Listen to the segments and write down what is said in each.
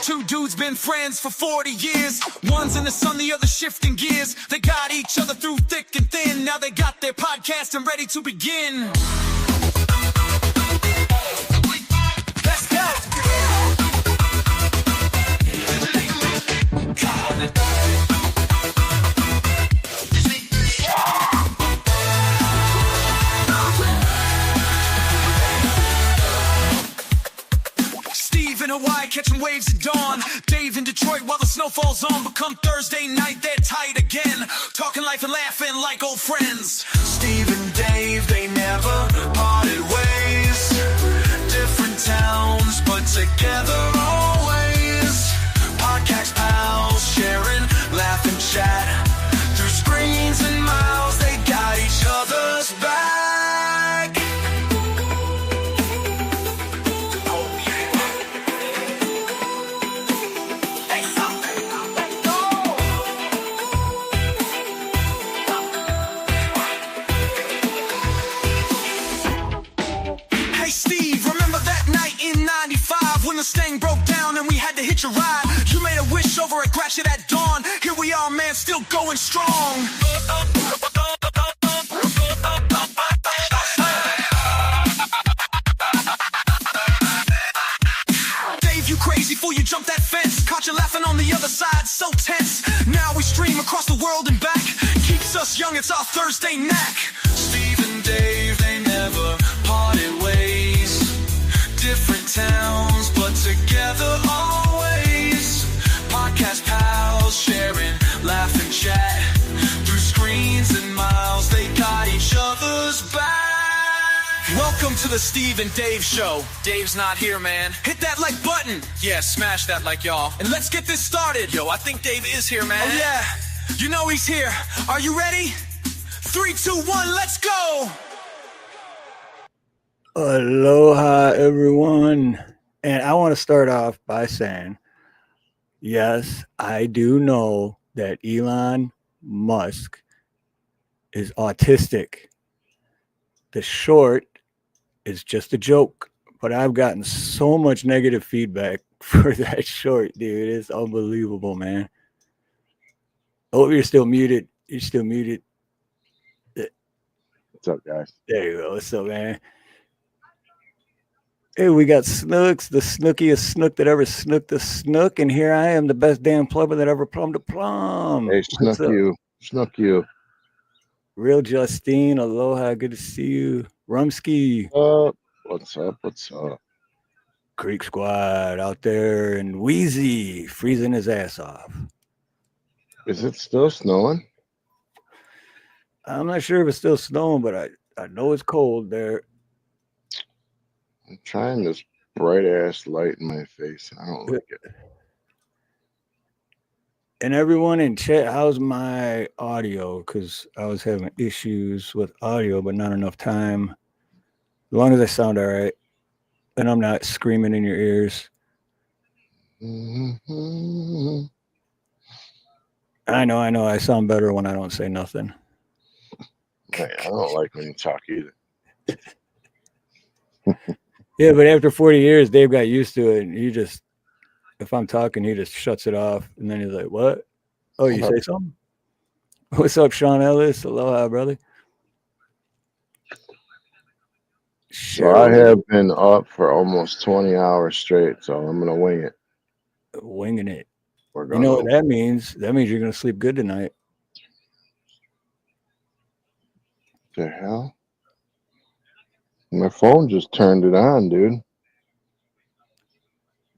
Two dudes been friends for 40 years. One's in the sun, the other shifting gears. They got each other through thick and thin. Now they got their podcast and ready to begin. Let's go. Steve in Hawaii catching waves at dawn. Dave in Detroit while the snow falls on. But come Thursday night they're tight again, talking life and laughing like old friends. Steve and Dave, they never parted ways. Different towns but together always. Podcast pals sharing, laugh and chat. Through screens and miles they got each other's back. When the Stang broke down and we had to hitch a ride, you made a wish over at Gratiot at dawn. Here we are, man, still going strong. Dave, you crazy fool, you jumped that fence. Caught you laughing on the other side, so tense. Now we stream across the world and back. Keeps us young, it's our Thursday knack. Steve and Dave, they never parted ways. Different towns, but together always. Podcast pals sharing, laugh and chat. Through screens and miles, they got each other's back. Welcome to the Steve and Dave Show. Dave's not here, man. Hit that like button. Yeah, smash that like, y'all. And let's get this started. Yo, I think Dave is here, man. Oh, yeah. You know he's here. Are you ready? 3, 2, 1, let's go. Aloha, everyone. And I want to start off by saying, yes, I do know that Elon Musk is autistic. The short is just a joke, but I've gotten so much negative feedback for that short, dude. It's unbelievable, man. Oh, you're still muted. You're still muted. What's up, guys? There you go. What's up, man? Hey, we got Snooks, the snookiest snook that ever snooked a snook, and here I am, the best damn plumber that ever plumbed a plum. Hey, snook you. Real Justine, aloha, good to see you. Rumsky. What's up? Creek Squad out there, and Wheezy freezing his ass off. Is it still snowing? I'm not sure if it's still snowing, but I know it's cold there. I'm trying this bright ass light in my face. I don't like it. And everyone in chat, how's my audio? Because I was having issues with audio, but not enough time. As long as I sound all right, and I'm not screaming in your ears. Mm-hmm. I know. I sound better when I don't say nothing. Hey, I don't like when you talk either. Yeah, but after 40 years, Dave got used to it. And if I'm talking, he just shuts it off. And then he's like, what? Oh, you say something? What's up, Sean Ellis? Aloha, brother. So I have been up for almost 20 hours straight, so I'm going to wing it. Winging it. You know what that means? That means you're going to sleep good tonight. The hell? My phone just turned it on, dude.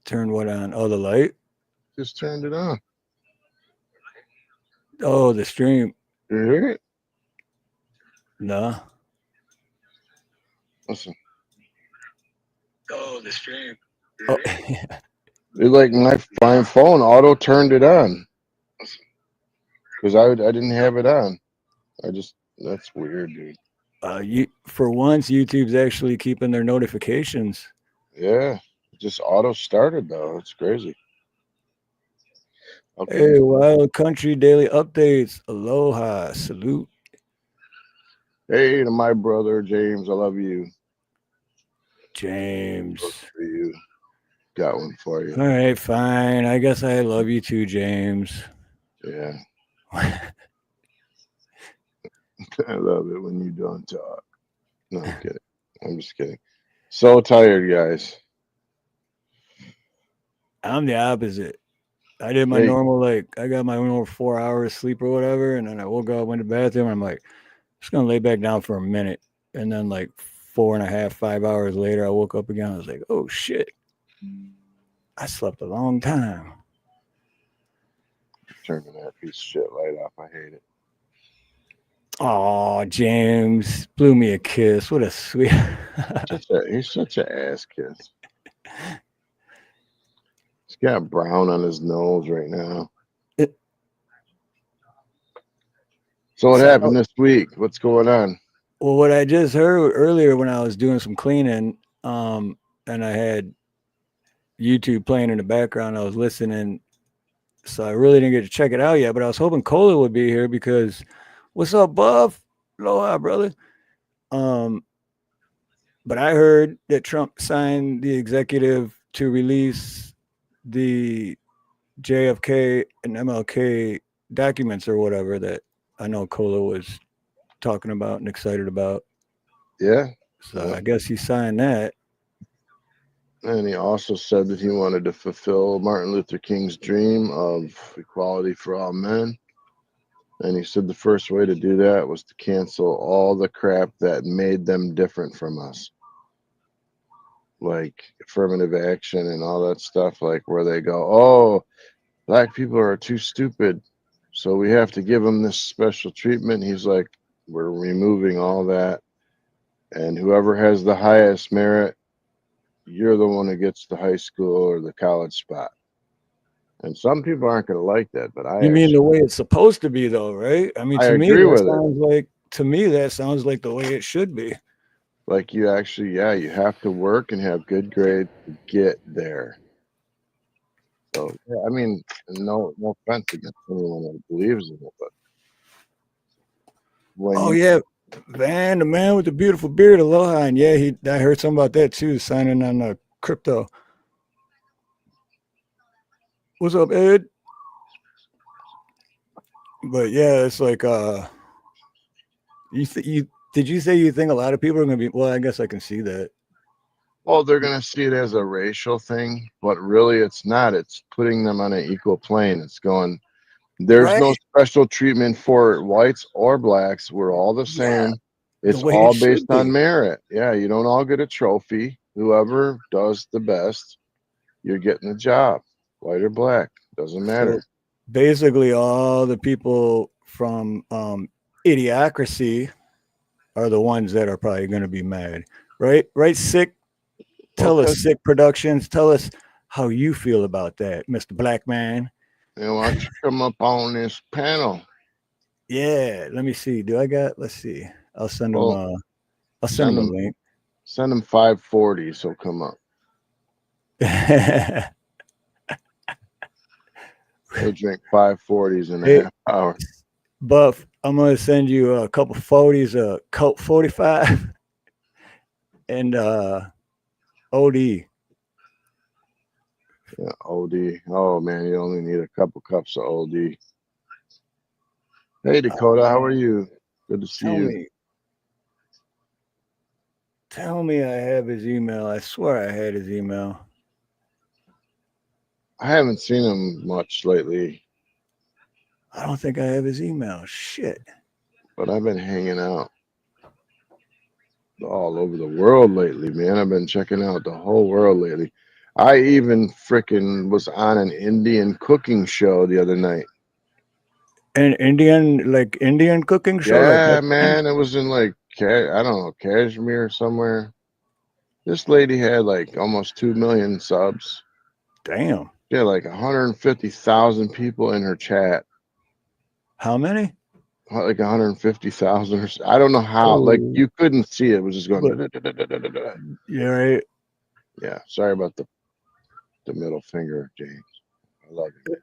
Turn what on? Oh, the light? Just turned it on. Oh, the stream. You hear it? No. Listen. Oh, the stream. Oh, yeah. It's like my phone auto turned it on. Because I didn't have it on. That's weird, dude. For once, YouTube's actually keeping their notifications. Yeah, it just auto started though. It's crazy. Okay. Hey, Wild Country Daily Updates. Aloha, salute. Hey, to my brother James, I love you. James. For you. got one for you. All right, fine. I guess I love you too, James. Yeah. I love it when you don't talk. No, I'm kidding. I'm just kidding. So tired, guys. I'm the opposite. I did my Hey, normal, like, I got my normal 4 hours sleep or whatever. And then I woke up, went to the bathroom, and I'm like, just going to lay back down for a minute. And then, like, 4.5, 5 hours later, I woke up again. I was like, oh, shit. I slept a long time. turning that piece of shit light off. I hate it. Oh, James blew me a kiss. What a sweet. He's such an ass kiss. He's got brown on his nose right now. So what happened this week? What's going on? Well, what I just heard earlier when I was doing some cleaning, and I had YouTube playing in the background, I was listening. So I really didn't get to check it out yet, but I was hoping Cola would be here because what's up, Buff? Aloha, brother. But I heard that Trump signed the executive to release the JFK and MLK documents or whatever that I know Cola was talking about and excited about. Yeah. So I guess he signed that. And he also said that he wanted to fulfill Martin Luther King's dream of equality for all men. And he said the first way to do that was to cancel all the crap that made them different from us. Like affirmative action and all that stuff, like where they go, oh, black people are too stupid, so we have to give them this special treatment. He's like, we're removing all that. And whoever has the highest merit, you're the one who gets the high school or the college spot. And some people aren't going to like that, but You mean the way it's supposed to be, though, right? I mean, I to me, agree that with it. sounds like that sounds like the way it should be. Like you actually, yeah, you have to work and have good grades to get there. So yeah, I mean, no offense against anyone that believes in it, but when Yeah, Van, the man with the beautiful beard, Aloha, and yeah, I heard something about that too, signing on crypto. What's up, Ed? But yeah, it's like you did you say you think a lot of people are going to be? Well, I guess I can see that. well, they're going to see it as a racial thing, but really it's not. It's putting them on an equal plane. It's going, there's no Right? special treatment for whites or blacks. We're all the Yeah, same. the It's way it all based should on be. merit. Yeah, you don't all get a trophy. Whoever does the best, you're getting the job. White or black, doesn't matter. So basically, all the people from Idiocracy are the ones that are probably going to be mad, right? Right? Sick. Well, Tell us, Sick Productions. Tell us how you feel about that, Mr. Black Man. why don't you come up on this panel? Yeah, let me see. Do I got? Let's see. I'll send them. Well, I'll send send them a them, link. send them 540. So come up. He'll drink 540s in a Hey, half hour. Buff, I'm gonna send you a couple 40s, Colt 45, and OD. Yeah, OD. Oh man, you only need a couple cups of OD. Hey Dakota, how are you? Good to see Tell you. me. Tell me I have his email. I swear I had his email. I haven't seen him much lately, I don't think I have his email. Shit. but I've been hanging out all over the world lately, man. I've been checking out the whole world lately. I even freaking was on an Indian cooking show the other night. An Indian cooking show, like Yeah, Mexican? man, it was in like I don't know, Kashmir somewhere. This lady had like almost 2 million subs. Damn. She had like 150,000 people in her chat. How many? Like 150,000 or so. I don't know how. Like Oh, you couldn't see it. It was just going. but Da, da, da, da, da, da, da. yeah, right. Yeah. Sorry about the middle finger, James. I love you.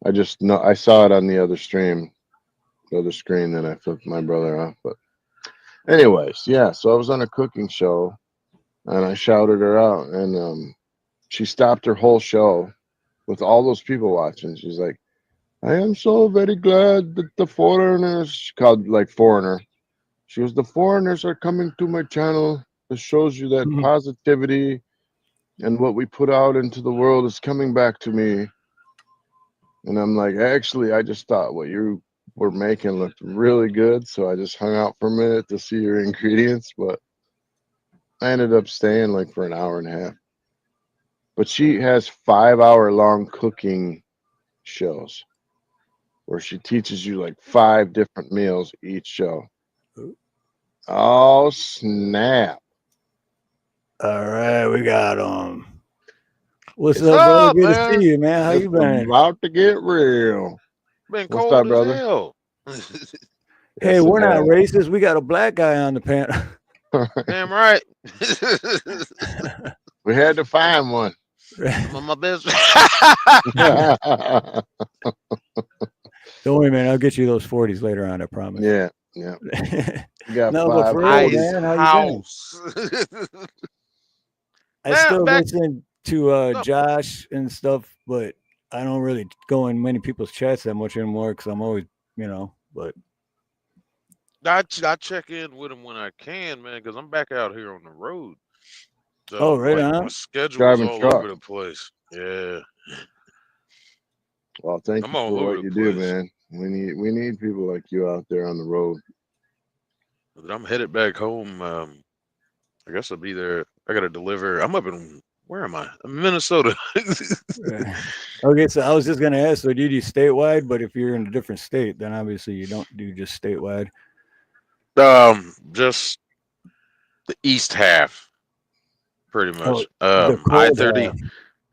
I just know I saw it on the other stream, the other screen that I flipped my brother off. But anyways, yeah. So I was on a cooking show, And I shouted her out, and she stopped her whole show with all those people watching. She's like, I am so very glad that the foreigners, she called like foreigner. She was, the foreigners are coming to my channel. This shows you that Mhm. positivity and what we put out into the world is coming back to me. And I'm like, actually, I just thought what you were making looked really good. So I just hung out for a minute to see your ingredients, but I ended up staying like for an hour and a half. But she has 5 hour long cooking shows where she teaches you like 5 different meals each show. Oh, snap. All right, we got What's What's up, brother? up, Good to see man? you, man. How It's you been? about to get real. Been What's cold up, as brother? hell. Hey, Yes, it we're not has. racist. We got a black guy on the panel. Damn right. We had to find one. I'm on my best. Yeah, Don't worry, man. I'll get you those 40s later on. I promise. yeah. We got No, but 5 for real, 40s. Ice man, how you been? house. I Man, still back listen to up. Josh and stuff, but I don't really go in many people's chats that much anymore because I'm always, But I check in with him when I can, man, because I'm back out here on the road. oh, So, right like, my on. schedule is Driving all over truck. the place. Yeah, Well, thank I'm you for all over what the you do, place. man. We need people like you out there on the road. But I'm headed back home. I guess I'll be there. I got to deliver. I'm up in, where am I? I'm in Minnesota. Okay, so I was just gonna ask. So, do you do statewide? But if you're in a different state, then obviously you don't do just statewide. Just the east half, pretty Oh, much. the I cold 30,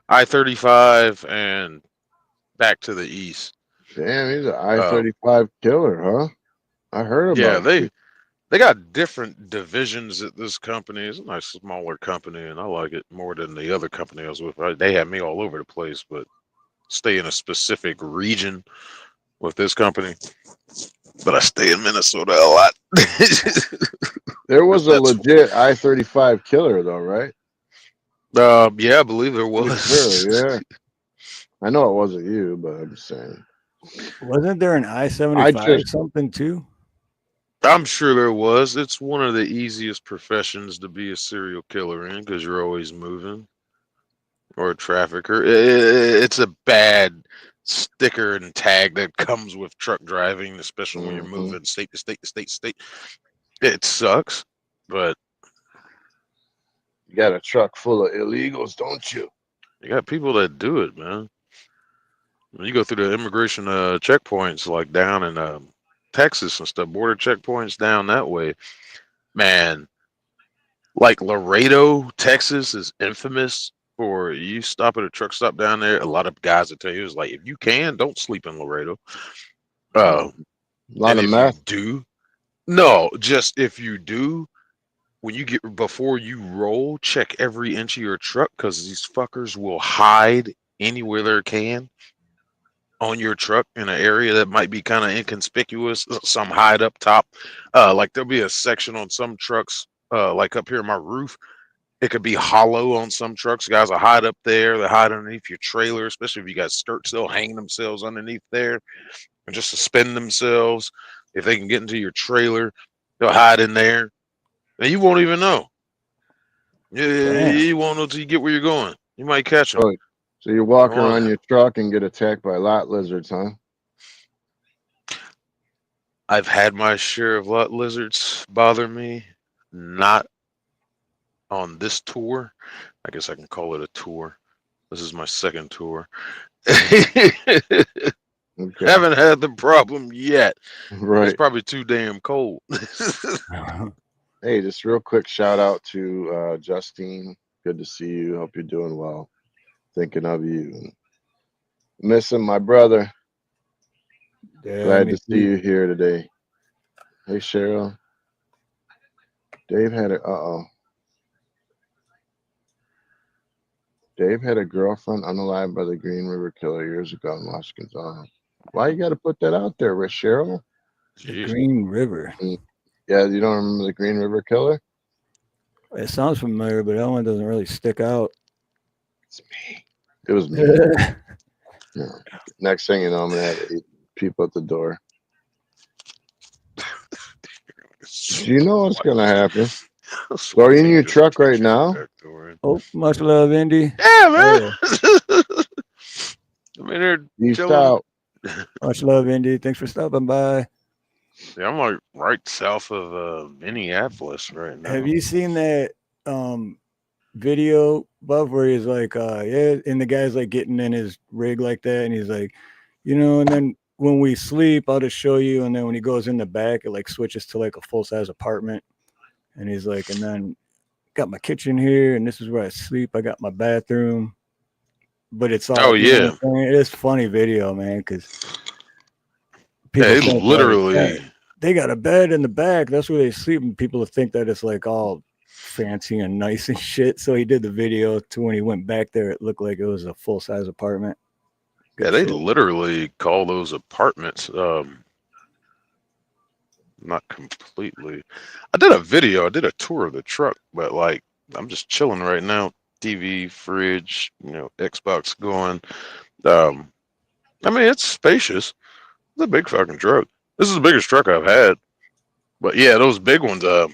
I-35, and back to the east. Damn, he's an Um, I-35 killer, huh? I heard yeah, about they you. they got different divisions at this company. It's a nice smaller company, and I like it more than the other company I was with. They had me all over the place, but stay in a specific region with this company. But I stay in Minnesota a lot. There was a That's legit I-35 killer, though, right? yeah, I believe there Pretty was. sure, yeah. I know it wasn't you, but I'm saying. wasn't there an I I-75 just, something too? I'm sure there was. It's one of the easiest professions to be a serial killer in because you're always moving, or a trafficker. It's a bad sticker and tag that comes with truck driving, especially when you're mhm. moving state to state to state to state. It sucks, but You got a truck full of illegals, don't you? you got people that do it, man. When you go through the immigration checkpoints, like down in Texas and stuff, border checkpoints down that way, man. Like Laredo, Texas is infamous for you stop at a truck stop down there. A lot of guys will tell you is like, if you can, don't sleep in Laredo. Uh, A lot and of if you meth. do, no, just if you do, when you get before you roll, check every inch of your truck because these fuckers will hide anywhere they can on your truck in an area that might be kind of inconspicuous. Some hide up top. Like there'll be a section on some trucks, like up here in my roof. It could be hollow on some trucks. Guys will hide up there. They hide underneath your trailer, especially if you got skirts. They'll hang themselves underneath there and just suspend themselves. If they can get into your trailer, they'll hide in there, and you won't even know. Damn. You won't know until you get where you're going. You might catch them. So, so you walk Well, around your truck and get attacked by lot lizards, huh? I've had my share of lot lizards bother me. Not on this tour. I guess I can call it a tour. This is my second tour. Okay. Haven't had the problem yet. It's Right. probably too damn cold. Hey, just real quick shout out to Justine. Good to see you. Hope you're doing well. Thinking of you. Missing my brother. Yeah, Glad me to see too. you here today. Hey, Cheryl. Dave had a, uh-oh. Dave had a girlfriend unalived by the Green River Killer years ago in Washington. Why you got to put that out there, Rich Cheryl? The Jeez. Green River. Yeah, you don't remember the Green River Killer? It sounds familiar, but that one doesn't really stick out. It's me. It was me. Yeah. Next thing you know, I'm gonna have 8 people at the door. Do you know what's gonna happen? So are you in your truck right now? Oh, much love, Indy. Yeah, man. Oh, I'm in here Peace chilling. out. much love, Indy. Thanks for stopping by. Yeah, I'm like right south of Minneapolis right now. Have you seen that video, Buff, where he's like, yeah, and the guy's like getting in his rig like that, and he's like, and then when we sleep, I'll just show you. And then when he goes in the back, it like switches to like a full size apartment. And he's like, and then got my kitchen here, and this is where I sleep. I got my bathroom, but it's all, Oh yeah, what I'm saying? It's funny video, man, because yeah. people It think like literally. they got a bed in the back. That's where they sleep, and people think that it's like all fancy and nice and shit. So he did the video to when he went back there, it looked like it was a full size apartment. Yeah, Good they shit. literally call those apartments. Not completely. I did a video. I did a tour of the truck, but like I'm just chilling right now. TV, fridge, Xbox going. I mean, it's spacious. It's a big fucking truck. This is the biggest truck I've had. But yeah, those big ones. I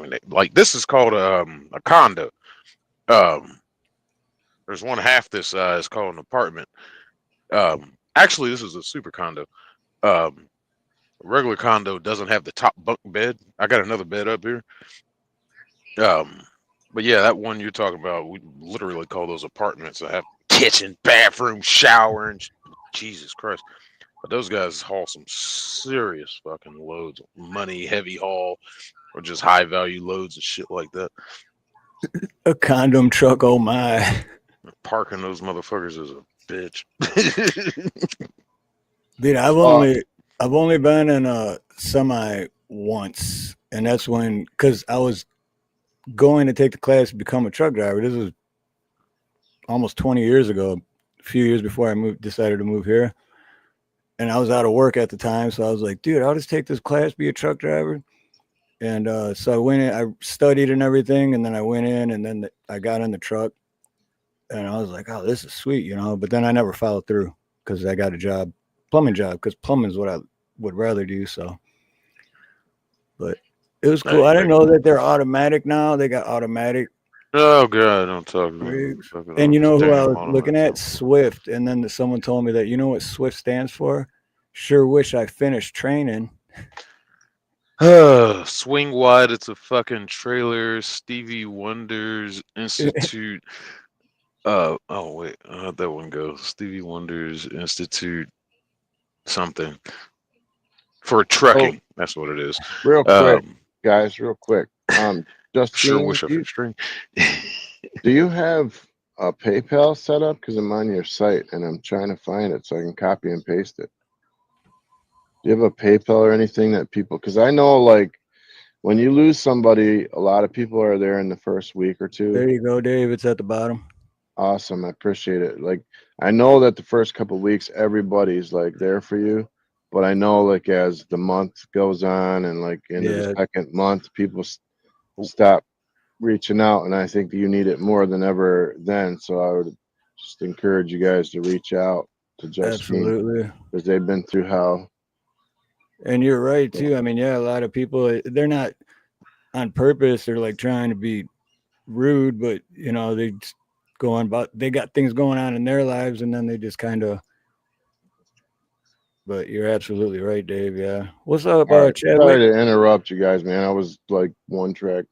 mean, like this is called a condo. Um, there's one half this size called an apartment. Actually, this is a super condo. Um, a regular condo doesn't have the top bunk bed. I got another bed up here. But yeah, that one you're talking about, we literally call those apartments. I have kitchen, bathroom, shower, and Jesus Christ. But those guys haul some serious fucking loads, money, heavy haul, or just high value loads and shit like that. A condom truck, oh my. Parking those motherfuckers is a bitch. Dude, I've only been in a semi once, and that's when because I was going to take the class to become a truck driver. This was almost 20 years ago, a few years before I decided to move here. And I was out of work at the time, so I was like, dude, I'll just take this class, be a truck driver. And so I went in, I studied and everything, and then I went in, and then I got in the truck, and I was like, oh, this is sweet, But then I never followed through because I got a job, plumbing job, because plumbing is what I would rather do. So, but it was cool. I didn't know that they're automatic now. They got automatic Oh god, don't talk about rigs. fucking And you know who I damn was looking at? automatic. Swift. And then someone told me that, you know what Swift stands for? Sure wish I finished training. Swing wide, it's a fucking trailer. Stevie Wonder's Institute. Oh wait, how'd that one go? Stevie Wonder's Institute something for trucking. That's what it is. Real quick, guys, real quick. Sure Justine, wish I finished string. do you have a PayPal set up? Because I'm on your site and I'm trying to find it so I can copy and paste it. Do you have a PayPal or anything that people? Because I know, like, when you lose somebody, a lot of people are there in the first week or two. There you go, Dave. It's at the bottom. Awesome. I appreciate it. Like, I know that the first couple of weeks, everybody's like there for you. But I know, like, as the month goes on and like into the second month, people stop reaching out. And I think you need it more than ever then. So I would just encourage you guys to reach out to Justine. Absolutely. Because they've been through hell. And you're right, too. I mean, yeah, a lot of people, they're not on purpose. They're like trying to be rude, but, they just go on about, they got things going on in their lives, and then they just kind of. But you're absolutely right, Dave. Yeah. What's up, Chadwick? Sorry to interrupt you guys, man. I was like one track.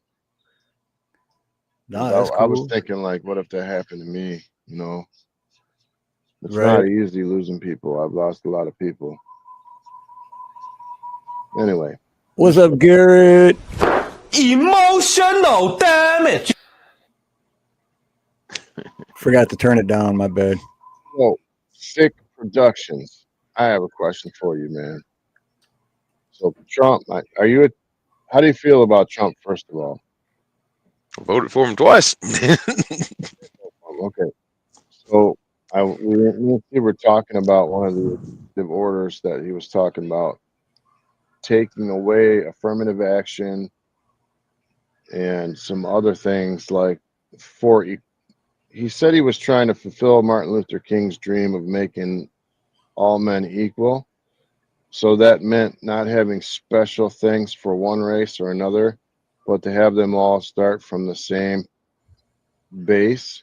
No, that's cool. I was thinking, like, what if that happened to me? It's right. not easy losing people. I've lost a lot of people. Anyway. What's up, Garrett? Emotional damage. Forgot to turn it down. My bad. So, Sick Productions. I have a question for you, man. So, Trump, how do you feel about Trump, first of all? I voted for him twice. Okay. So, we were talking about one of the executive orders that he was talking about, taking away affirmative action and some other things like for he said he was trying to fulfill Martin Luther King's dream of making all men equal. So that meant not having special things for one race or another, but to have them all start from the same base.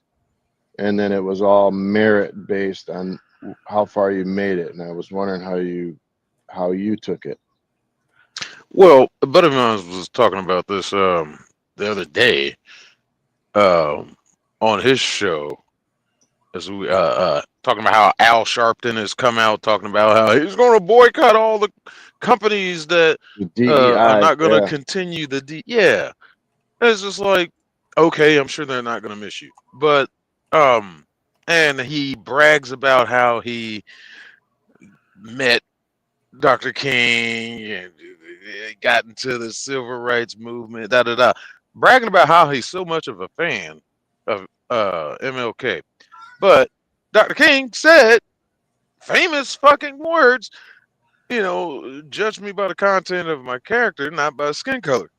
And then it was all merit based on how far you made it. And I was wondering how you took it. Well, a buddy of mine was talking about this the other day um on his show, as we talking about how Al Sharpton has come out talking about how he's going to boycott all the companies that The are DEI, not going to yeah, continue yeah. It's just like, okay, I'm sure they're not going to miss you, but um and he brags about how he met Dr. King and got into the civil rights movement, da da da, bragging about how he's so much of a fan of MLK. But Dr. King said famous fucking words, judge me by the content of my character, not by skin color.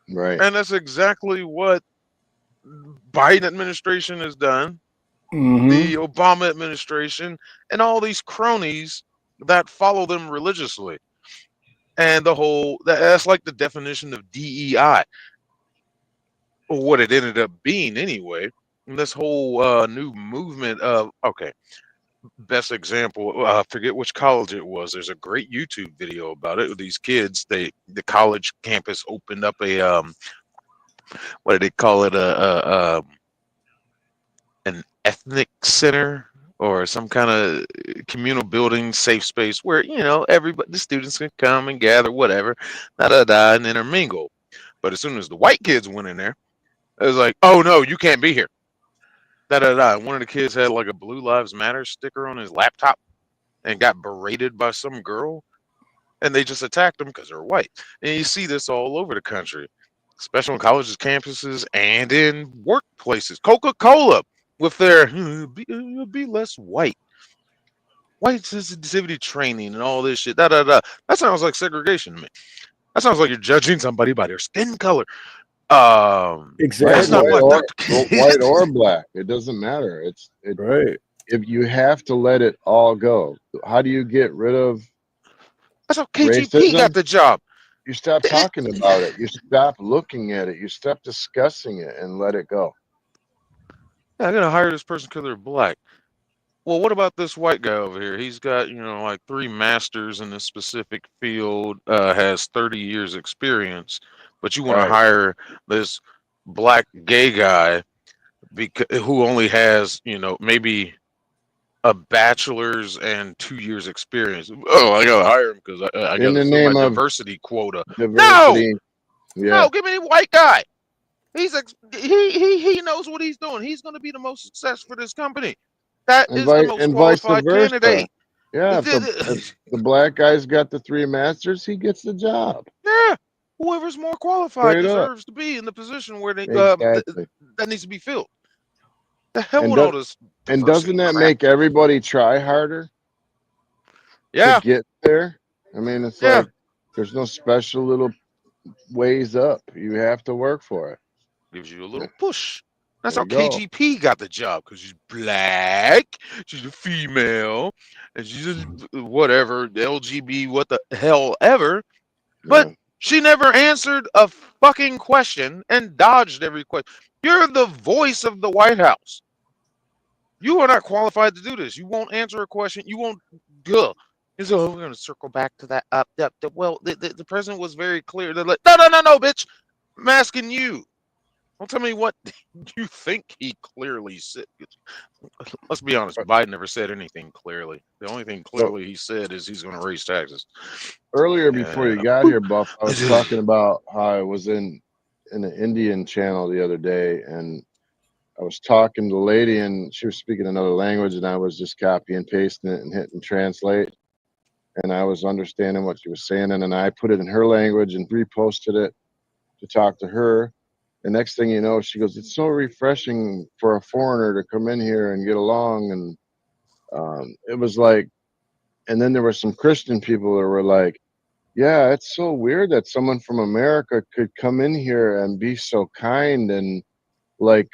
right, And that's exactly what Biden administration has done, Mm-hmm. the Obama administration, and all these cronies that follow them religiously. And that's like the definition of DEI, or what it ended up being anyway. And this whole new movement of, okay, best example, I forget which college it was. There's a great YouTube video about it. These kids, the college campus opened up a what did they call it? An ethnic center or some kind of communal building, safe space where everybody, the students can come and gather, whatever, da da da, and intermingle. But as soon as the white kids went in there, it was like, oh no, you can't be here. Da da da. One of the kids had like a Blue Lives Matter sticker on his laptop and got berated by some girl, and they just attacked them because they're white. And you see this all over the country, especially on colleges, campuses, and in workplaces. Coca-Cola with their be less white sensitivity training and all this shit. Da da da. That sounds like segregation to me. That sounds like you're judging somebody by their skin color. right, That's Exactly. not white what or Dr. King. white or black, it doesn't matter. Right. If you have to let it all go. How do you get rid of That's how KGP got racism? the job. You stop talking about it. You stop looking at it. You stop discussing it and let it go. Yeah, I'm gonna hire this person because they're black. Well, what about this white guy over here? He's got, like 3 masters in a specific field, has 30 years experience, but you want to Right. hire this black gay guy who only has, maybe a bachelor's and 2 years experience. Oh, I gotta hire him because I In gotta the fill my name of diversity quota. No, diversity. Yeah. no, give me the white guy. He knows what he's doing. He's going to be the most success for this company. That is the most And vice qualified versa. candidate. Yeah. If the black guy's got the 3 masters, he gets the job. Yeah, whoever's more qualified Straight up. deserves to be in the position where Exactly. that needs to be filled. The hell And with all do, this and doesn't diversity that crap. make everybody try harder to Yeah, get there? I mean, it's yeah. like there's no special little ways up. You have to work for it. Gives you a little push. That's There how you go. KGP got the job because she's black, she's a female, and she's just whatever LGB, what the hell ever. But Yeah. she never answered a fucking question and dodged every question. You're the voice of the White House. You are not qualified to do this. You won't answer a question. You won't go. And so we're going to circle back to that. Well, the president was very clear. They're like, no, no, no, no, bitch. I'm asking you. Don't tell me what you think he clearly said. Let's be honest. Biden never said anything clearly. The only thing So clearly he said is he's going to raise taxes. earlier before you Yeah. got here, Buff, I was talking about how I was in an Indian channel the other day, and I was talking to the lady, and she was speaking another language, and I was just copy and pasting it and hitting translate, and I was understanding what she was saying, and then I put it in her language and reposted it to talk to her. The next thing you know, she goes, "It's so refreshing for a foreigner to come in here and get along," and it was like, and then there were some Christian people that were like, Yeah, it's so weird that someone from America could come in here and be so kind and like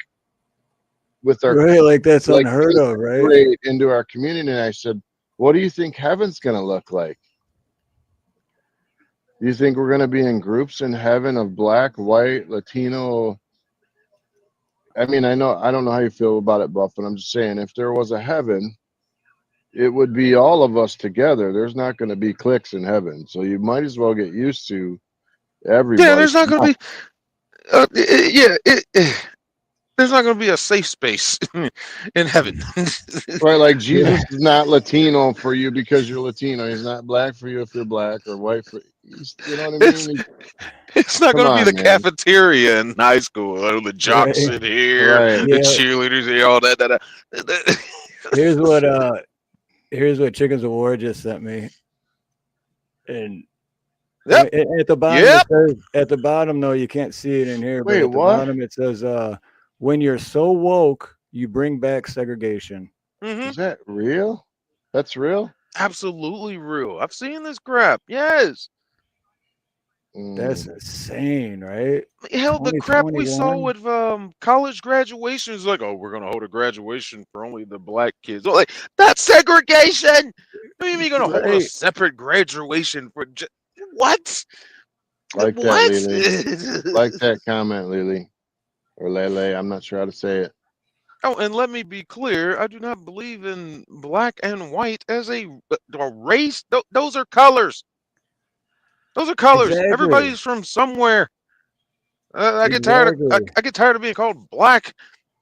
with our Right, like that's like unheard of, right? integrate into our community. And I said, "What do you think heaven's gonna look like? Do you think we're gonna be in groups in heaven of black, white, Latino?" I mean, I don't know how you feel about it, Buff, but I'm just saying, if there was a heaven, it would be all of us together. There's not going to be cliques in heaven, so you might as well get used to Yeah, everybody. there's not going to be. There's not going to be a safe space in heaven. Right, like Yeah. Jesus is not Latino for you because you're Latino. He's not black for you if you're black, or white for you know what I it's mean? it's not Come going to be the on, man. cafeteria in high school. Oh, the jocks Right. sit here, Right. the Yeah. cheerleaders here, all that. Here's what Chickens of War just sent me. And Yep, at the bottom it yep. says, at the bottom though, you can't see it in here, but Wait, at the what? bottom it says when you're so woke, you bring back segregation. Hmm. Is that real? That's real? Absolutely real. I've seen this crap. Yes. That's Mm. insane, right? Hell, the crap we saw 2021. with college graduations, like, oh, we're gonna hold a graduation for only the black kids. Like, that's segregation. What do you mean you're gonna hold a Right. separate graduation for what? Like that, What? Lily. Like that comment, Lily. Or Lele. I'm not sure how to say it. Oh, and let me be clear, I do not believe in black and white as a race. Those are colors. Those are colors. Exactly. Everybody's from somewhere. I get tired of Exactly. I get tired of being called black.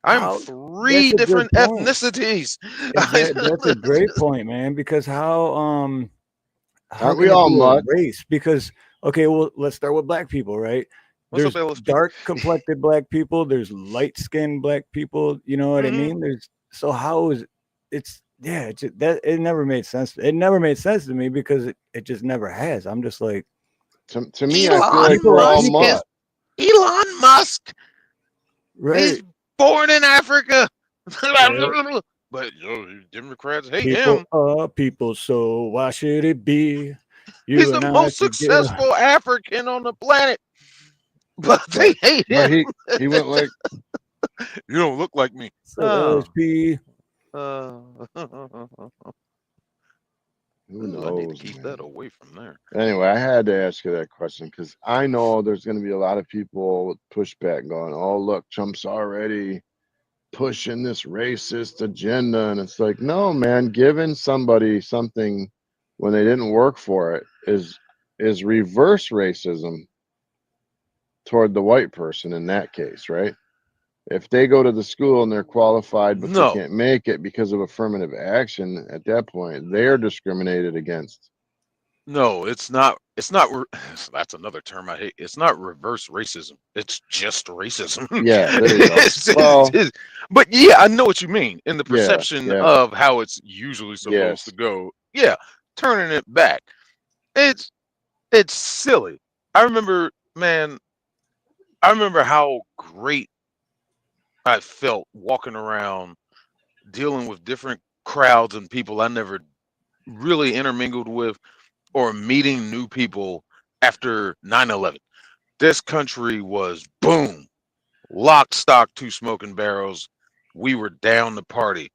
I'm How That's three a good different point. ethnicities. That's a great point, man, because how Aren't we can it all be a mutt? race? Because okay, well, let's start with black people, right? What's up, There's LSP? dark complected black people, there's light skinned black people, you know what I Hmm. mean? There's so how is it's yeah, that it never made sense. It never made sense to me because it just never has. I'm just like To me, I feel like Elon we're all Musk is mutt. Elon Musk. He's right, born in Africa. right. But Democrats hate People him. are people, so why should it be? He's You the and I most together. successful African on the planet. But But they hate but him. he went like, You don't look like me. So Oh. LSP, who Ooh, I need to knows, keep that man. away from there. Anyway, I had to ask you that question because I know there's going to be a lot of people with pushback going, "Oh, look, Trump's already pushing this racist agenda," and it's like, no, man, giving somebody something when they didn't work for it is reverse racism toward the white person in that case, right? If they go to the school and they're qualified but they No, can't make it because of affirmative action, at that point they're discriminated against. no, it's not. It's not. That's another term I hate. It's not reverse racism. It's just racism. Yeah, there you go. Well, But yeah, I know what you mean in the yeah, perception yeah, of how it's usually supposed to yes. go. Yeah, turning it back. It's it's silly. I remember, man. I remember how great I felt walking around dealing with different crowds and people I never really intermingled with or meeting new people after 9/11. This country was boom, lock, stock, two smoking barrels. We were down to party.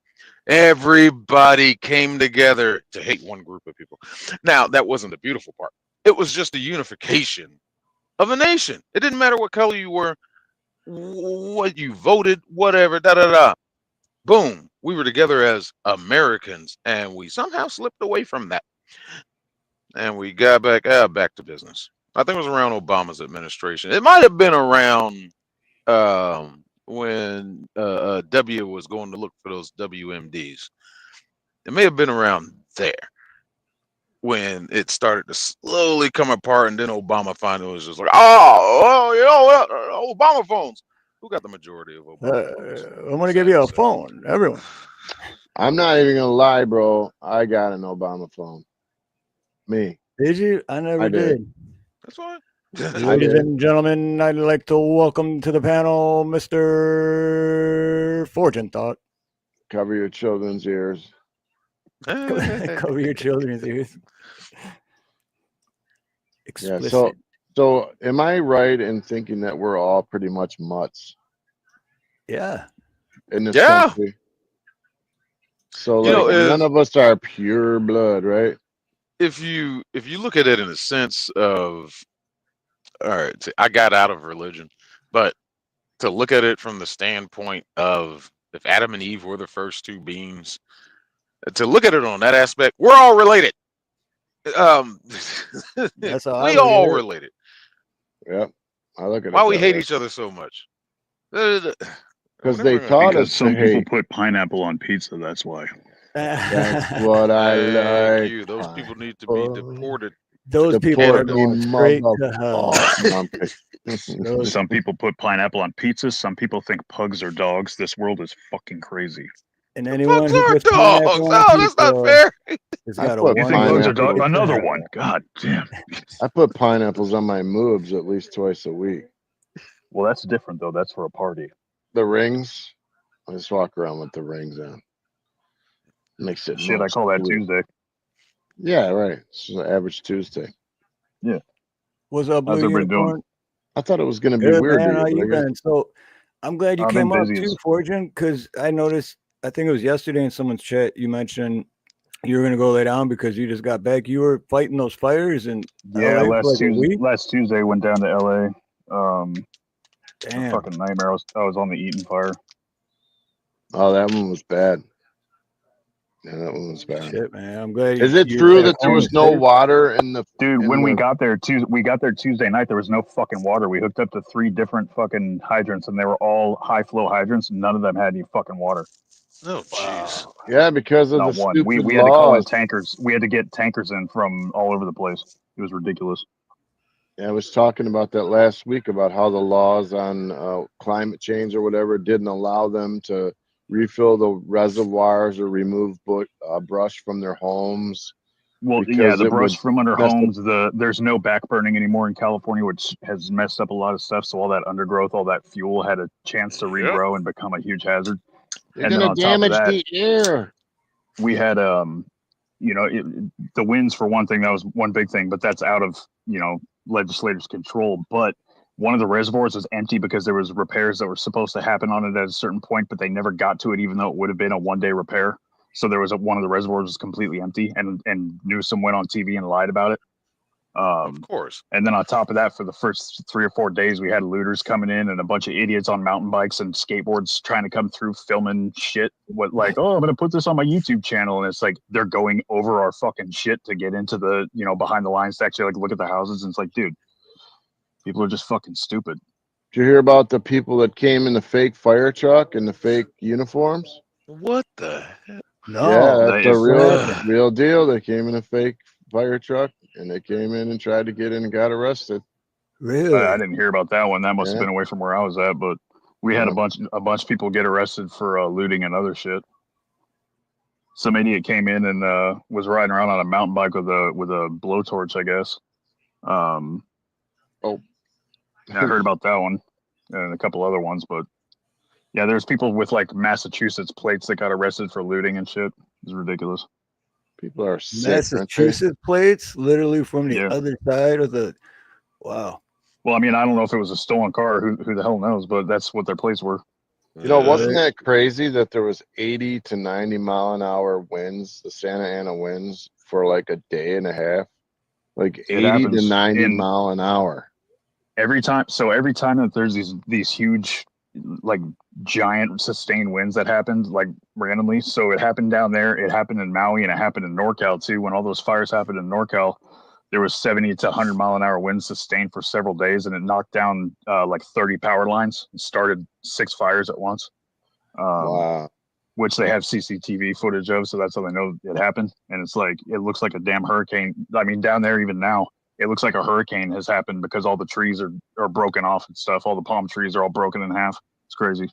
Everybody came together to hate one group of people. Now, that wasn't the beautiful part. It was just the unification of a nation. It didn't matter what color you were, what you voted, whatever, da da da. Boom. We were together as Americans, and we somehow slipped away from that. And we got back to business. I think it was around Obama's administration. It might have been around when W was going to look for those WMDs. It may have been around there when it started to slowly come apart, and then Obama finally was just like, "Oh, you know what? Obama phones. Who got the majority of Obama phones?" I'm gonna give Sad you to a say. phone, everyone. I'm not even gonna lie, bro. I got an Obama phone. Me, Did you? I I never did. did. That's fine. I Ladies did. and gentlemen, I'd like to welcome to the panel Mr. Fortune Thought. Cover your children's ears. Cover your children's ears. Yeah. explicit. So am I right in thinking that we're all pretty much mutts Yeah. in this Yeah. country? So You know, like none of us are pure blood, right? if you look at it in a sense of, all right, I got out of religion, but to look at it from the standpoint of if Adam and Eve were the first two beings, to look at it on that aspect, we're all related. Um, That's how I we look at all it. related. Yep. I look at Why it we that hate way. each other so much? Because Whenever they I taught us Because to some people hate. put pineapple on pizza. That's why. That's what I thank like. you. Those people need to be Pineapple. deported Those to people are Deport Canada. me, going straight to motherfucker. hell. No, I'm Those, kidding. Some people put pineapple on pizzas. Some people think pugs are dogs. This world is fucking crazy. and The anyone pugs who are puts dogs. pineapple on Oh, that's not pizza fair. has I got a put You think one-way pugs are pineapple. dogs? ticket to Another one. hell. God damn. I put pineapples on my moves at least twice a week. Well, that's different though. That's for a party. The rings, I just walk around with the rings on. Makes it Shit, more I call that sweet. Tuesday. Yeah, right. It's an average Tuesday. Yeah. What's up, How's Blue everybody doing? Unicorn? I thought it was going to be Good, weird to man. you, How but you I guess been? So I'm glad you I've been came up busy too, as Fortune, because I noticed, I think it was yesterday in someone's chat, you mentioned you were going to go lay down because you just got back. You were fighting those fires in yeah. LA for like a week? Last Tuesday went down to LA. A Damn. fucking nightmare. I was on the Eaton fire. oh, that one was bad. Yeah, that one was bad. Shit, man. I'm glad Is it you're true back that there home was no safe. water in the? Dude, in when we the- got there Tuesday night, there was no fucking water. We hooked up to 3 different fucking hydrants, and they were all high flow hydrants. None of them had any fucking water. Oh, jeez. Wow. Yeah, because of the Not one. stupid We had to call in laws. tankers. We had to get tankers in from all over the place. It was ridiculous. Yeah, I was talking about that last week about how the laws on climate change or whatever didn't allow them to refill the reservoirs or remove brush from their homes Well, yeah, because the it would brush from under mess up. homes. There's no backburning anymore in California, which has messed up a lot of stuff. So all that undergrowth, all that fuel had a chance to Yep. regrow and become a huge hazard. You're And then gonna on top of damage that, the air. we had the winds for one thing. That was one big thing, but that's out of legislators' control. But one of the reservoirs was empty because there was repairs that were supposed to happen on it at a certain point, but they never got to it, even though it would have been a one-day repair. So there was one of the reservoirs was completely empty, and Newsom went on TV and lied about it. Of course. And then on top of that, for the first 3 or 4 days, we had looters coming in and a bunch of idiots on mountain bikes and skateboards trying to come through filming shit. I'm going to put this on my YouTube channel. And it's like, they're going over our fucking shit to get into the, behind the lines to actually look at the houses. And it's like, dude, people are just fucking stupid. Did you hear about the people that came in the fake fire truck and the fake uniforms? What the hell? No. Yeah, that's a What happened? real deal. They came in a fake fire truck and they came in and tried to get in and got arrested. Really? I didn't hear about that one. That must have Yeah. been away from where I was at, but we had a bunch of people get arrested for looting and other shit. Some idiot came in and was riding around on a mountain bike with a blowtorch, I guess. I heard about that one and a couple other ones, but yeah, there's people with like Massachusetts plates that got arrested for looting and shit. It's ridiculous. People are sick, aren't they? Massachusetts plates, literally from the Yeah. other side of the. Wow. Well, I mean, I don't know if it was a stolen car. Who the hell knows? But that's what their plates were. You know, wasn't that crazy that there was 80 to 90 mile an hour winds, the Santa Ana winds, for like a day and a half? Like 80 to happens 90 in- mile an hour. Every time that there's these huge, like giant sustained winds that happened like randomly. So it happened down there. It happened in Maui and it happened in NorCal too. When all those fires happened in NorCal, there was 70 to 100 mile an hour winds sustained for several days, and it knocked down like 30 power lines and started 6 fires at once. Wow. Which they have CCTV footage of, so that's how they know it happened. And it's like, it looks like a damn hurricane. I mean, down there even now, it looks like a hurricane has happened because all the trees are broken off and stuff. All the palm trees are all broken in half. It's crazy.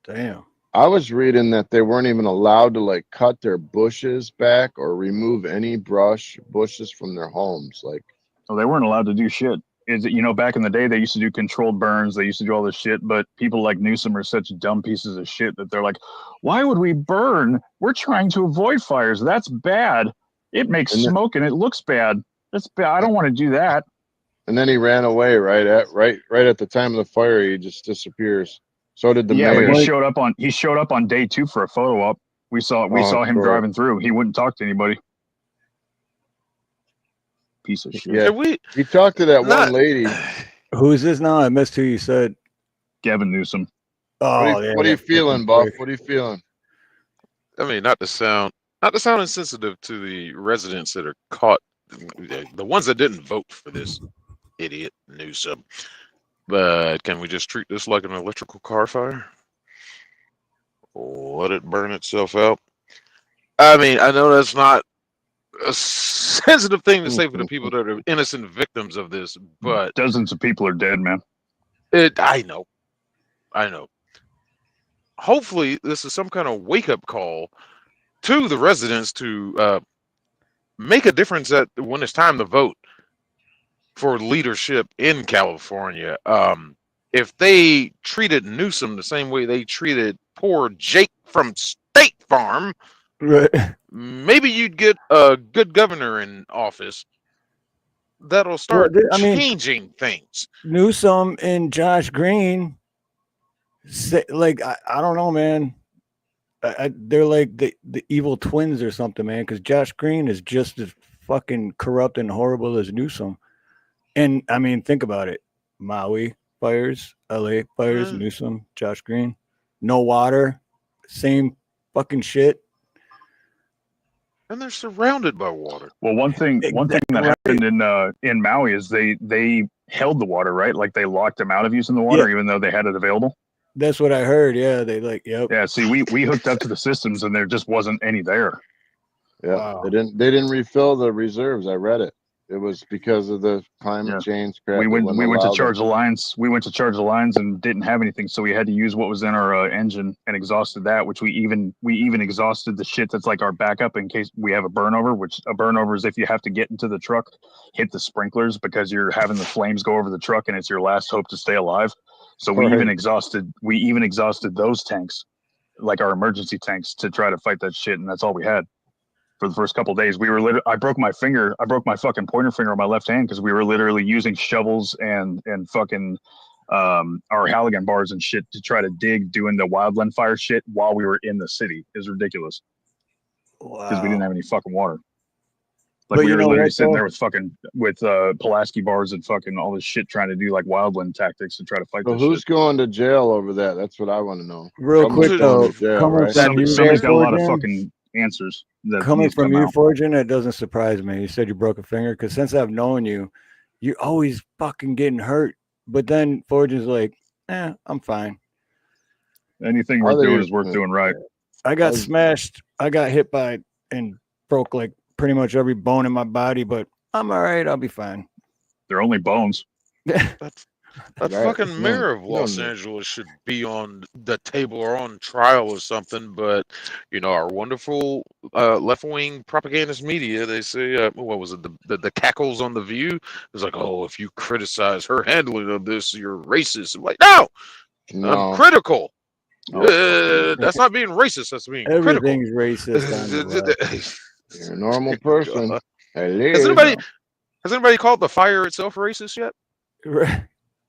Damn. I was reading that they weren't even allowed to like cut their bushes back or remove any bushes from their homes. Like, So they weren't allowed to do shit. Back in the day, they used to do controlled burns. They used to do all this shit, but people like Newsom are such dumb pieces of shit that they're like, why would we burn? We're trying to avoid fires. That's bad. It makes smoke and it looks bad. I don't want to do that. And then he ran away right at the time of the fire. He just disappears. So did the Yeah, but mayor. he showed up on day 2 for a photo op. We saw him sure. driving through. He wouldn't talk to anybody. Piece of shit. Yeah, he talked to that one lady. Who is this now? I missed who you said. Gavin Newsom. Oh, what are you feeling, Buff? What are you feeling? I mean, not to sound insensitive to the residents that are caught, the ones that didn't vote for this idiot Newsom. But can we just treat this like an electrical car fire? Let it burn itself out. I mean, I know that's not a sensitive thing to say for the people that are innocent victims of this, but dozens of people are dead, man. I know. Hopefully, this is some kind of wake-up call to the residents to make a difference when it's time to vote for leadership in California. If they treated Newsom the same way they treated poor Jake from State Farm, Right. maybe you'd get a good governor in office that'll start changing things. Newsom and Josh Green, I don't know, man. They're like the evil twins or something, man. Because Josh Green is just as fucking corrupt and horrible as Newsom. And I mean, think about it: Maui fires, LA fires, Newsom, Josh Green, no water, same fucking shit. And they're surrounded by water. Well, one thing that happened in Maui is they held the water, right? Like they locked them out of using the water, even though they had it available. That's what I heard. Yeah, they yep. Yeah, see, we hooked up to the systems and there just wasn't any there. Yeah, wow. They didn't refill the reserves. I read it. It was because of the climate change crap. We went to charge the lines. We went to charge the lines and didn't have anything, so we had to use what was in our engine and exhausted that. Which we even exhausted the shit that's like our backup in case we have a burnover. Which a burnover is if you have to get into the truck, hit the sprinklers because you're having the flames go over the truck and it's your last hope to stay alive. So we even exhausted those tanks, like our emergency tanks, to try to fight that shit, and that's all we had. For the first couple of days, we were I broke my fucking pointer finger on my left hand because we were literally using shovels and fucking our Halligan bars and shit to try to dig, doing the wildland fire shit while we were in the city. It was ridiculous. Wow. Because we didn't have any fucking water. Like we were literally sitting there with Pulaski bars and fucking all this shit trying to do like wildland tactics to try to fight this shit. Who's going to jail over that? That's what I want to know. Real quick though, somebody's got a lot of fucking answers. Coming from you, Fortune, it doesn't surprise me. You said you broke a finger because since I've known you, you're always fucking getting hurt. But then Fortune's like, I'm fine. Anything worth doing is worth doing right. I got smashed. I got hit by and broke like pretty much every bone in my body, but I'm all right. I'll be fine. They're only bones. That fucking mayor of Los Angeles should be on the table or on trial or something. But our wonderful left-wing propagandist media, they say, what was it? The cackles on The View. It's like, oh, if you criticize her handling of this, you're racist. I'm like, no. I'm critical. That's not being racist. That's being everything's racist. You're a normal person. Has anybody called the fire itself racist yet? Right.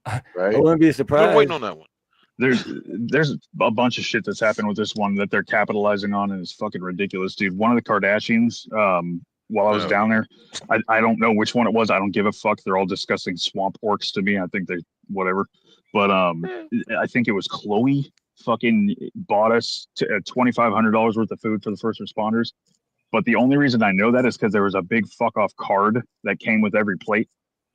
I wouldn't be surprised. I'm waiting on that one. There's a bunch of shit that's happened with this one that they're capitalizing on, and it's fucking ridiculous, dude. One of the Kardashians, while I was down there, I don't know which one it was. I don't give a fuck. They're all discussing swamp orcs to me. I think they whatever, but I think it was Khloe. Fucking bought us $2,500 worth of food for the first responders. But the only reason I know that is because there was a big fuck off card that came with every plate.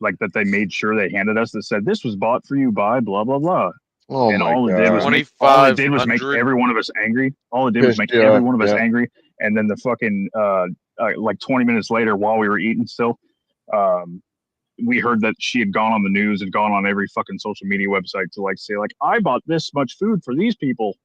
Like that they made sure they handed us that said this was bought for you by blah blah blah. Oh, and my all God. it did was make every one of us angry. All it did was make every one of us angry. And then the fucking like 20 minutes later, while we were eating still, we heard that she had gone on the news and gone on every fucking social media website to like say like I bought this much food for these people.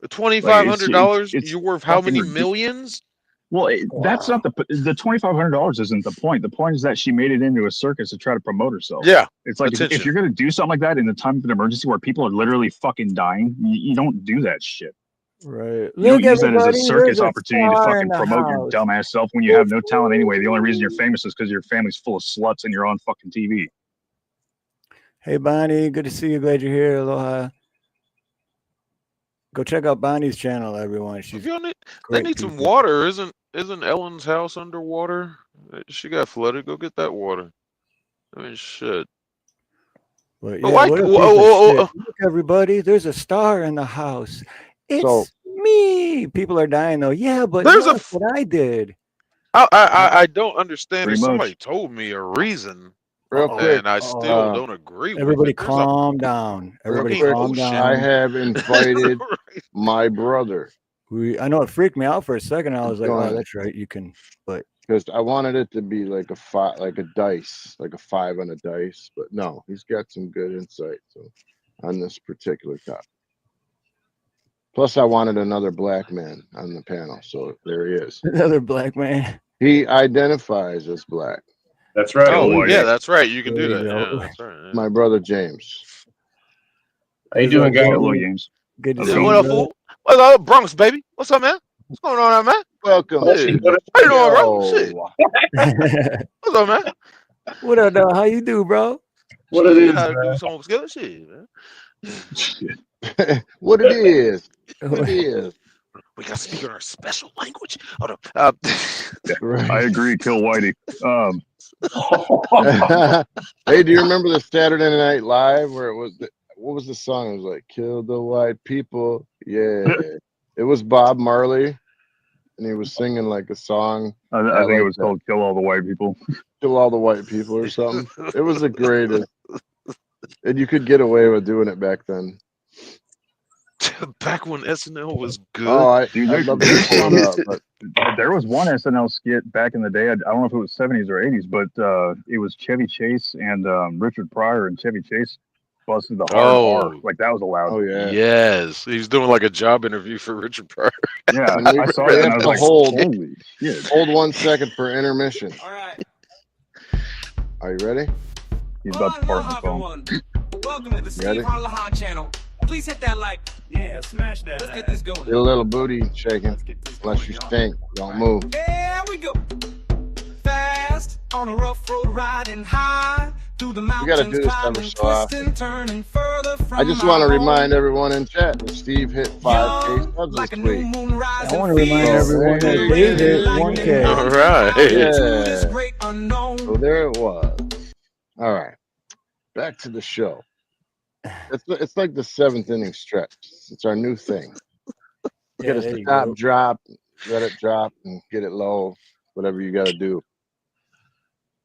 $2,500. You're worth how many millions? Well, that's not the $2,500 isn't the point. The point is that she made it into a circus to try to promote herself. Yeah, it's like if you're going to do something like that in the time of an emergency where people are literally fucking dying, you don't do that shit. Right. You don't Look, use that as a everybody. circus There's a opportunity to star in fucking the promote your house. dumbass self when you have no talent anyway. The only reason you're famous is because your family's full of sluts and you're on fucking TV. Hey, Bonnie. Good to see you. Glad you're here. Aloha. Go check out Bonnie's channel, everyone. If She's y'all need, they great need some people. water. Isn't Ellen's house underwater? She got flooded. Go get that water. I mean, shit. But But yeah, like, what a piece of shit. Look, everybody. There's a star in the house. So It's me. People are dying, though. Yeah, but there's a. look what I did. I don't understand. Pretty If much. somebody told me a reason, real Uh-oh. quick, and I still Uh-oh. don't agree with Everybody it, there's a calm down. real Everybody quick, calm I down. have invited my brother I know it freaked me out for a second. I was like, oh, join that's right. You can, but because I wanted it to be like a five, like a dice, like a 5 on a dice. But no, he's got some good insight on this particular topic. Plus, I wanted another black man on the panel, so there he is. another black man. He identifies as black. That's right. Oh White. yeah, that's right. You can There do you that. go. Yeah, that's right. Yeah. My brother James. How you What's doing, up, guys? Hello, Jamie? James. Good to How's it see going? you, What up, brother. fool? What's up, Bronx, baby? What's up, man? What's going on, man? Welcome Hey, to the how you doing, bro? Shit. show. What's up, man? What up, dog? How you do, bro? What it Shit, is, how to do man? something together? Shit, man. What it is. What it is. We got to speak in our special language. Hold up. I Right. agree. Kill Whitey. Hey, do you remember the Saturday Night Live where it was what was the song? It was like "Kill the White People." Yeah, it was Bob Marley, and he was singing like a song. I think like it was called "Kill All the White People." "Kill All the White People" or something. It was the greatest, and you could get away with doing it back then. Back when SNL was good. Oh, Dude, I'd love to pull it up, but there was one SNL skit back in the day. I don't know if it was 70s or 80s, but it was Chevy Chase and Richard Pryor, and Chevy Chase busted the hard R. Oh, Like that was allowed. oh yeah, yes. He was doing like a job interview for Richard Pryor. Yeah, And I saw we it and have I was to like, hold holy shit. 1 second for intermission. All right. Are you ready? He's about to fart on the phone. Everyone. Welcome to the Ready? Steve Harloha channel. Please hit that like. Yeah, smash that. Let's get this going. Get a little booty shaking. Unless you stink, don't move. There we go. Fast on a rough road riding high through the mountains, gotta do this every climbing, so often. twisting, turning further from I just my want to home. remind everyone in chat that Steve hit 5K Young, subs like a this new week. moon rising, I want to remind Oh, everyone that hey. Dave hit Like 1K. All right. into this Yeah. great unknown. So there it was. All right. Back to the show. It's like the 7th inning stretch. It's our new thing. Yeah, Get there a you stop, go. drop, let it drop, and get it low. Whatever you got to do.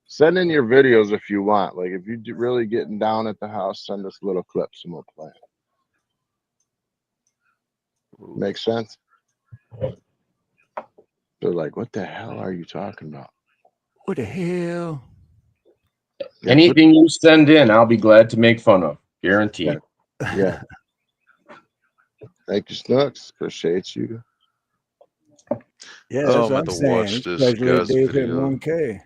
Send in your videos if you want. Like if you're really getting down at the house, send us little clips and we'll play it. Make sense? They're like, what the hell are you talking about? What the hell? Yeah, Anything you send in, I'll be glad to make fun of. Guaranteed. Yeah. Thank you, Snooks. Appreciate you. Yeah, Oh, that's I'm what about I'm to saying. watch this Especially if guy's Dave hit video. 1K.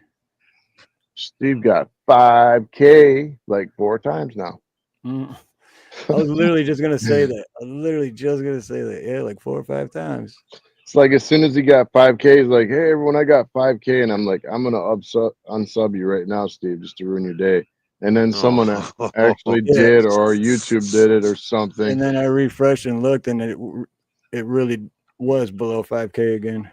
Steve got 5K like 4 times now. Mm. I was literally just gonna say that. I was literally just gonna say that. Yeah, like 4 or 5 times. It's like as soon as he got 5K, he's like, hey, everyone, I got 5K. And I'm like, I'm going to unsub you right now, Steve, just to ruin your day. And then someone actually Yeah. did, or YouTube did it or something. And then I refreshed and looked, and it really was below 5K again,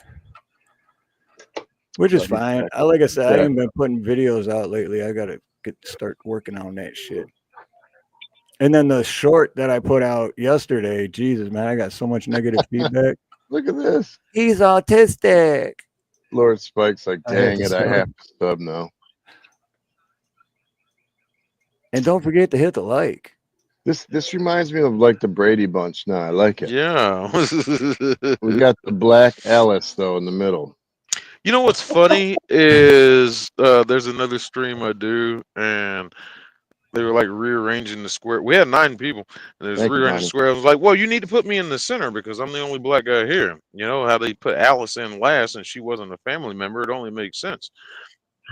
which is fine. Like I said, I haven't been putting videos out lately. I gotta start working on that shit. And then the short that I put out yesterday, Jesus, man, I got so much negative feedback. Look at this. He's autistic. Lord Spike's like, I had dang to it, I sub. have to sub now. And don't forget to hit the like. This reminds me of like the Brady Bunch now. I like it. Yeah. We got the Black Alice though in the middle. You know what's funny is there's another stream I do, and they were like rearranging the square. We had 9 people, and there's Thank you, rearranging Bonnie. the square. I was like, well, you need to put me in the center because I'm the only black guy here. You know how they put Alice in last, and she wasn't a family member. It only makes sense.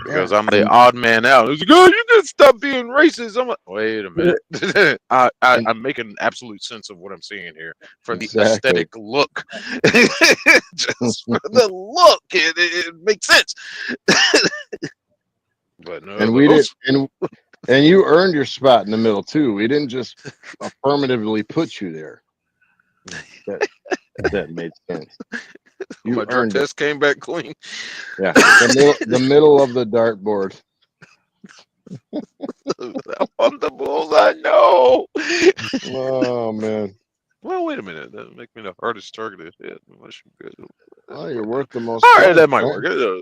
because I'm the odd man out. He's like, oh, you can stop being racist. I'm like, wait a minute. I'm making absolute sense of what I'm seeing here for the Exactly. aesthetic look. Just for the look, it makes sense. But no, And we did, and you earned your spot in the middle too. We didn't just affirmatively put you there. That made sense. You my drug earned it. test came back clean. Yeah, the middle of the dartboard. I'm on the bullseye. No. Oh man. Well, wait a minute. That make me the hardest target to hit. Unless you good. Oh, you're worth the most. All right, that points,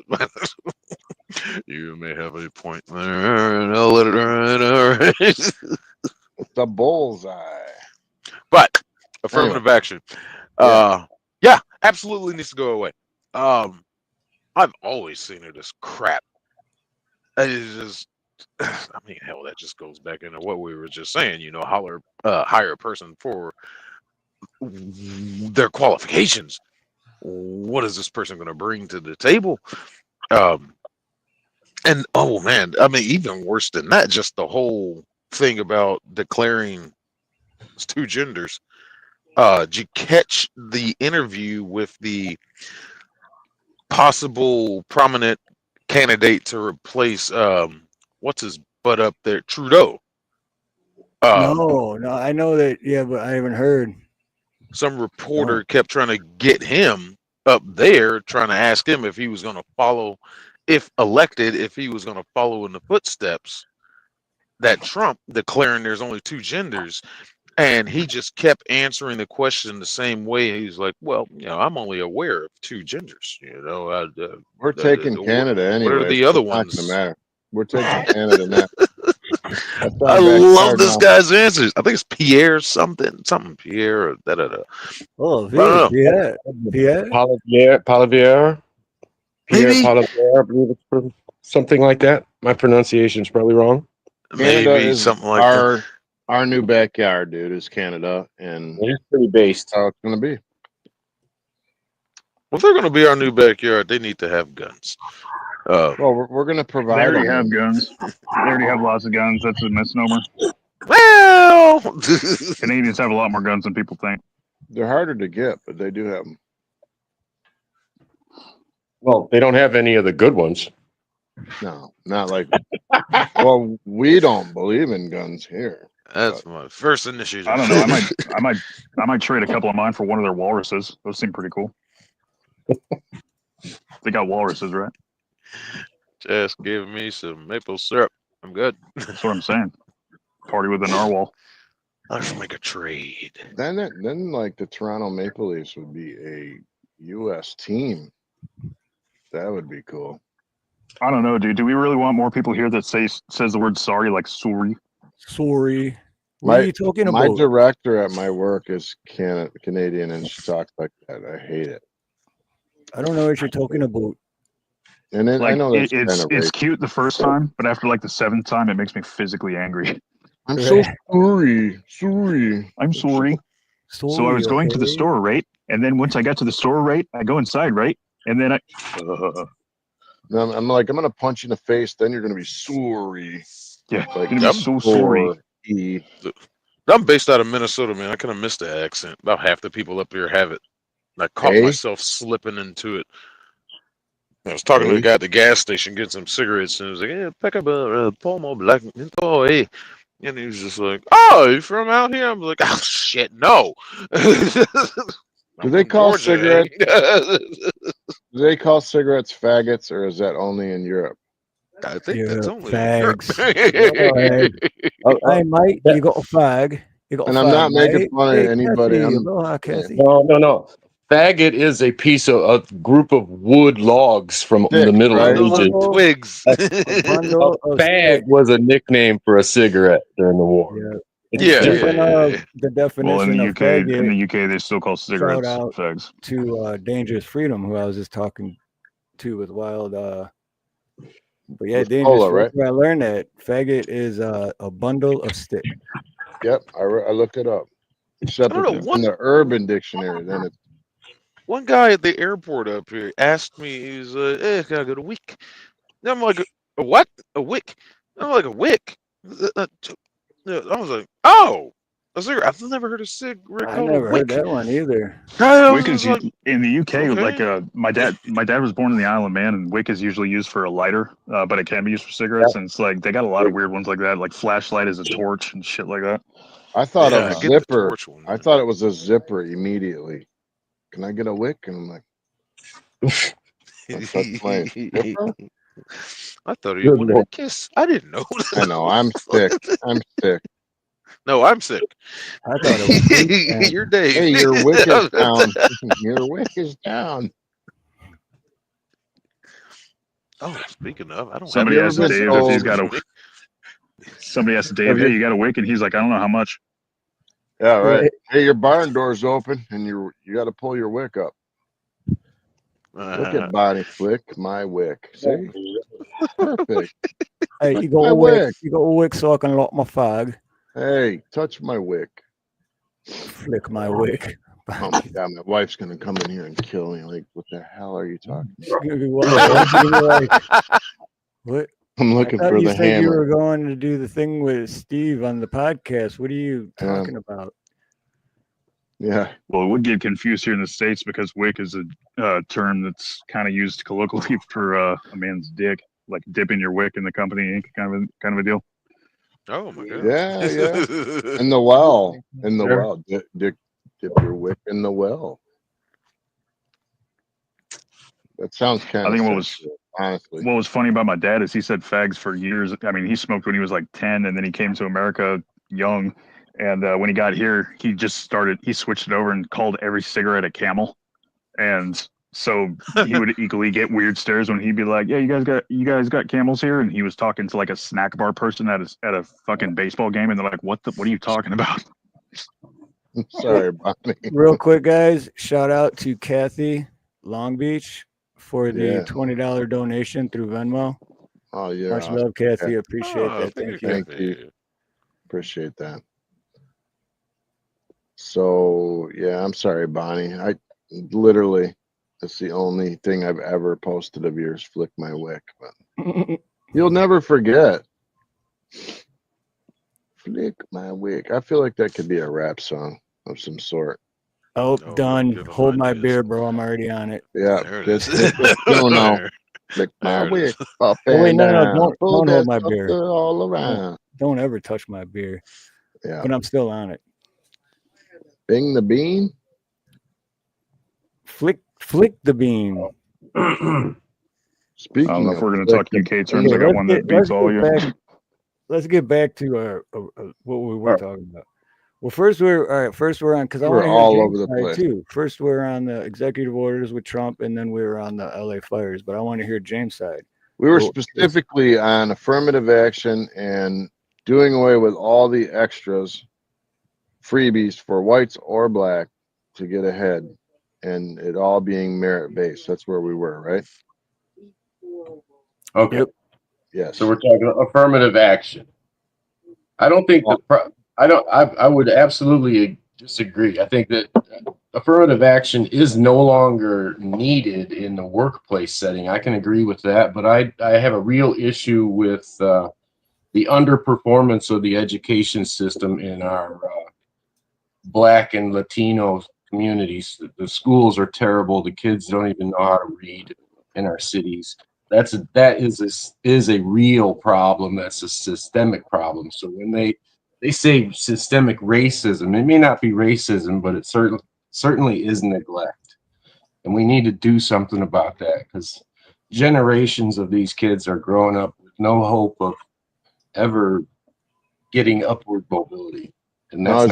might man. work. You may have a point there. I'll let it run. All right. It's a bullseye. But affirmative action. Yeah, absolutely needs to go away. I've always seen it as crap. It's just, I mean, hell, that just goes back into what we were just saying. You know, hire a person for their qualifications. What is this person going to bring to the table? And oh man, I mean, even worse than that, just the whole thing about declaring two genders. Did you catch the interview with the possible prominent candidate to replace what's his butt up there, Trudeau? No, I know that. Yeah, but I haven't heard. Some reporter kept trying to get him up there, trying to ask him if he was going to follow, if elected, if he was going to follow in the footsteps that Trump declaring there's only two genders. And he just kept answering the question the same way. He's like, well, you know, I'm only aware of two genders. You know, We're taking Canada anyway. What are the other It's ones? not gonna matter. We're taking Canada now. I love this guy's answers. I think it's Pierre something Pierre. Oh, know. Pierre. Polivier. Pierre Maybe. Polivier, I believe it's something like that. My pronunciation is probably wrong. Canada Maybe is something like that. our new backyard, dude. Is Canada, and It's pretty based. that's how it's gonna be. Well, if they're going to be our new backyard, they need to have guns. Well, we're gonna They provide. already them. have guns. They already have lots of guns. That's a misnomer. Well, Canadians have a lot more guns than people think. They're harder to get, but they do have them. Well, they don't have any of the good ones. No, not like. Well, we don't believe in guns here. that's my first initiative. I don't know. I might trade a couple of mine for one of their walruses. Those seem pretty cool. They got walruses, right? Just give me some maple syrup. I'm good. That's what I'm saying. Party with the narwhal. Let's make a trade. Then like the Toronto Maple Leafs would be a U.S. team. That would be cool. I don't know, dude. Do we really want more people here that says the word sorry like sorry? Sorry. What are you talking My about? director at my work is Canadian, and she talks like that. I hate it. I don't know what you're talking about. And then Like I know that's it's cute the first time, but after like the seventh time, it makes me physically angry. I'm so sorry. Sorry. I'm sorry. So I was going to the store, right? And then once I got to the store, right, I go inside, right? And then I'm like, I'm gonna punch you in the face. Then you're gonna be sorry. Yeah, Like, you're gonna be so sorry. I'm based out of Minnesota, man. I kind of missed the accent. About half the people up here have it. And I caught myself slipping into it. I was talking to the guy at the gas station getting some cigarettes, and he was like, "Yeah, pick up a Pomo Black." Oh, hey. And he was just like, "Oh, you from out here?" I'm like, "Oh shit, no." Do they call cigarettes? Do they call cigarettes faggots, or is that only in Europe? I think that's only fags. In Hey, mate, you got a fag. You got a And fag, I'm not making mate. fun of anybody. Kathy, I'm- aloha, Kathy. No. Faggot is a piece of a group of wood logs from the Middle right? Ages. twigs. A bundle of Fag was a nickname for a cigarette during the war. Yeah. It's different. The definition Well, in the of UK, faggot, they still call cigarettes out fags. to Dangerous Freedom, who I was just talking to with Wild. But yeah, With Dangerous cola, Freedom. I learned that faggot is a bundle of sticks. Yep, I looked it up. Except I don't know, it's in the Urban Dictionary. Then it's One guy at the airport up here asked me, he's can I go to week? And I'm like, A what? A wick? Oh, like a wick. I was like, oh, a cigarette. I've never heard a cigarette I called a never heard wick. that one either. I was Wick is just like, in the UK. Like okay. my dad was born in the Isle of Man, and wick is usually used for a lighter, but it can be used for cigarettes. And it's like they got a lot of weird ones like that, like flashlight is a torch and shit like that. I thought Yeah, of I get the zipper. torch one. I thought it was a zipper immediately. Can I get a wick? And I'm like, that's my zipper? I thought you Good wanted a Lord. kiss. I didn't know. I know. I'm sick. I'm sick. No, I'm sick. I thought it was Pete, and You're Dave. Hey, your wick is down. Your wick is down. Oh, speaking of, I don't Somebody have asked been Dave if he's told- got a. Somebody asked Dave, Have you- "Hey, you got a wick?" And he's like, "I don't know how much." Yeah, right. Hey, your barn door's open, and you got to pull your wick up. Look at Bonnie flick my wick. See, perfect. hey, Flick you got my a wick. wick. You got a wick so I can lock my fag. Hey, touch my wick. Flick my wick. Oh my god, my wife's gonna come in here and kill me. Like, what the hell are you talking about? What? I'm I looking thought for you the said you hammer. were going to do the thing with Steve on the podcast. What are you talking about? Yeah. Well, it would get confused here in the States because wick is a term that's kind of used colloquially for a man's dick, like dipping your wick in the company ink, kind of a deal. Oh my god. Yeah, yeah. In the well. In the well. Dip your wick in the well. That sounds kind I of think honestly. what was funny about my dad is he said fags for years. I mean, he smoked when he was like 10, and then he came to America young. And when he got here, he switched it over and called every cigarette a Camel. And so he would equally get weird stares when he'd be like, "Yeah, you guys got Camels here," and he was talking to like a snack bar person at a fucking baseball game, and they're like, "What are you talking about?" Sorry, Bonnie. Real quick, guys, shout out to Kathy Long Beach for the Yeah. $20 donation through Venmo. Oh yeah. Much awesome. love, Kathy. Yeah. Appreciate that. Thank you. Thank you. Appreciate that. So yeah, I'm sorry, Bonnie. I literally, that's the only thing I've ever posted of yours. Flick my wick, but you'll never forget. Flick my wick. I feel like that could be a rap song of some sort. Oh, Oh, done. good Hold my ideas. beer, bro. I'm already on it. Yeah, There it just is. hit the Juno. There. Flick my There it wick is. up Oh, wait, and no, down. Pull don't that hold my beer. sucker all around. Don't ever touch my beer. Yeah. But I'm still on it. Bing the bean. Flick the beam. Speaking I don't know of if we're going to talk flick UK terms. I got one that beats all you. Let's get back to our what we were talking about. Well, first we're on because I want to hear all James' over the side place. too. First we're on the executive orders with Trump, and then we were on the LA fires. But I want to hear James' side. We were Well, specifically on affirmative action and doing away with all the extras, freebies for whites or black to get ahead, and it all being merit based. That's where we were, right? Okay. Yep. Yes. So we're talking affirmative action. I don't think I would absolutely disagree. I think that affirmative action is no longer needed in the workplace setting. I can agree with that, but I have a real issue with the underperformance of the education system in our Black and Latino communities. The schools are terrible. The kids don't even know how to read in our cities. That is a real problem. That's a systemic problem. So when they say systemic racism, it may not be racism, but it certainly is neglect, and we need to do something about that because generations of these kids are growing up with no hope of ever getting upward mobility, and Now,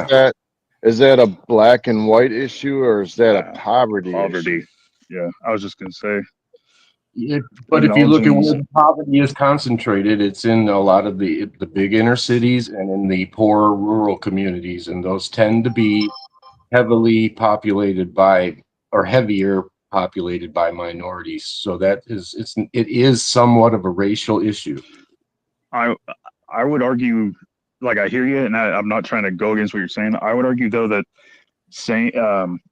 is that a black and white issue, or is that a poverty issue? Yeah, I was just going to say. But if you look at where the poverty is concentrated, it's in a lot of the big inner cities and in the poor rural communities, and those tend to be heavily populated by or heavier populated by minorities. So it is somewhat of a racial issue. I would argue, like I hear you, and I'm not trying to go against what you're saying. I would argue though that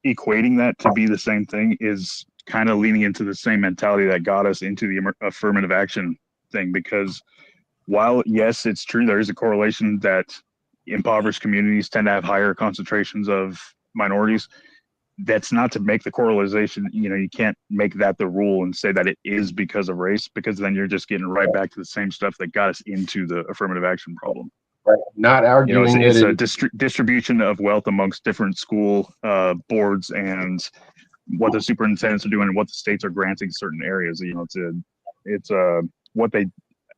equating that to be the same thing is kind of leaning into the same mentality that got us into the affirmative action thing, because while, yes, it's true, there is a correlation that impoverished communities tend to have higher concentrations of minorities. That's not to make the correlation, you can't make that the rule and say that it is because of race, because then you're just getting right back to the same stuff that got us into the affirmative action problem. Right. Not arguing it's that a distribution of wealth amongst different school boards and what the superintendents are doing and what the states are granting certain areas. It's what they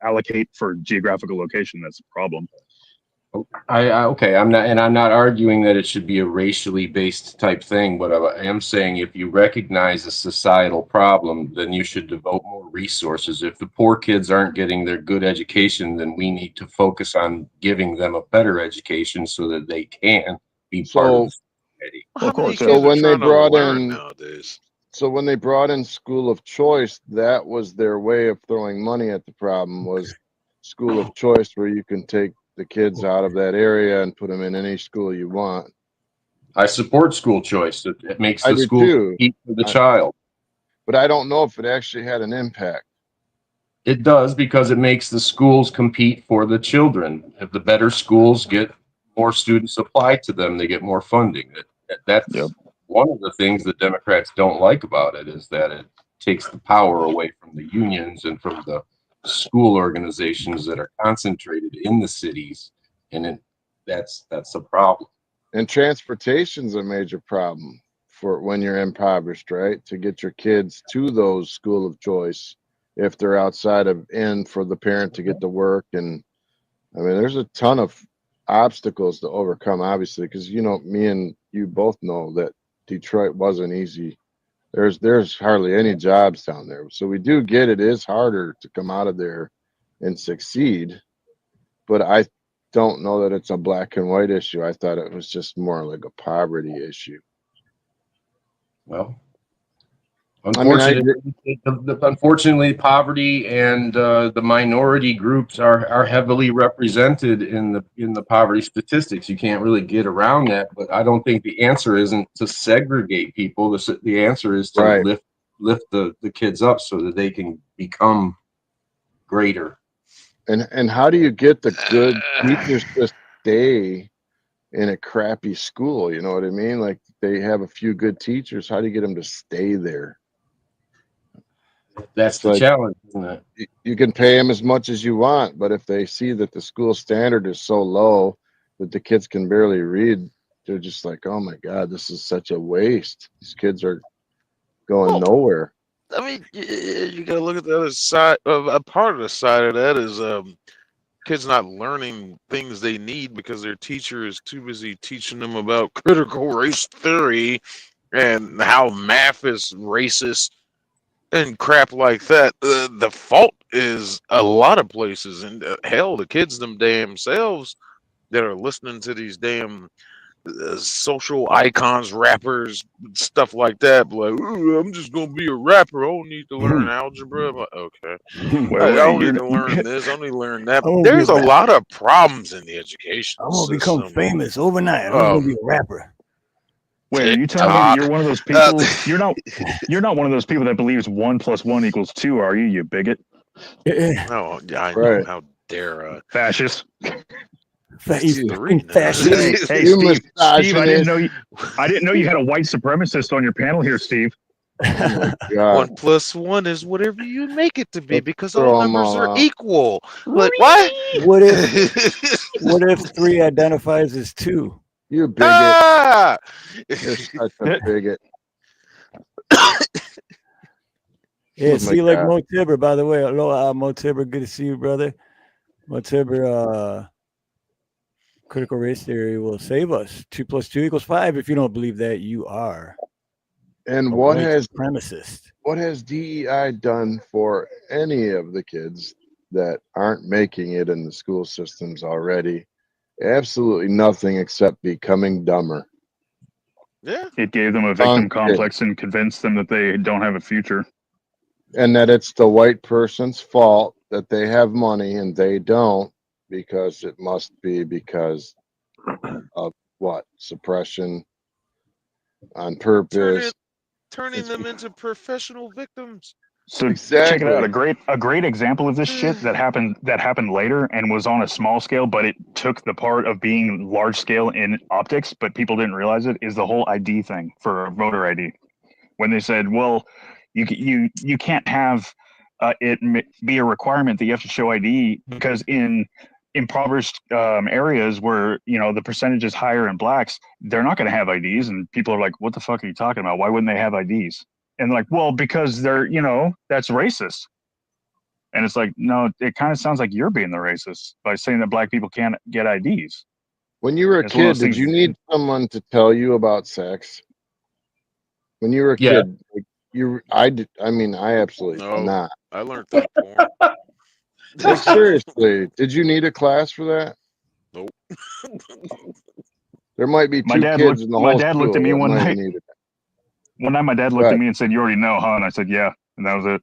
allocate for geographical location that's the problem. Okay, I'm not arguing that it should be a racially based type thing, but I am saying if you recognize a societal problem, then you should devote more resources. If the poor kids aren't getting their good education, then we need to focus on giving them a better education so that they can be part of the society. How many course, kids So are when they trying to brought learn in, nowadays? so when they brought in school of choice, that was their way of throwing money at the problem. Was school of choice, where you can take the kids out of that area and put them in any school you want. I support school choice. It makes I the do school too. compete for the child. But I don't know if it actually had an impact. It does, because it makes the schools compete for the children. If the better schools get more students applied to them, they get more funding. That's Yep. one of the things that Democrats don't like about it, is that it takes the power away from the unions and from the school organizations that are concentrated in the cities, and that's a problem. And transportation's a major problem for when you're impoverished, right? To get your kids to those school of choice if they're outside of for the parent to get to work. And I mean, there's a ton of obstacles to overcome, obviously, because me and you both know that Detroit wasn't easy. There's hardly any jobs down there. So we do get it is harder to come out of there and succeed. But I don't know that it's a black and white issue. I thought it was just more like a poverty issue. Well, I mean, unfortunately, poverty and the minority groups are heavily represented in the poverty statistics. You can't really get around that. But I don't think the answer isn't to segregate people. The answer is to right. lift the kids up so that they can become greater. And how do you get the good teachers to stay in a crappy school? You know what I mean? Like, they have a few good teachers. How do you get them to stay there? That's the challenge, isn't it? You can pay them as much as you want, but if they see that the school standard is so low that the kids can barely read, they're just like, oh my God, this is such a waste. These kids are going nowhere. I mean, you gotta look at the other side. A part of the side of that is kids not learning things they need because their teacher is too busy teaching them about critical race theory and how math is racist and crap like that. The fault is a lot of places, and hell, the kids them damn selves that are listening to these damn social icons, rappers, stuff like that. Like, "Ooh, I'm just gonna be a rapper. I don't need to learn algebra." I'm like, okay, I don't need to learn this. I don't need to learn that. There's a lot of problems in the education I'm gonna system. become famous overnight. I'm gonna be a rapper. Wait, are you telling me that you're one of those people? You're not one of those people that believes 1 + 1 = 2, are you? You bigot. No, I know. How dare fascist. Three now. Hey, Steve, I didn't know you had a white supremacist on your panel here, Steve. Oh my God. 1 + 1 is whatever you make it to be, because all numbers are equal. Like, what? What if 3 identifies as 2? You bigot. You're such a bigot. Yeah, see, like Mo Tibber, by the way. Aloha, Mo Tibber. Good to see you, brother. Mo Tibber, critical race theory will save us. 2 + 2 = 5. If you don't believe that, you are and what has supremacist. What has DEI done for any of the kids that aren't making it in the school systems already? Absolutely nothing, except becoming dumber. Yeah. It gave them a victim complex and convinced them that they don't have a future. And that it's the white person's fault that they have money and they don't, because it must be because of what? Suppression on purpose. Turning them into professional victims. So check it Exactly. out. A great example of this shit that happened later and was on a small scale, but it took the part of being large scale in optics, but people didn't realize it, is the whole ID thing for voter ID. When they said, well, you can't have it be a requirement that you have to show ID because in impoverished areas where the percentage is higher in blacks, they're not going to have IDs, and people are like, what the fuck are you talking about? Why wouldn't they have IDs? And like, well, because they're that's racist. And it's like, no, it kind of sounds like you're being the racist by saying that black people can't get IDs. When you were a It's one of kid, those did things. you need someone to tell you about sex? When you were a Yeah. kid, I did. I mean, I absolutely No. not. I learned through porn. Like seriously, did you need a class for that? Nope. There might be My two dad kids in the my whole dad looked school at me that one might have night. needed it. One night, my dad looked Right. at me and said, "You already know, huh?" And I said, "Yeah," and that was it.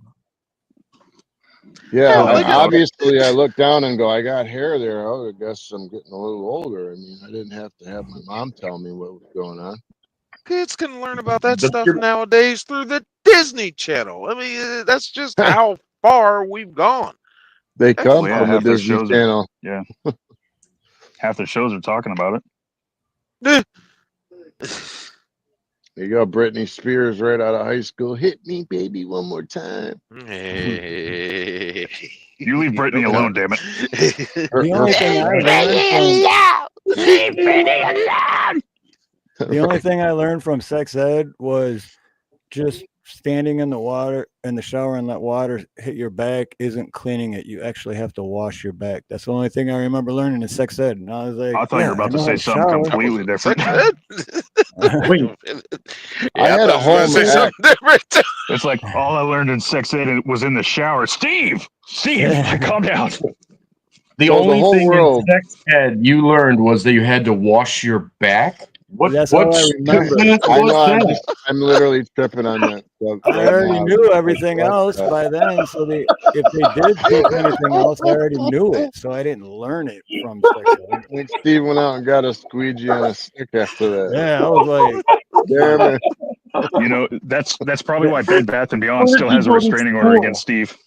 Yeah, Yeah, and like obviously I look down and go, I got hair there. Oh, I guess I'm getting a little older. I mean, I didn't have to have my mom tell me what was going on. kids can learn about that The- stuff nowadays through the Disney Channel. I mean, that's just how far we've gone. They That's come yeah, from the half their Disney shows Channel. Half the shows are talking about it. Eh. You got Britney Spears right out of high school. Hit me, baby, one more time. Hey. You leave Brittany alone, damn it. The only thing I learned from the only thing I learned from sex ed was just standing in the water in the shower and let water hit your back isn't cleaning it. You actually have to wash your back. That's the only thing I remember learning in sex ed. And I was like, I thought you were about to say something shower. completely different. Wait, I had a home say ec. something different. It's like all I learned in sex ed was in the shower. Steve, calm down. the So the only whole thing world- in sex ed you learned was that you had to wash your back. That's all I remember. I know. I'm literally tripping on that stuff I right already now. knew everything else by then. So if they did teach anything else, I already knew it. So I didn't learn it from sex ed. I think Steve went out and got a squeegee and a stick after that. Yeah, I was like, Damn it. That's probably why Bed Bath and Beyond still has a restraining order against Steve.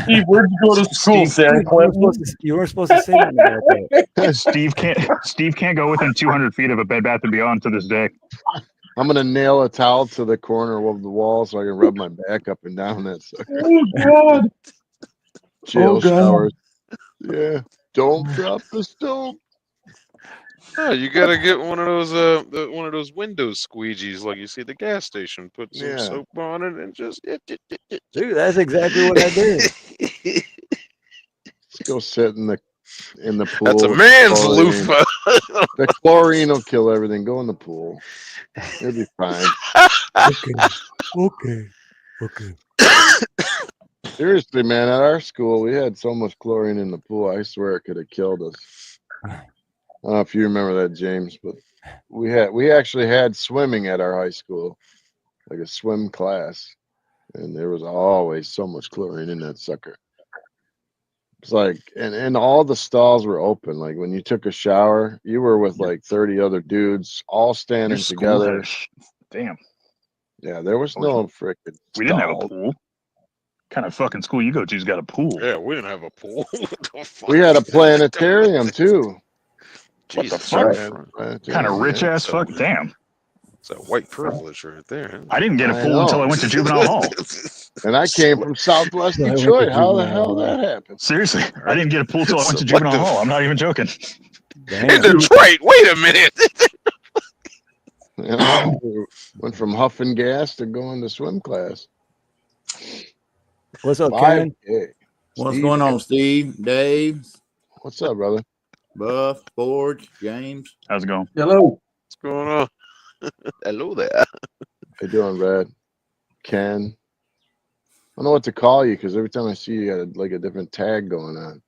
Steve, where'd you go to school, San Quentin? you weren't supposed to say that about that. Steve can't go within 200 feet of a Bed Bath and Beyond to this day. I'm gonna nail a towel to the corner of the wall so I can rub my back up and down that sucker. Oh God! Jail God. showers. Yeah. Don't drop the stove. Oh, you gotta get one of those Windows squeegees like you see at the gas station. Put some Yeah. soap on it and just Dude, that's exactly what I did. Let's go sit in the pool. That's a with man's chlorine. loofah. The chlorine will kill everything. Go in the pool. It'll be fine. Okay. Seriously, man, at our school we had so much chlorine in the pool, I swear it could have killed us. I don't know if you remember that, James, but we actually had swimming at our high school, like a swim class, and there was always so much chlorine in that sucker. It's like, and all the stalls were open. Like when you took a shower, you were with like 30 other dudes, all standing Your school together. damn. Yeah, there was no freaking. We didn't have a stall. pool. What kind of fucking school you go to's got a pool? Yeah, we didn't have a pool. What the fuck? We had a planetarium too. What the Jesus fuck? Christ. Kind of rich ass So- fuck. Damn. It's that white privilege right there. I didn't get a I pool until know. I went to juvenile hall. And I came from Southwest So I went to Detroit. How the juvenile hell hall. that happened? Seriously, I didn't get a pool till I went to juvenile hall. I'm not even joking. In Damn. Detroit, wait a minute. You know, went from huffing gas to going to swim class. What's up, Ken? 5K. What's Steve, going on, Steve, Dave, What's up, brother? Buff, Forge, James? How's it going? Hello. What's going on? Hello there. How you doing, Brad? Ken? I don't know what to call you because every time I see you, you got like a different tag going on.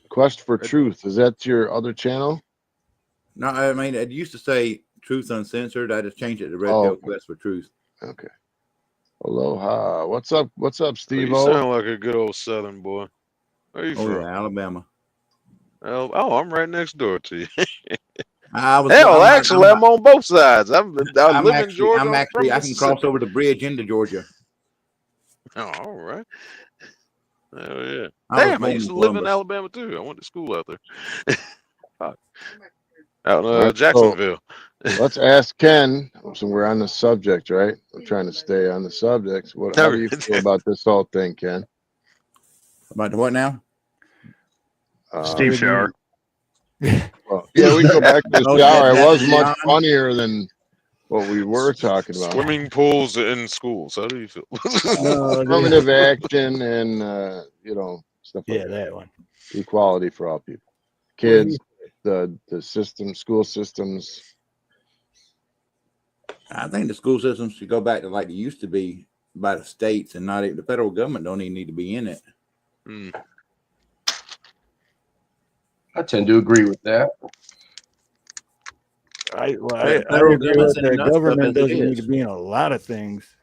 Quest for Truth. Is that your other channel? No, I mean, it used to say Truth Uncensored. I just changed it to Red Oh, Tail okay. Quest for Truth. Okay. Aloha. What's up? What's up, You Steve-O? sound like a good old Southern boy. Where you Oh, from? yeah, Alabama. Oh, I'm right next door to you. I'm Actually, I'm on both sides. I live in Georgia. I'm I'm actually, from I can cross over the bridge into Georgia. Oh, all right. Hell yeah. I was Damn, I born used in to live in Columbus. Alabama too. I went to school out there. Fuck. Out in All right, so Jacksonville. let's ask Ken. So we're on the subject, right? I'm trying to stay on the subject. How do you feel about this whole thing, Ken? About the what now? Steve Shower. Well, yeah, we can go back to the Oh, shower. It that was much beyond? funnier than what we were talking about. Swimming pools in schools. How do you feel? No, Affirmative action and stuff like yeah, that. that one. Equality for all people. What do Kids, the system, school systems. I think the school system should go back to like it used to be by the states and not the federal government don't even need to be in it. Hmm. I tend to agree with that. I Federal agree government's with in that. enough stuff Government as it doesn't need to is. be in a lot of things.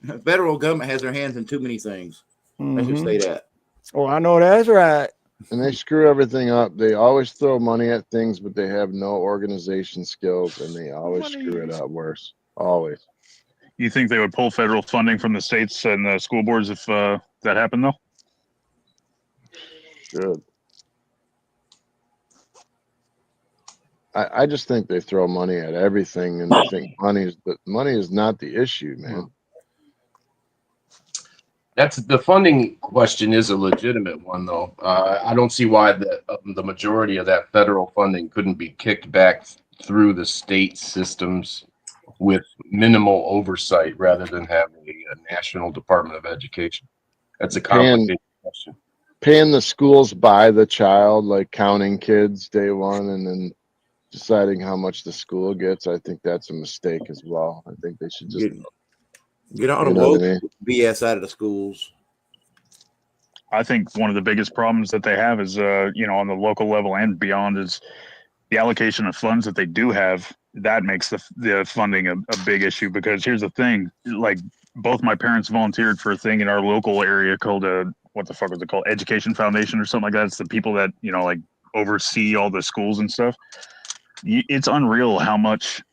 The federal government has their hands in too many things. They should Mhm. say that. Oh, I know that's right. And they screw everything up. They always throw money at things, but they have no organization skills, and they always screw it up worse. Always. You think they would pull federal funding from the states and the school boards if that happened, though? Should. I just think they throw money at everything, and they think money is not the issue, man. That's the funding question is a legitimate one, though. I don't see why the majority of that federal funding couldn't be kicked back through the state systems with minimal oversight rather than having a national Department of Education. That's a complicated question. Paying the schools by the child, like counting kids day one, and then deciding how much the school gets. I think that's a mistake as well. I think they should just Get all the you know what woke I mean? BS out of the schools. I think one of the biggest problems that they have is, on the local level and beyond, is the allocation of funds that they do have. That makes the funding a big issue, because here's the thing: like, both my parents volunteered for a thing in our local area called what the fuck was it called? Education Foundation or something like that. It's the people that like oversee all the schools and stuff. It's unreal how much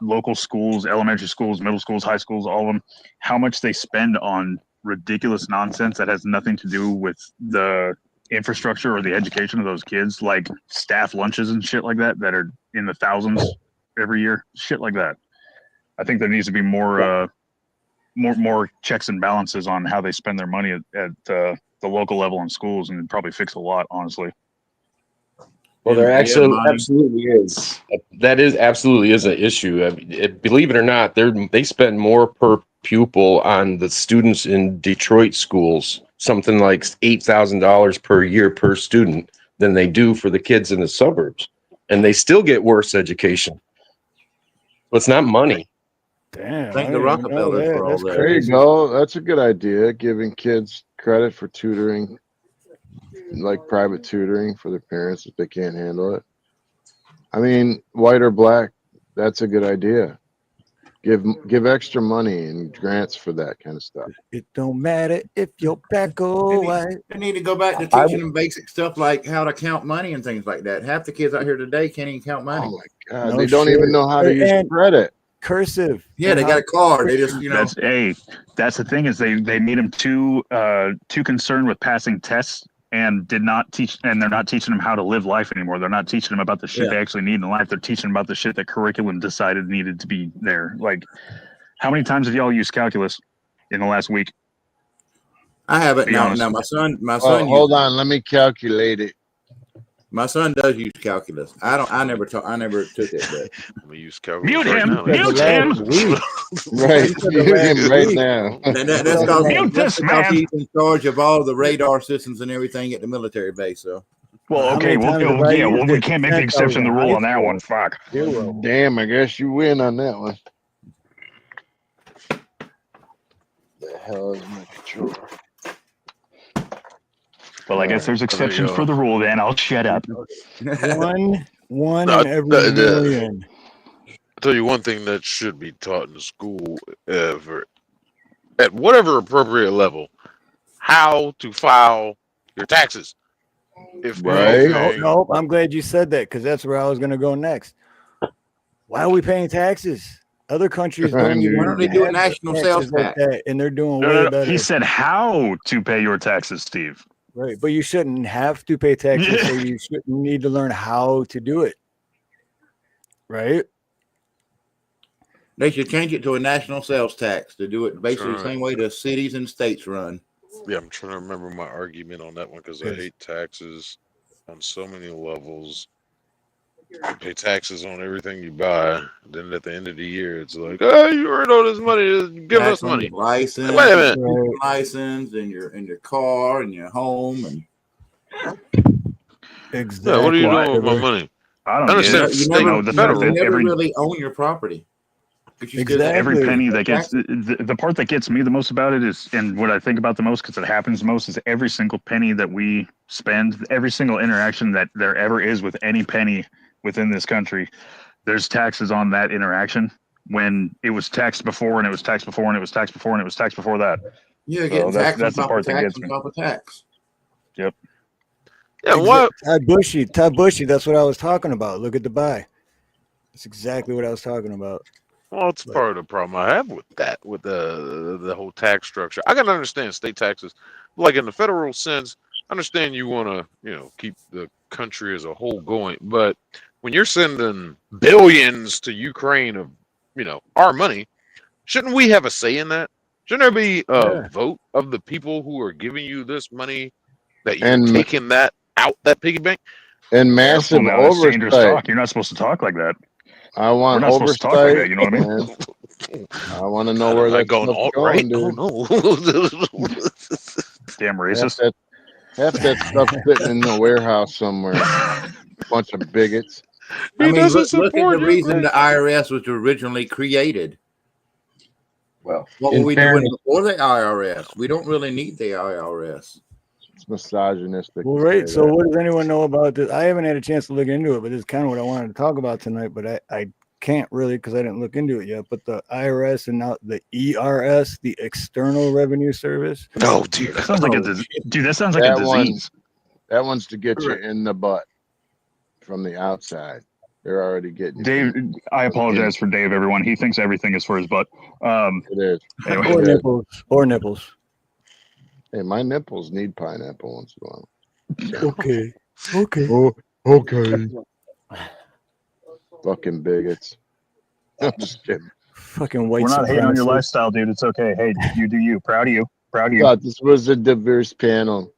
local schools, elementary schools, middle schools, high schools, all of them, how much they spend on ridiculous nonsense that has nothing to do with the infrastructure or the education of those kids, like staff lunches and shit like that are in the thousands every year, shit like that. I think there needs to be more checks and balances on how they spend their money at the local level in schools, and it'd probably fix a lot, honestly. Well, there money. absolutely is. That is absolutely is an issue. I mean, believe it or not, they spend more per pupil on the students in Detroit schools, something like $8,000 per year per student, than they do for the kids in the suburbs, and they still get worse education. So it's not money. Damn, Thank I the didn't even know Rockefellers that. for all That's that. There you crazy. go. That's a good idea. Giving kids credit for tutoring, like private tutoring for their parents if they can't handle it. I mean, white or black, that's a good idea. Give extra money and grants for that kind of stuff. It don't matter if you're black or white. They need to go back to I- teaching them basic stuff like how to count money and things like that. Half the kids out here today can't even count money. Oh my God, No they don't shit. even know how to use And credit. cursive. Yeah, and they how- got a card. They just, That's the thing, is they made them too concerned with passing tests, and did not teach, and they're not teaching them how to live life anymore. They're not teaching them about the shit Yeah. they actually need in life. They're teaching them about the shit that curriculum decided needed to be there. Like, how many times have y'all used calculus in the last week? I haven't. Be No, honest. no, my son Well, hold on, let me calculate it. My son does use calculus. I never took it, but I'm gonna use calculus Mute right him. now. Mute him. Right, You said the mute last him right week. now. Mute that's this because man. he's in charge of all the radar systems and everything at the military base. So Well, How okay. many Well, times have I used we it can't make the since I was exception the in rule high on that school? one. Fuck. Damn, I guess you win on that one. The hell is my controller? Well, I guess there's exceptions for the rule. Then I'll shut up. One No, in every million. I'll tell you one thing that should be taught in the school ever, at whatever appropriate level: how to file your taxes. If Right. No, I'm glad you said that, because that's where I was going to go next. Why are we paying taxes? Other countries I don't knew even Why don't they do a have national taxes sales like tax? that, and they're doing No, way no, no. better. He said how to pay your taxes, Steve. Right, but you shouldn't have to pay taxes, Yeah. so you shouldn't need to learn how to do it. Right? They should change it to a national sales tax to do it basically the Sure. same way the cities and states run. Yeah, I'm trying to remember my argument on that one because I Yes. hate taxes on so many levels. You pay taxes on everything you buy. Then at the end of the year, it's like, oh, you earned all this money. Give Tax us on money. your license, Wait a minute. Right. license, and your car and your home, and Exactly. Yeah, what are you doing with my brother. money? I don't I get understand it. it's you state never No, and the you, fact you that federal. never every really own your property. But you still have to every Exactly. penny that gets taxes. the part that gets me the most about it is, and what I think about the most because it happens most, is every single penny that we spend, every single interaction that there ever is with any penny within this country, there's taxes on that interaction when it was taxed before and it was taxed before and it was taxed before and it was taxed before that. You're So getting tax on that's the top of part that tax gets on me. top of tax. Yep. Yeah, what? Todd Bushy, that's what I was talking about. Look at Dubai. That's exactly what I was talking about. Well, it's But- part of the problem I have with that, with the whole tax structure. I can understand state taxes, like in the federal sense. I understand you want to, keep the country as a whole going, but when you're sending billions to Ukraine of, our money, shouldn't we have a say in that? Shouldn't there be a Yeah. vote of the people who are giving you this money that you're And taking that out that piggy bank? and massive Careful now, that's dangerous oversight. talk. You're not supposed to talk like that. I We're want not supposed to talk like oversight, that. You know what I mean? and I want to know God, where am I that going stuff's alt going, right? dude. Oh no! Damn Half racist. that stuff sitting in a warehouse somewhere. Bunch of bigots. I He mean, doesn't look at support the reason Ukraine. the IRS was originally created. Well, What in were we fairness, doing before the IRS? We don't really need the IRS. It's misogynistic. Well, to right. say So, that. what does anyone know about this? I haven't had a chance to look into it, but this is kind of what I wanted to talk about tonight. But I can't really because I didn't look into it yet. But the IRS and now the ERS, the External Revenue Service. No, dear. That sounds like a dude. That sounds like That a one- disease. That one's to get you in the butt from the outside. They're already getting you. Dave, I apologize for Dave. Everyone, he thinks everything is for his butt. It is. Anyway. Or Yeah. nipples. Or nipples. Hey, my nipples need pineapple once in a while. Okay. Okay. Oh, okay. Fucking bigots. I'm just kidding. Fucking white We're not hating on your supremacists. lifestyle, dude. It's okay. Hey, you do you. Proud of you. Proud of I you. thought this was a diverse panel.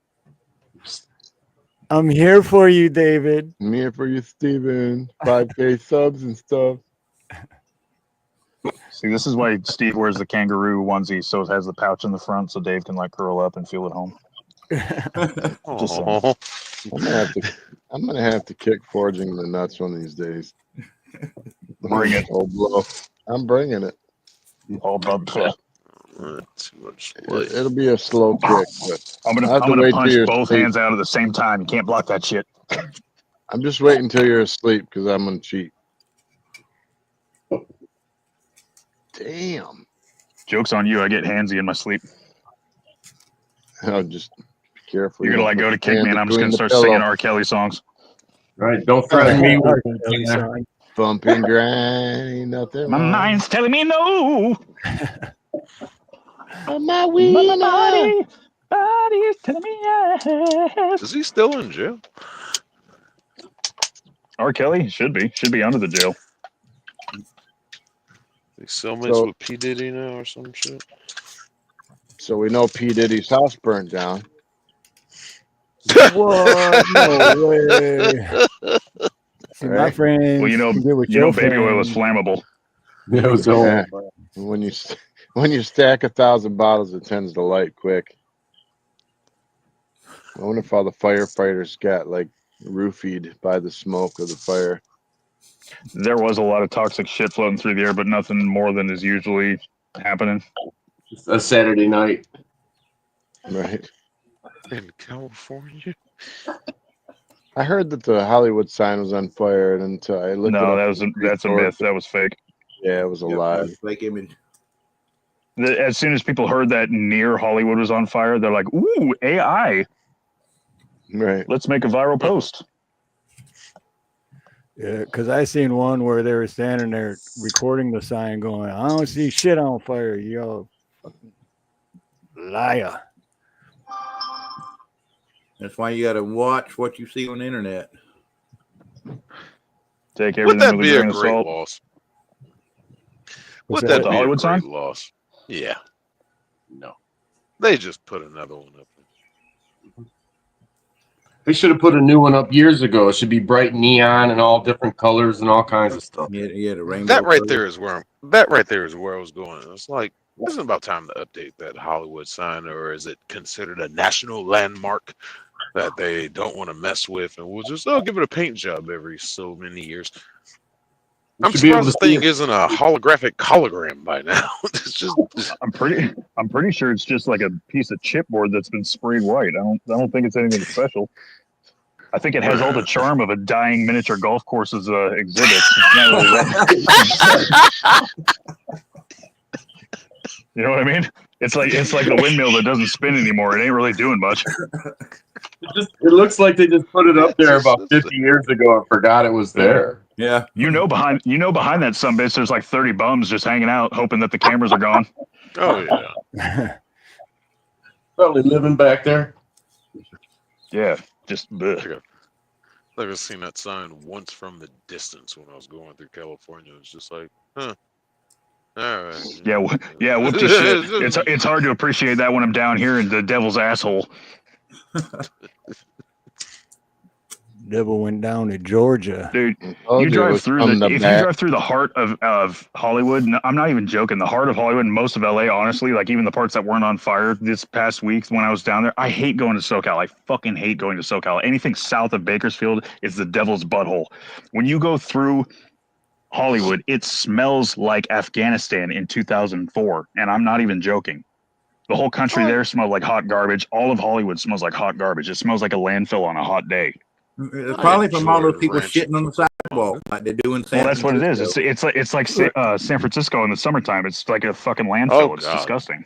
I'm here for you, David. I'm here for you, Steven. 5K subs and stuff. See, this is why Steve wears the kangaroo onesie, so it has the pouch in the front, so Dave can curl up and feel at home. Just saying. Oh, I'm gonna have to kick forging the nuts one of these days. Bring it. Full blow. I'm bringing it. All about too much. It'll be a slow kick, but I'm I'll have to gonna wait till punch you're both asleep. hands out at the same time. You can't block that shit. I'm just waiting until you're asleep because I'm gonna cheat. Damn. Joke's on you. I get handsy in my sleep. I'll just be careful. You're you gonna don't go put to your kick me, hand and I'm just between gonna the start pillow. singing R. Kelly songs. all right, don't threaten me with Bump and grind, ain't nothing My wrong. mind's telling me no. On my But wiener. my body is telling me yes. Is he still in jail? R. Kelly should be under the jail. He cellmates So- with P Diddy now or some shit. So we know P. Diddy's house burnt down. What? No way. See, my Right. friends. Well, can get with you know, your baby oil is friends. flammable. It was all Yeah. When you stack 1,000 bottles, it tends to light quick. I wonder if all the firefighters got roofied by the smoke of the fire. There was a lot of toxic shit floating through the air, but nothing more than is usually happening. a Saturday night. Right. In California? I heard that the Hollywood sign was on fire, and until I looked it No, up. that's a myth. That was fake. Yeah, it was a lie. Fake image. As soon as people heard that near Hollywood was on fire, they're like, "Ooh, AI! Right. Let's make a viral post." Yeah, because I seen one where they were standing there recording the sign, going, "I don't see shit on fire, yo, liar." That's why you got to watch what you see on the internet. Take Would everything that with a be a grain of great salt. loss? What's Would that? that The be a Hollywood great sign? loss? Yeah, No. they just put another one up. They should have put a new one up years ago. It should be bright neon and all different colors and all kinds of stuff. Yeah, the rainbow. That right color. there is where I was going. It's like, isn't it about time to update that Hollywood sign, or is it considered a national landmark that they don't want to mess with, and we'll just give it a paint job every so many years? You I'm should be able surprised to the see thing it. isn't a holographic hologram by now. It's just I'm pretty sure it's just like a piece of chipboard that's been sprayed white. I don't think it's anything special. I think it has all the charm of a dying miniature golf course's exhibit. It's not really that. You know what I mean? It's like the windmill that doesn't spin anymore. It ain't really doing much. It looks like they just put it up there about 50 years ago and forgot it was there. Yeah. Behind that sumbitch, there's like 30 bums just hanging out, hoping that the cameras are gone. oh yeah. Probably living back there. Yeah, just bleh. Like I've seen that sign once from the distance when I was going through California. It's just like, huh. All right. Yeah, whoop de shit. It's hard to appreciate that when I'm down here in the devil's asshole. Devil went down to Georgia. Dude, Oh, you dude, drive it's through from if you back. drive through the heart of Hollywood, I'm not even joking, the heart of Hollywood and most of LA, honestly, like even the parts that weren't on fire this past week when I was down there, I hate going to SoCal. I fucking hate going to SoCal. Anything south of Bakersfield is the devil's butthole. When you go through Hollywood, it smells like Afghanistan in 2004, and I'm not even joking. The whole country there smelled like hot garbage. All of Hollywood smells like hot garbage. It smells like a landfill on a hot day. It's probably from all those people ranching. shitting on the sidewalk like they do in San Well, that's what it is. Francisco. It's like San Francisco in the summertime. It's like a fucking landfill. Oh, It's God. disgusting.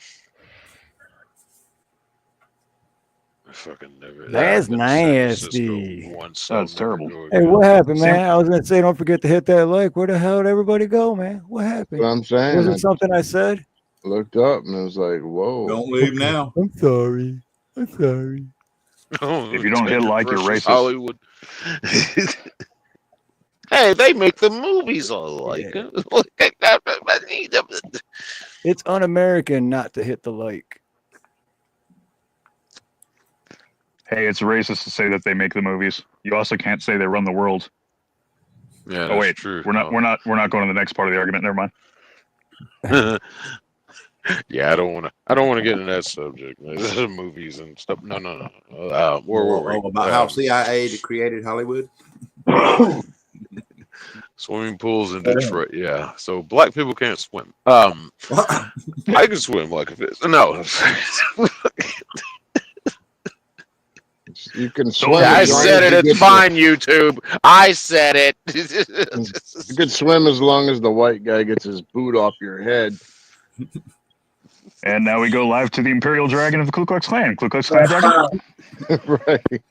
I fucking never. That's I've been to San Francisco nasty. once. That's I'll never terrible. go Hey, again. what happened, man? I was gonna say, don't forget to hit that like. Where the hell did everybody go, man? What happened? What I'm saying. Was I it something I said? looked up and it was like, whoa. Don't leave now. I'm sorry. I'm sorry. If you don't hit Tender, like, you're precious racist. Hollywood. Hey, they make the movies all like. It's un-American not to hit the like. Hey, it's racist to say that they make the movies. You also can't say they run the world. Yeah, Oh that's wait, true. we're not going to the next part of the argument. Never mind. Yeah, I don't want to get into that subject. Man. Movies and stuff. No. Where were we? About how CIA created Hollywood? Swimming pools in Detroit. Yeah, so black people can't swim. I can swim like a fish. No. You can swim. I as long said as it. you It's get fine, YouTube. I said it. You can swim as long as the white guy gets his boot off your head. And now we go live to the Imperial Dragon of the Ku Klux Klan. Ku Klux Klan Dragon. Right.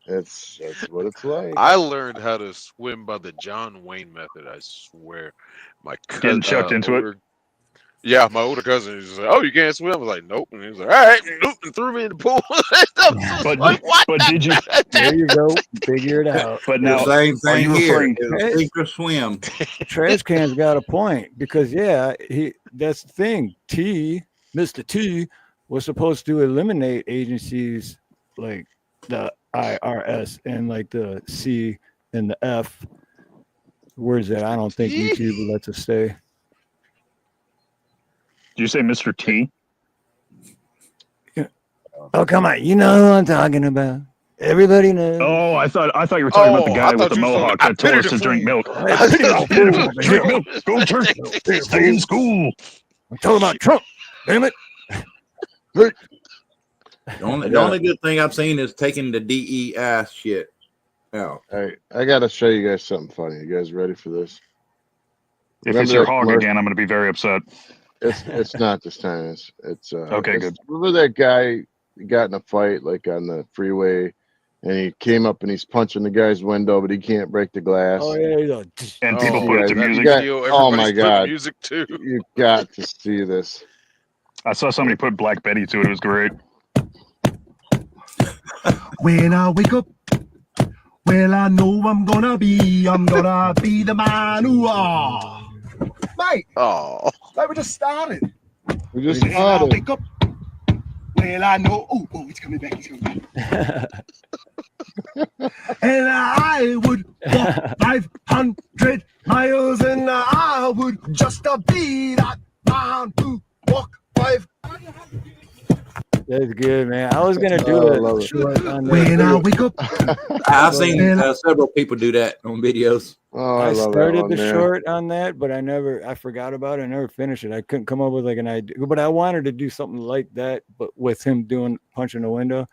That's what it's like. I learned how to swim by the John Wayne method. I swear. My Getting chucked into it. Yeah, my older cousin was like, "Oh, you can't swim." I was like, "Nope," and he was like, "All right," and threw me in the pool. But did you? There you go. Figure it out. But now, The same are you thing here. referring? It'll sink or swim. Trash can's got a point because that's the thing. Mr. T was supposed to eliminate agencies like the IRS and like the C and the F. Where's that? I don't think YouTube lets us stay. Did you say Mr. T? Oh, come on. You know who I'm talking about. Everybody knows. Oh, I thought you were talking about the Oh, guy I with thought the you were mohawk talking- that told us to drink milk. Drink milk. Go to church. Stay in school. I'm talking about Trump. Damn it. The only good thing I've seen is taking the DEI shit out. Hey, I gotta show you guys something funny. You guys ready for this? If Remember it's your that hog commercial? again, I'm going to be very upset. It's not this time. It's Okay, good. Remember that guy got in a fight like on the freeway and he came up and he's punching the guy's window, but he can't break the glass. Oh yeah, he's like, And people Oh, put it to yeah, music. you got- Video, oh everybody's my putting God. music too. You got to see this. I saw somebody put Black Betty to it. It was great. When I wake up, well, I know I'm gonna be the man who mate, Oh, like we just started. We just When I started. wake up, well, I know. Oh, it's coming back. It's coming back. And I would walk 500 miles, and I would just be that man who walk 5. That's good, man. I was gonna do Oh, I it. love it. Short on that When I video. wake up, I've seen several people do that on videos. Oh, I I love that started one, the man. short on that, but I forgot about it. I never finished it. I couldn't come up with like an idea, but I wanted to do something like that, but with him doing punching the window.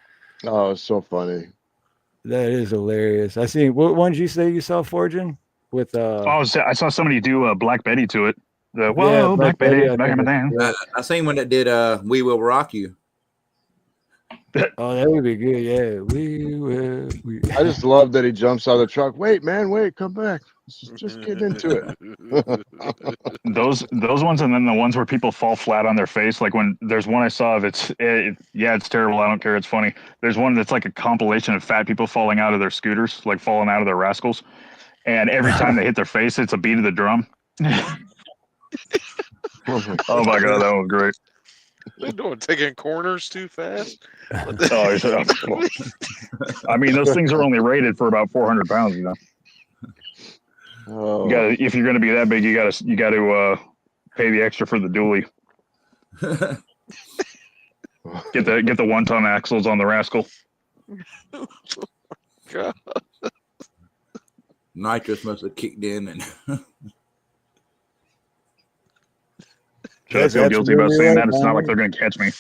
Oh, it's so funny. That is hilarious. I seen what ones you say you saw forging with I saw somebody do Black Betty to it. The whoa, yeah, Black Betty, I back in think the it's day. great. I seen one that did "We Will Rock You." Oh, that would be good. Yeah, we will. I just love that he jumps out of the truck. Wait, man, wait, come back. Just get into it. Those ones, and then the ones where people fall flat on their face. Like when there's one I saw of it's terrible. I don't care. It's funny. There's one that's like a compilation of fat people falling out of their scooters, like falling out of their rascals, and every time they hit their face, it's a beat of the drum. Oh my god, that was great. they're doing taking corners too fast. Oh, I mean, those things are only rated for about 400 pounds. You know, Oh, you got if you're going to be that big, you got to pay the extra for the dually. Get the 1 ton axles on the rascal. God. Nitrous must have kicked in, and Should I That's feel guilty about absolutely saying right, that? It's not man. like they're going to catch me.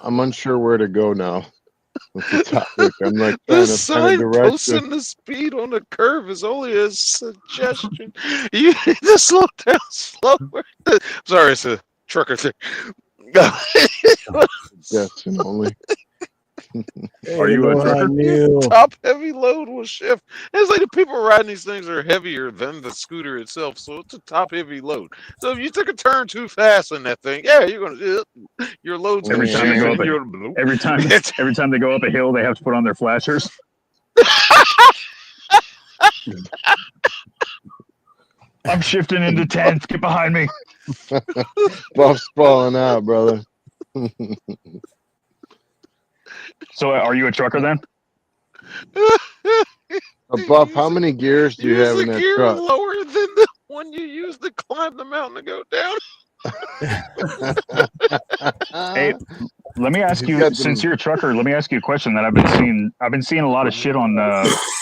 I'm unsure where to go now with the topic. I'm like The trying to find a sign direction. posting the speed on the curve is only a suggestion. You need to slow down slower. Sorry, it's a trucker thing. Suggestion only. Are you a trucker? Top heavy load will shift. It's like the people riding these things are heavier than the scooter itself, so it's a top heavy load. So if you took a turn too fast in that thing, yeah, you're gonna your load's Every gonna time they go shift. up, every time they go up a hill, they have to put on their flashers. I'm shifting into 10th. Get behind me. Buff's falling out, brother. So, are you a trucker then? Buff, how many gears do you Use have the in that gear truck? lower than the one you use to climb the mountain to go down. Hey, let me ask He's you, got since them- you're a trucker, let me ask you a question that I've been seeing a lot of shit on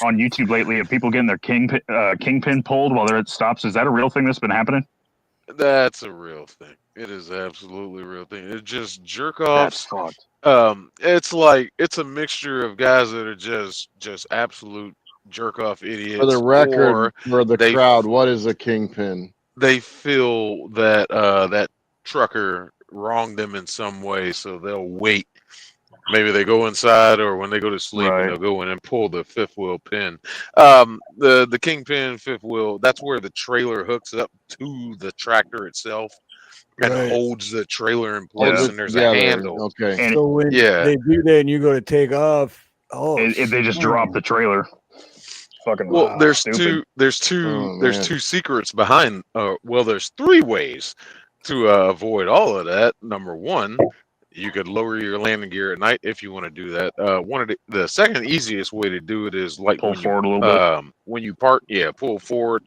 YouTube lately of people getting their kingpin pulled while they're at stops. Is that a real thing that's been happening? That's a real thing. It is absolutely a real thing. It's just jerk That's offs. fucked. It's a mixture of guys that are just absolute jerk off idiots. For the record, or for the they crowd, what is a kingpin? they feel that that trucker wronged them in some way, so they'll wait. Maybe they go inside, or when they go to sleep, Right. and they'll go in and pull the fifth wheel pin. The kingpin fifth wheel. That's where the trailer hooks up to the tractor itself and Right. holds the trailer in Hold place. it And there's together. a handle. Okay. And So when Yeah. they do that and you go to take off, they just drop the trailer. Fucking Well, there's stupid. two secrets behind. Well, there's 3 ways to avoid all of that. Number 1, you could lower your landing gear at night if you want to do that. One of the second easiest way to do it is like Pull when forward a little bit. when you park. Yeah, pull forward,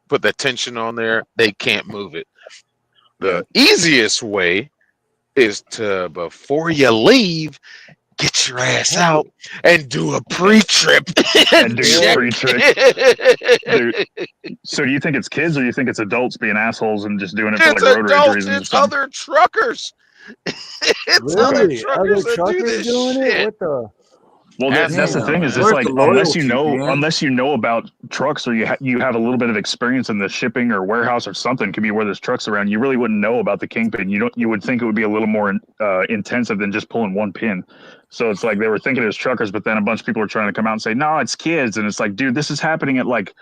put that tension on there. They can't move it. The easiest way is to, before you leave, get your ass out and do a pre-trip And do your check. pre-trip. So do you think it's kids or do you think it's adults being assholes and just doing it for It's like road rage adults. reasons or It's something? other truckers. It's other Really? truckers that do truckers this doing shit. it? What the? Well, that's the thing. Is it's Where's like the loyalty, man? unless you know about trucks, or you have a little bit of experience in the shipping or warehouse or something, could be where there's trucks around. You really wouldn't know about the kingpin. You would think it would be a little more intensive than just pulling one pin. So it's like they were thinking it was truckers, but then a bunch of people are trying to come out and say, no, it's kids. And it's like, dude, this is happening at like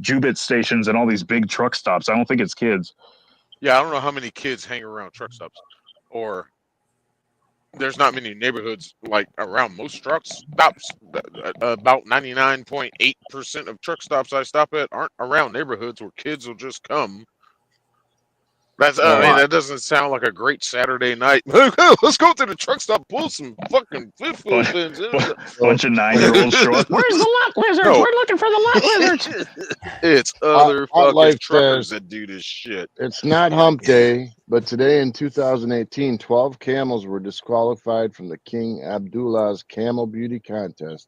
Jubit stations and all these big truck stops. I don't think it's kids. Yeah, I don't know how many kids hang around truck stops, or there's not many neighborhoods like around most truck stops. About 99.8% of truck stops I stop at aren't around neighborhoods where kids will just come. That's I mean, that doesn't sound like a great Saturday night. Let's go to the truck stop, pull some fucking fifth wheel pins. Bunch of 9-year-olds show up. Where's the lot lizards? No. We're looking for the lot lizards. It's other fucking Life truckers says that do this shit. it's not hump day, but today in 2018, 12 camels were disqualified from the King Abdullah's Camel Beauty Contest,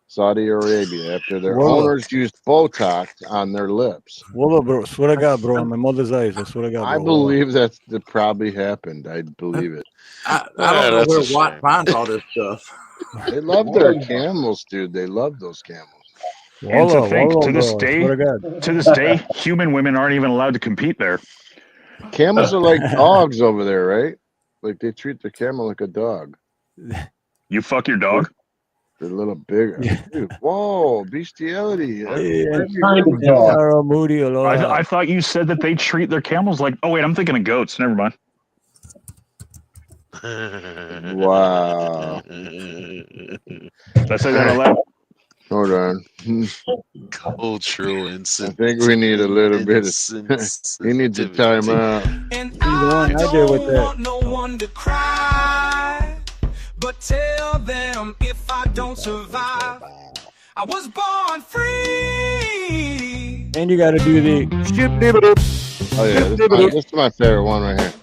Saudi Arabia, after their owners used Botox on their lips. Wallah, bro. Swear to God, bro. On my mother's eyes. I swear to God, bro. I believe that probably happened. I believe it. I Yeah, don't know that's where a Watt shame. finds all this stuff. They love their camels, dude. They love those camels. And to Wallah, think, wallah, to this bro. I day, swear to God. to this day, human women aren't even allowed to compete there. Camels are like dogs over there, right? Like they treat the camel like a dog. You fuck your dog? They're a little bigger. Dude, whoa, bestiality. Kind of dog. Moody, I thought you said that they treat their camels like. Oh wait, I'm thinking of goats. Never mind. Wow. Did I say that out loud? Hold on. Cultural I insensitivity. think we need a little bit of. He needs a time out. And the one I did with don't that. want no one to cry, but tell them if I don't survive, I was born free. And you got to do the ship Oh yeah, this is my favorite one right here.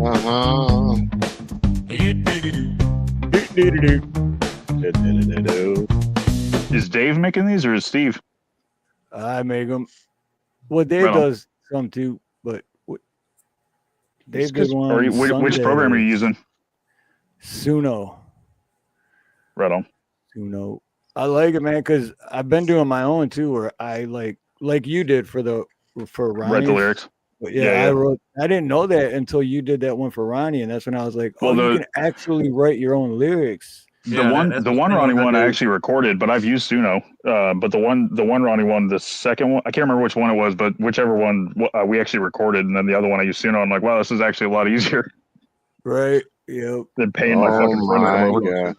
Uh-huh. Is Dave making these or is Steve? I make them. Well, Dave Right on. does some too, but Dave did one. Or which Sunday. program are you using? Suno. Right on. Suno. I like it, man, because I've been doing my own too, where I like you did for Ronnie. Write the lyrics. But Yeah. I didn't know that until you did that one for Ronnie, and that's when I was like, Well, you can actually write your own lyrics. The one Ronnie one I actually recorded, but I've used Suno. But the one Ronnie one, the second one, I can't remember which one it was, but whichever one we actually recorded, and then the other one I used Suno. I'm like, wow, this is actually a lot easier Right. Yep. than paying my fucking friend to come over. God.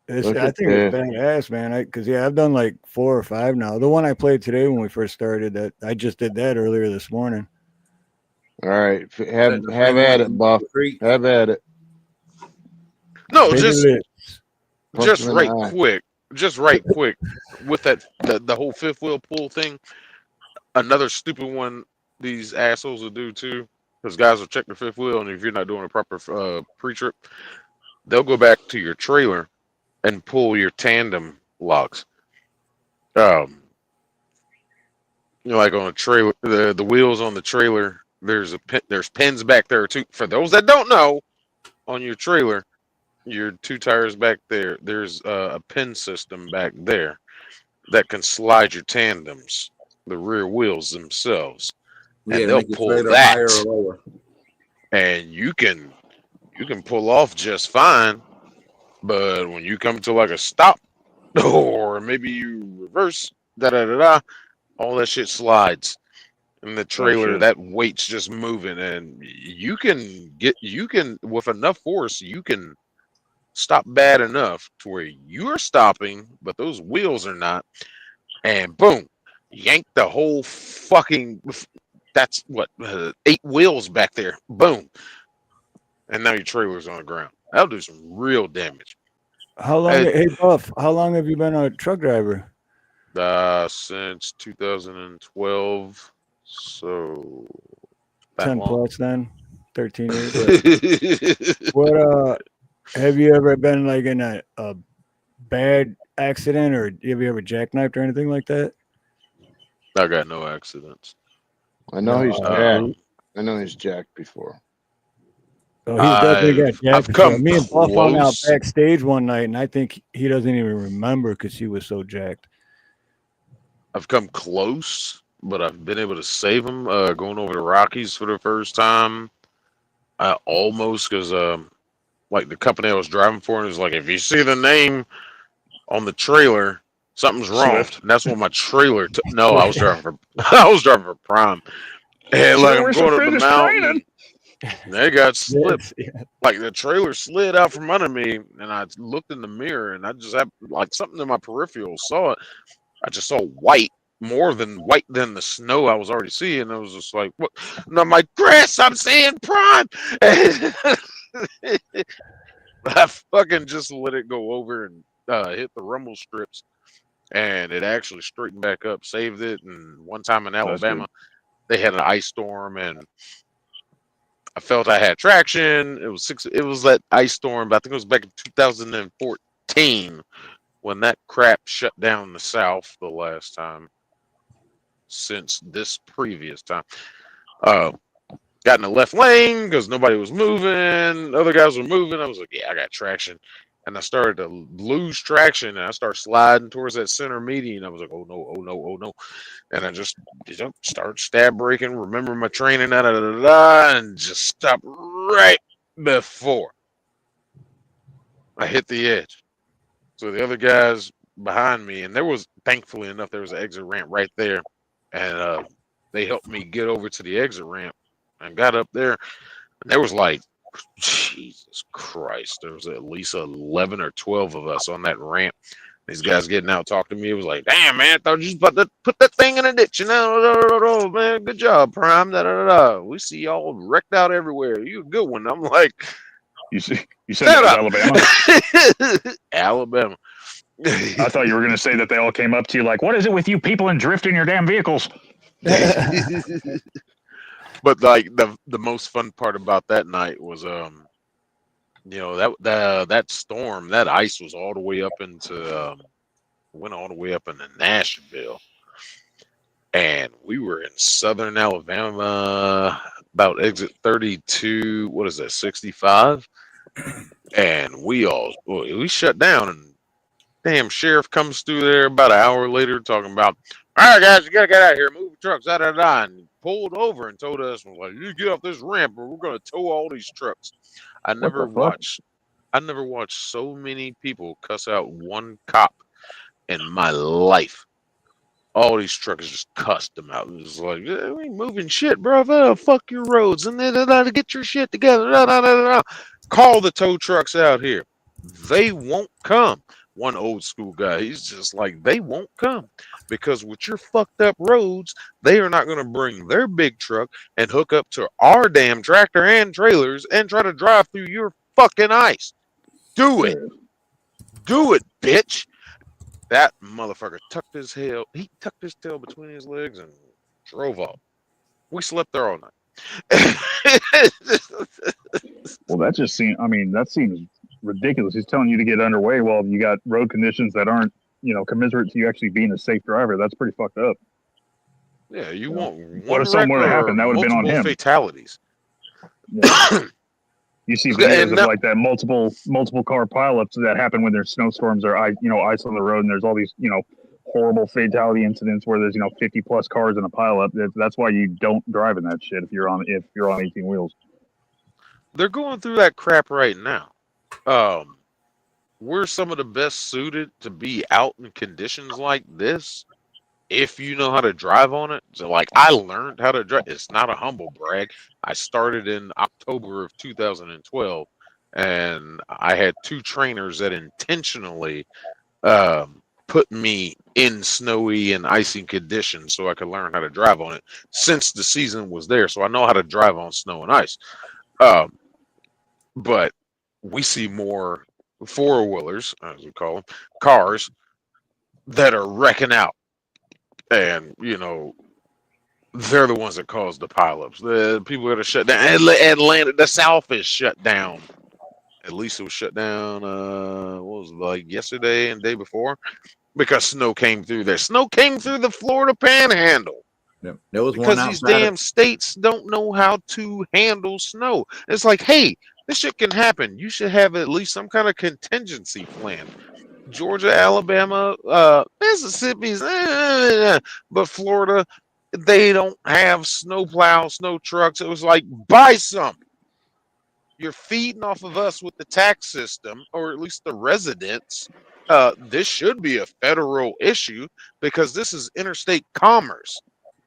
I Look think at it's badass, man. Because I've done like 4 or 5 now. The one I played today when we first started, that I just did that earlier this morning. All right, have at it, Buff. Have at it. No, Baby just lips. just Punch him in right the eye. quick. Just right quick with that the whole fifth wheel pull thing. Another stupid one these assholes will do too, because guys will check the fifth wheel, and if you're not doing a proper pre-trip, they'll go back to your trailer and pull your tandem locks. You know, like on a trailer, the wheels on the trailer. There's pins back there too. For those that don't know, on your trailer, your 2 tires back there, there's a pin system back there that can slide your tandems, the rear wheels themselves, and they'll pull higher or that, lower. and you can pull off just fine. But when you come to like a stop, or maybe you reverse, all that shit slides. In the trailer, that weight's just moving, and you can with enough force, you can stop bad enough to where you're stopping, but those wheels are not, and boom, yank the whole fucking. That's what 8 wheels back there, boom, and now your trailer's on the ground. That'll do some real damage. How long? Hey Buff, how long have you been a truck driver? Since 2012. So 10 long. plus then, 13 years. What have you ever been like in a bad accident, or have you ever jackknifed or anything like that? I got no accidents. I know he's No, jacked. I know he's jacked before. so he's definitely got I've jacked before. come Me and Buff hung out close. backstage one night, and I think he doesn't even remember because he was so jacked. I've come close, but I've been able to save him. Going over the Rockies for the first time, I almost because like the company I was driving for was like, if you see the name on the trailer, something's wrong. Swift. And that's what my trailer took. No, I was driving for I was driving for Prime, and like I'm Trailers for going up the finish mountain. training. And they got slipped. Yes, yeah. Like the trailer slid out from under me, and I looked in the mirror, and I just had like something in my peripheral saw it. I just saw white, more than white than the snow I was already seeing. I was just like, "What?" And I'm like, "Chris, I'm seeing Prime." And I fucking just let it go over and hit the rumble strips, and it actually straightened back up, saved it. And one time in That's good. Alabama, they had an ice storm, and I felt I had traction. It was six. It was that ice storm, but I think it was back in 2014 when that crap shut down the South the last time since this previous time. Uh, got in the left lane because nobody was moving. Other guys were moving. I was like, yeah, I got traction. And I started to lose traction, and I started sliding towards that center median. I was like, oh no, oh no, oh no. And I just start stab braking, remember my training, and just stop right before I hit the edge. So the other guys behind me, and there was, thankfully enough, there was an exit ramp right there. And they helped me get over to the exit ramp and got up there. And there was like, Jesus Christ, there was at least 11 or 12 of us on that ramp. These guys getting out talking to me. It was like, damn, man, I thought you was about to put that thing in a ditch. You know, man, good job, Prime. We see y'all wrecked out everywhere. You a good one. I'm like, You said that was Alabama. Alabama. I thought you were going to say that they all came up to you like, "What is it with you people and drifting your damn vehicles?" But like the most fun part about that night was that storm, that ice was all the way up into went all the way up into Nashville, and we were in southern Alabama about exit 32. What is that, 65? And we shut down, and damn sheriff comes through there about an hour later talking about, all right, guys, you got to get out of here, move the trucks, and pulled over and told us, was like, you get off this ramp or we're going to tow all these trucks. I never watched so many people cuss out one cop in my life. All these truckers just cussed them out. It was like, yeah, we ain't moving shit, bro. Fuck your roads, and then get your shit together. Call the tow trucks out here. They won't come. One old school guy, he's just like, they won't come because with your fucked up roads, they are not going to bring their big truck and hook up to our damn tractor and trailers and try to drive through your fucking ice. Do it. Do it, bitch. That motherfucker tucked his tail between his legs and drove off. We slept there all night. Well, that seems ridiculous. He's telling you to get underway while you got road conditions that aren't, commensurate to you actually being a safe driver. That's pretty fucked up. Yeah, you want What one if something were to wreck or happen? That would have been on multiple him. fatalities. Yeah. You see And videos of now- like that multiple car pileups that happen when there's snowstorms or ice on the road, and there's all these horrible fatality incidents where there's 50 plus cars in a pileup. That's why you don't drive in that shit if you're on 18 wheels. They're going through that crap right now. We're some of the best suited to be out in conditions like this if you know how to drive on it. So like I learned how to drive. It's not a humble brag. I started in October of 2012, and I had two trainers that intentionally put me in snowy and icy conditions so I could learn how to drive on it since the season was there. So I know how to drive on snow and ice. But we see more four-wheelers, as we call them, cars that are wrecking out. And, they're the ones that cause the pileups. The people that are shut down. Atlanta, the South is shut down. At least it was shut down, what was it, like yesterday and the day before? Because snow came through there. Snow came through the Florida Panhandle. There was one because these outside of damn states don't know how to handle snow. It's like, hey, this shit can happen. You should have at least some kind of contingency plan. Georgia, Alabama, Mississippi's, but Florida, they don't have snow plow, snow trucks. It was like, buy some. You're feeding off of us with the tax system, or at least the residents. This should be a federal issue because this is interstate commerce.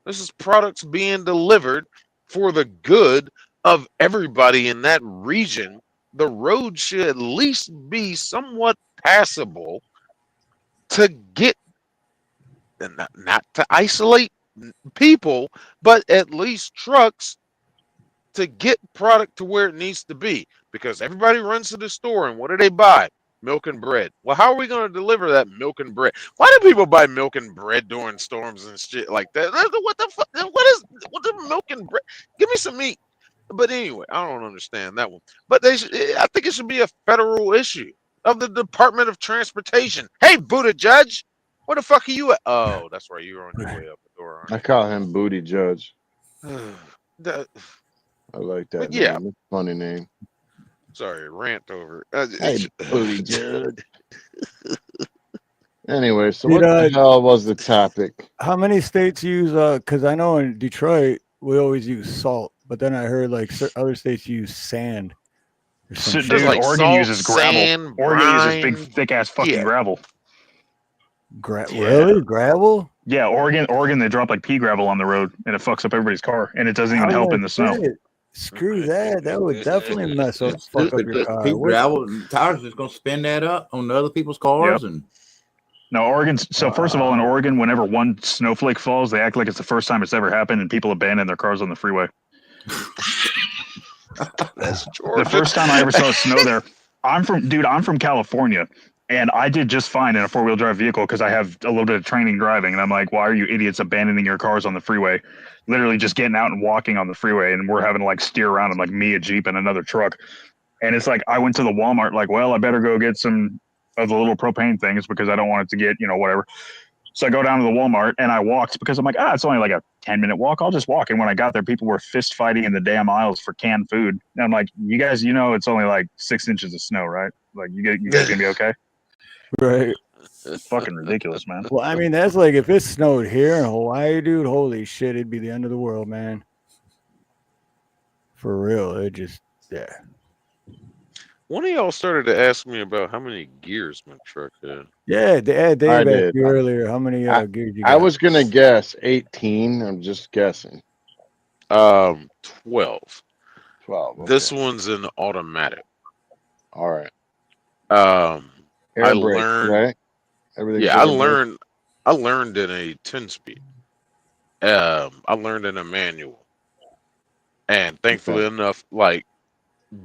This is products being delivered for the good of everybody in that region. The road should at least be somewhat passable to get, and not to isolate people, but at least trucks to get product to where it needs to be. Because everybody runs to the store and what do they buy? Milk and bread. Well, how are we going to deliver that milk and bread? Why do people buy milk and bread during storms and shit like that? What the fuck? What the milk and bread? Give me some meat. But anyway, I don't understand that one. But I think it should be a federal issue of the Department of Transportation. Hey, Buddha Judge, where the fuck are you at? Oh, that's right. You're on your way up the door, I call him Booty Judge. aren't you? The- I like that But yeah. name. It's a funny name. Sorry, rant over. Hey, Booty Judge. Anyway, so Did, what the hell was the topic? How many states use? Because I know in Detroit we always use salt, but then I heard like other states use sand. or some So, shit. dude, There's like Oregon salt, uses gravel. sand, Oregon uses brine. big, thick ass fucking Yeah. gravel. Yeah. Really? Gravel? Yeah, Oregon, they drop like pea gravel on the road, and it fucks up everybody's car, and it doesn't even I help was in the snow. saying, screw that. That would definitely fuck up your car. Pete gravel and tires just gonna spin that up on the other people's cars and No, Oregon. So first of all, in Oregon, whenever one snowflake falls, they act like it's the first time it's ever happened, and people abandon their cars on the freeway. That's The Georgia. first time I ever saw snow there, I'm from California, and I did just fine in a 4-wheel drive vehicle because I have a little bit of training driving, and I'm like, why are you idiots abandoning your cars on the freeway? Literally just getting out and walking on the freeway, and we're having to like steer around in like me, a Jeep, and another truck. And it's like I went to the Walmart, like, well, I better go get some of the little propane things because I don't want it to get, whatever. So I go down to the Walmart and I walked because I'm like, it's only like a 10-minute walk. I'll just walk. And when I got there, people were fist fighting in the damn aisles for canned food. And I'm like, you guys, it's only like 6 inches of snow, right? Like, you guys gonna be okay? Right. It's fucking ridiculous, man. Well, I mean, that's like if it snowed here in Hawaii, dude, holy shit, it'd be the end of the world, man. For real. It just, yeah. One of y'all started to ask me about how many gears my truck had. Yeah, Dave I asked did. you earlier how many gears you got. I was gonna guess 18. I'm just guessing. 12. 12. Okay. This one's an automatic. All right. I Air brakes, learned. right? Everything's Yeah, I air brake? learned in a 10-speed. I learned in a manual, and thankfully enough, like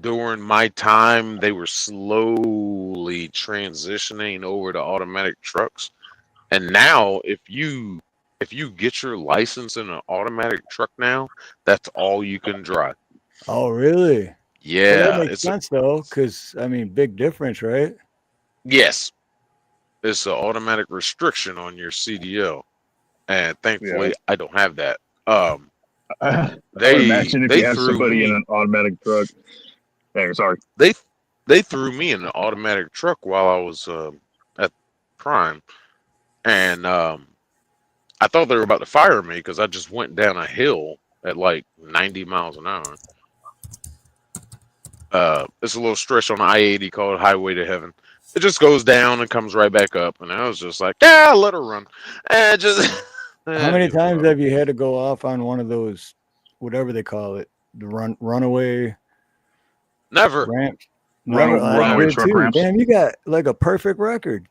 during my time, they were slowly transitioning over to automatic trucks. And now, if you get your license in an automatic truck now, that's all you can drive. Oh, really? Well, Yeah, that makes sense, though, because, I mean, big difference, right? yes, it's an automatic restriction on your CDL, and thankfully, I don't have that. I would imagine if they you have threw somebody me. in an automatic truck. Hey, sorry. They threw me in an automatic truck while I was at Prime, and I thought they were about to fire me because I just went down a hill at like 90 miles an hour. It's a little stretch on I-80 called Highway to Heaven. It just goes down and comes right back up, and I was just like, let her run. And just How many times have you had to go off on one of those, whatever they call it, the runaway never? ramps? Runaway Good truck too. ramps. Damn, you got like a perfect record.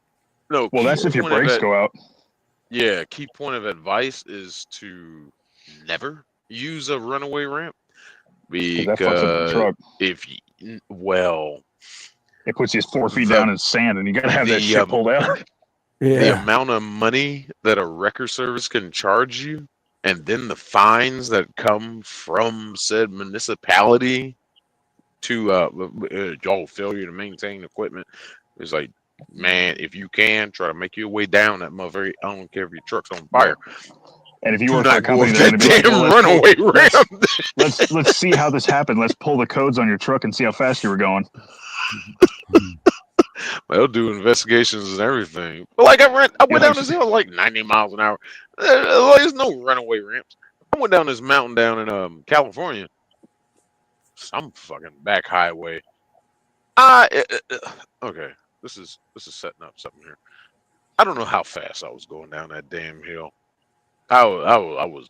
No. Well, that's if your brakes go out. Yeah, key point of advice is to never use a runaway ramp That fucks up the because truck. It puts you 4 feet down in sand, and you gotta have that shit pulled out. the Yeah. amount of money that a wrecker service can charge you, and then the fines that come from said municipality to y'all failure to maintain equipment is like, man, if you can try to make your way down that motherfucker, I don't care if your truck's on fire. And if you Do work for a not go company, up they're that going to be like, damn well, runaway ramp. let's see how this happened. Let's pull the codes on your truck and see how fast you were going. They'll do investigations and everything. But like I went You're down like, this hill like 90 miles an hour. There's no runaway ramps. I went down this mountain down in California. Some fucking back highway. Okay. This is setting up something here. I don't know how fast I was going down that damn hill. I was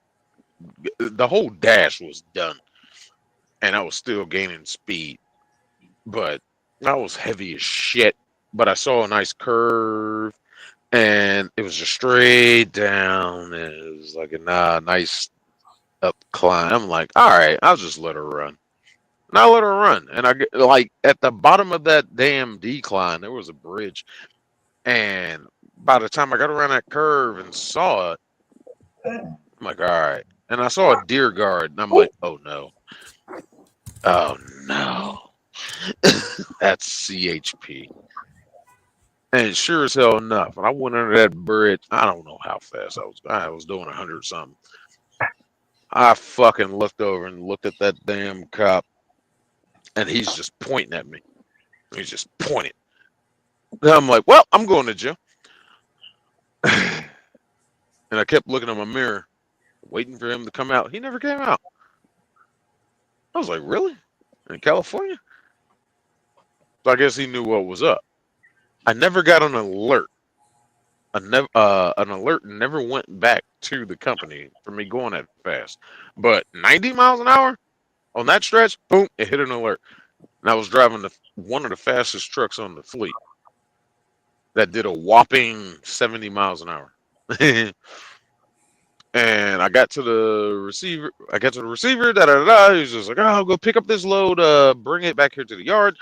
the whole dash was done, and I was still gaining speed, but I was heavy as shit. But I saw a nice curve, and it was just straight down, and it was like a nice up climb. I'm like, all right, I'll just let her run. And I let her run, and I get like at the bottom of that damn decline, there was a bridge, and by the time I got around that curve and saw it, I'm like, all right. And I saw a deer guard, and I'm like, oh no. Oh no. That's CHP. And sure as hell enough, when I went under that bridge, I don't know how fast I was. I was doing 100 something. I fucking looked over and looked at that damn cop, and he's just pointing at me. He's just pointing. And I'm like, well, I'm going to jail. And I kept looking at my mirror, waiting for him to come out. He never came out. I was like, really? In California? So I guess he knew what was up. I never got an alert. An alert never went back to the company for me going that fast. But 90 miles an hour on that stretch, boom, it hit an alert. And I was driving one of the fastest trucks on the fleet that did a whopping 70 miles an hour. And I got to the receiver. Da da da. He was just like, "Oh, I'll go pick up this load. Bring it back here to the yard.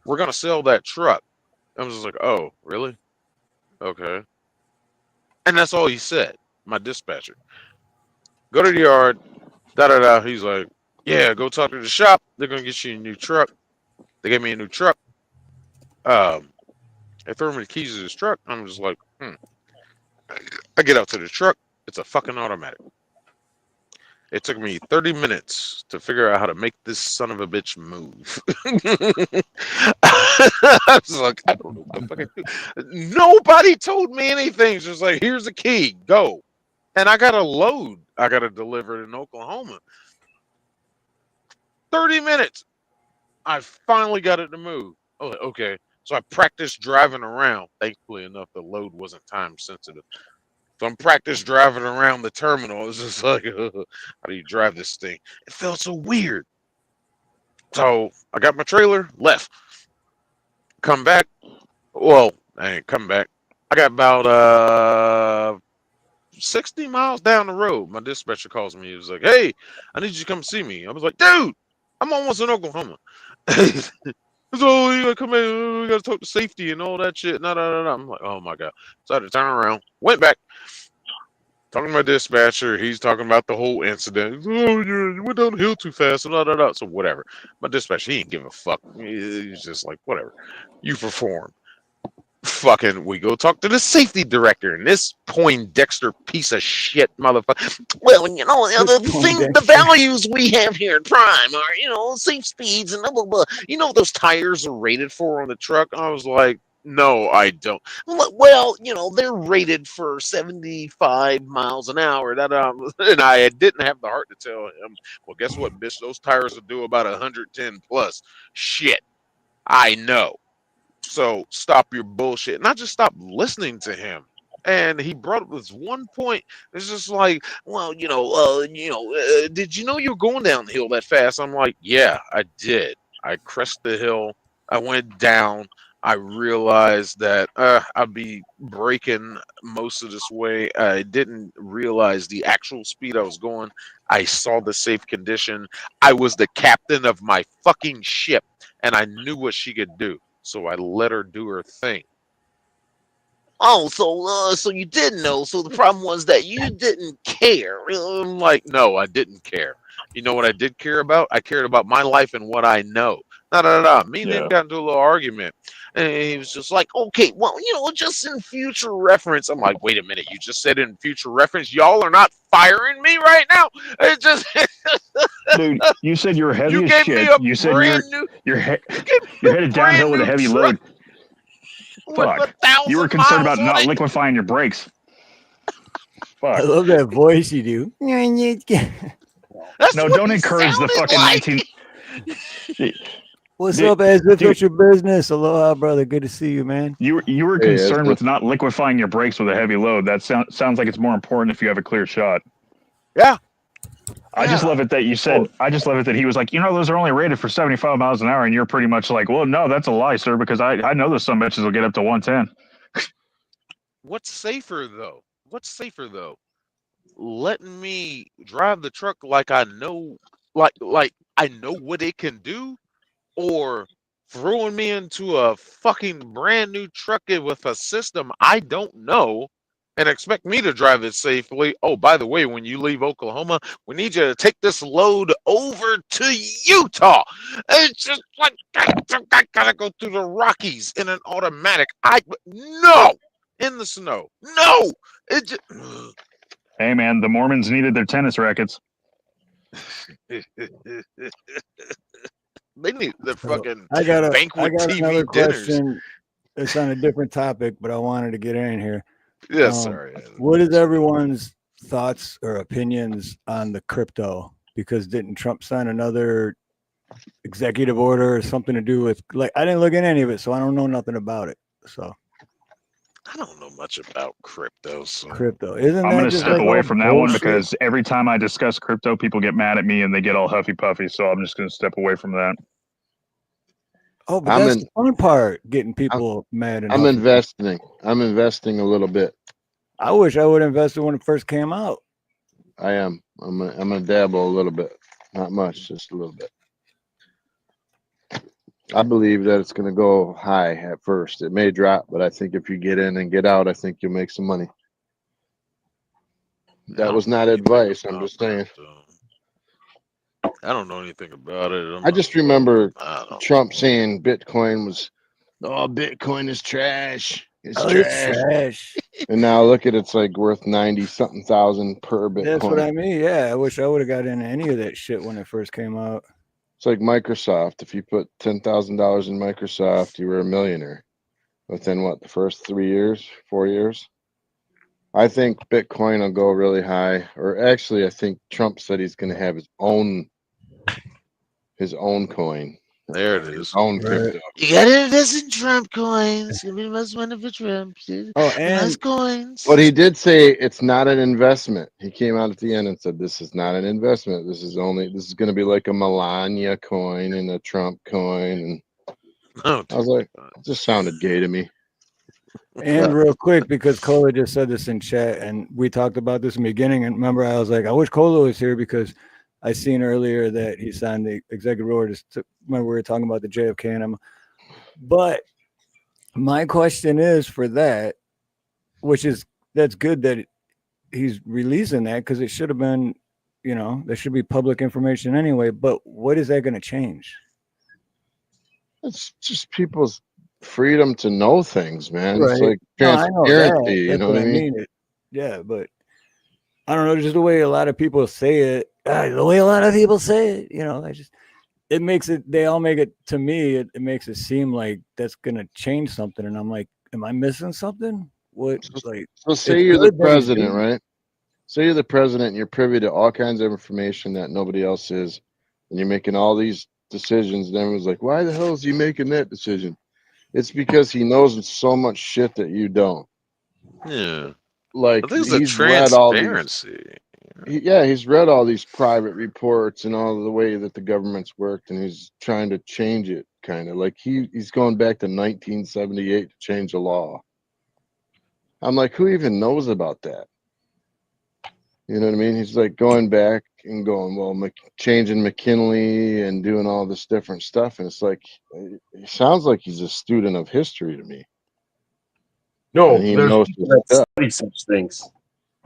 We're gonna sell that truck." I was just like, "Oh, really? Okay." And that's all he said. My dispatcher. Go to the yard. Da da da. He's like, "Yeah, go talk to the shop. They're gonna get you a new truck." They gave me a new truck. They threw me the keys to this truck. I'm just like, I get out to the truck. It's a fucking automatic. It took me 30 minutes to figure out how to make this son of a bitch move. I was like, I don't know what the fuck I do. Nobody told me anything. It's just like, here's the key, go. And I got a load I got to deliver in Oklahoma. 30 minutes. I finally got it to move. Oh, okay. So I practiced driving around. Thankfully enough, the load wasn't time sensitive. So I'm practice driving around the terminal. It's just like, how do you drive this thing? It felt so weird. So I got my trailer, left. Come back. Well, I ain't come back. I got about 60 miles down the road. My dispatcher calls me. He was like, hey, I need you to come see me. I was like, dude, I'm almost in Oklahoma. So you gotta come in, we gotta talk to safety and all that shit. No. I'm like, oh my god. So I had to turn around, went back. Talking to my dispatcher, he's talking about the whole incident. Oh, you went down the hill too fast. So whatever. My dispatcher, he ain't give a fuck. He's just like, whatever. You perform. Fucking, we go talk to the safety director, and this Poindexter piece of shit motherfucker. Well, the values we have here at Prime are, safe speeds and blah blah blah. You know what those tires are rated for on the truck? I was like, no, I don't. Well, they're rated for 75 miles an hour. And I didn't have the heart to tell him, well, guess what, bitch? Those tires will do about 110 plus. Shit, I know. So stop your bullshit. And I just stopped listening to him. And he brought up this one point. It's just like, well, did you know you were going down the hill that fast? I'm like, yeah, I did. I crested the hill. I went down. I realized that I'd be braking most of this way. I didn't realize the actual speed I was going. I saw the safe condition. I was the captain of my fucking ship, and I knew what she could do. So I let her do her thing. Oh, so you didn't know. So the problem was that you didn't care. I'm like, no, I didn't care. You know what I did care about? I cared about my life and what I know. No. Me and him got into a little argument. And he was just like, okay, well, just in future reference. I'm like, wait a minute, you just said in future reference, y'all are not firing me right now. It just Dude, you said you were heavy you as gave me shit. a You said brand new you're you gave me you're a headed brand downhill with a new heavy truck load. with Fuck. You were 1,000 concerned miles about on not it. liquefying your brakes. I Fuck. love that voice you do. That's No, what don't he encourage the sounded fucking like. 19. What's Dude, up, as if dude, it's your business? Aloha, brother. Good to see you, man. you were Hey, as concerned if with not liquefying your brakes with a heavy load. That sounds like it's more important if you have a clear shot. Yeah, I just yeah. love it that you said. I just love it that he was like, those are only rated for 75 miles an hour, and you're pretty much like, well, no, that's a lie, sir, because I know those some bitches will get up to 110. What's safer though? Letting me drive the truck like I know, like I know what it can do, or throwing me into a fucking brand new truck with a system I don't know and expect me to drive it safely. Oh, by the way, when you leave Oklahoma, we need you to take this load over to Utah. It's just like I gotta go through the Rockies in an automatic. No in the snow. No, it just. Hey, man, the Mormons needed their tennis rackets. They need the So fucking I got banquet another TV dinners. question. It's on a different topic, but I wanted to get in here. Yeah, sorry. What is everyone's thoughts or opinions on the crypto? Because didn't Trump sign another executive order or something to do with, like, I didn't look at any of it, so I don't know nothing about it. So I don't know much about crypto, so crypto, isn't I'm that going to just step like away all from that one bullshit? because every time I discuss crypto, people get mad at me and they get all huffy puffy. So I'm just going to step away from that. Oh, but I'm that's in, the fun part, getting I'm, people mad and I'm huffy. investing. I'm investing a little bit. I wish I would have invested when it first came out. I am. I'm gonna dabble a little bit, not much, just a little bit. I believe that it's gonna go high at first. It may drop, but I think if you get in and get out, I think you'll make some money. I That don't was know not anything advice. I'm about just saying. crypto. I don't know anything about it. I just remember I don't know. Trump saying Bitcoin was, oh, Bitcoin is trash. It's Oh, it's trash. trash. And now look at it's like worth 90 something thousand per That's what Bitcoin. I mean. Yeah, I wish I would have got into any of that shit when it first came out. It's like Microsoft. If you put $10,000 in Microsoft, you were a millionaire within what, the first 3 years, 4 years? I think Bitcoin will go really high. Or actually, I think Trump said he's going to have his own coin, There it his is. own Right. crypto. You gotta invest in Trump coins. It's gonna be the most wonderful Trump. Oh, Nice and coins. But he did say it's not an investment. He came out at the end and said this is not an investment. This is going to be like a Melania coin and a Trump coin. And Oh, I was like, it just sounded gay to me. and real quick, because Cola just said this in chat, and we talked about this in the beginning. And remember, I was like, I wish Cola was here because I seen earlier that he signed the executive order. Remember, we were talking about the JFK and but my question is for that, that's good that he's releasing that because it should have been, there should be public information anyway. But what is that going to change? It's just people's freedom to know things, man. It's Right. like No, I know transparency. that. You That's know what what I I mean? mean. Yeah, but I don't know, just the way a lot of people say it. The way a lot of people say it, it makes it. They all make it to me. It makes it seem like that's gonna change something, and I'm like, am I missing something? What like? So say It's you're the good that he's president, doing. right? Say you're the president and you're privy to all kinds of information that nobody else is, and you're making all these decisions, and everyone's like, why the hell is he making that decision? It's because he knows so much shit that you don't. yeah. Like I think it's a he's read all these transparency. he's read all these private reports and all the way that the government's worked, and he's trying to change it, kind of like he's going back to 1978 to change the law. I'm like, who even knows about that? You know what I mean? He's like going back and going, well, changing McKinley and doing all this different stuff, and it's like, it sounds like he's a student of history to me, No, and he there's knows people his that stuff. study such things.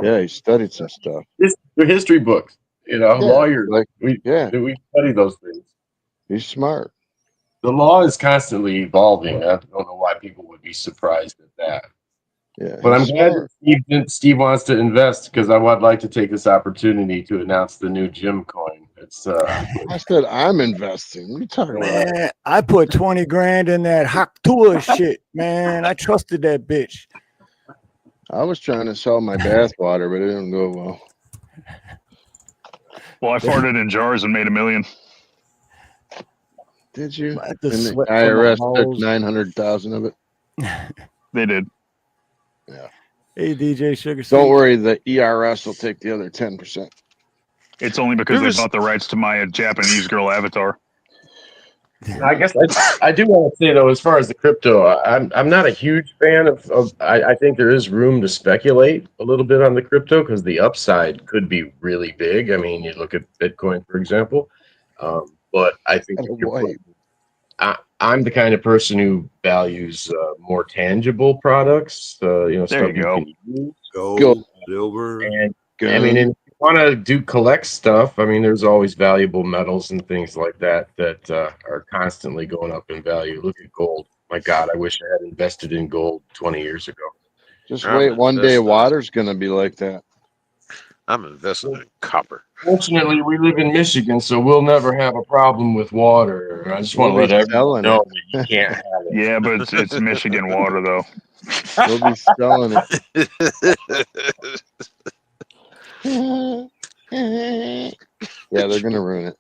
Yeah, he studied some stuff. They're history books. Yeah, Lawyers. like We yeah, study those things. he's smart. The law is constantly evolving. I don't know why people would be surprised at that. Yeah, But I'm he's glad smart. that Steve wants to invest because I would like to take this opportunity to announce the new Jim coin. It's I said I'm investing. What are you talking about? Man, I put 20 grand in that Haktua shit, man. I trusted that bitch. I was trying to sell my bath water, but it didn't go well. Well, I farted in jars and made $1 million. Did you? I had to And the sweat from my IRS took balls. 900,000 of it. They did. Hey, DJ Sugar. Don't worry, the ERS will take the other 10%. It's only because There they was- bought the rights to my Japanese girl avatar. I guess I do want to say though, as far as the crypto, I'm not a huge fan of I think there is room to speculate a little bit on the crypto because the upside could be really big. I mean, you look at Bitcoin, for example, but I think I'm the kind of person who values more tangible products. There Stuff you go. can use. Gold, silver. And I mean, if you want to collect stuff, I mean, there's always valuable metals and things like that that are constantly going up in value. Look at gold. My God, I wish I had invested in gold 20 years ago. Just I'm wait, one day investing. water's going to be like that. I'm investing in copper. Fortunately, we live in Michigan, so we'll never have a problem with water. I just want to We'll let be everyone selling know it. that you can't have it. Yeah, but it's Michigan water, though. We'll be selling it. Yeah, they're going to ruin it.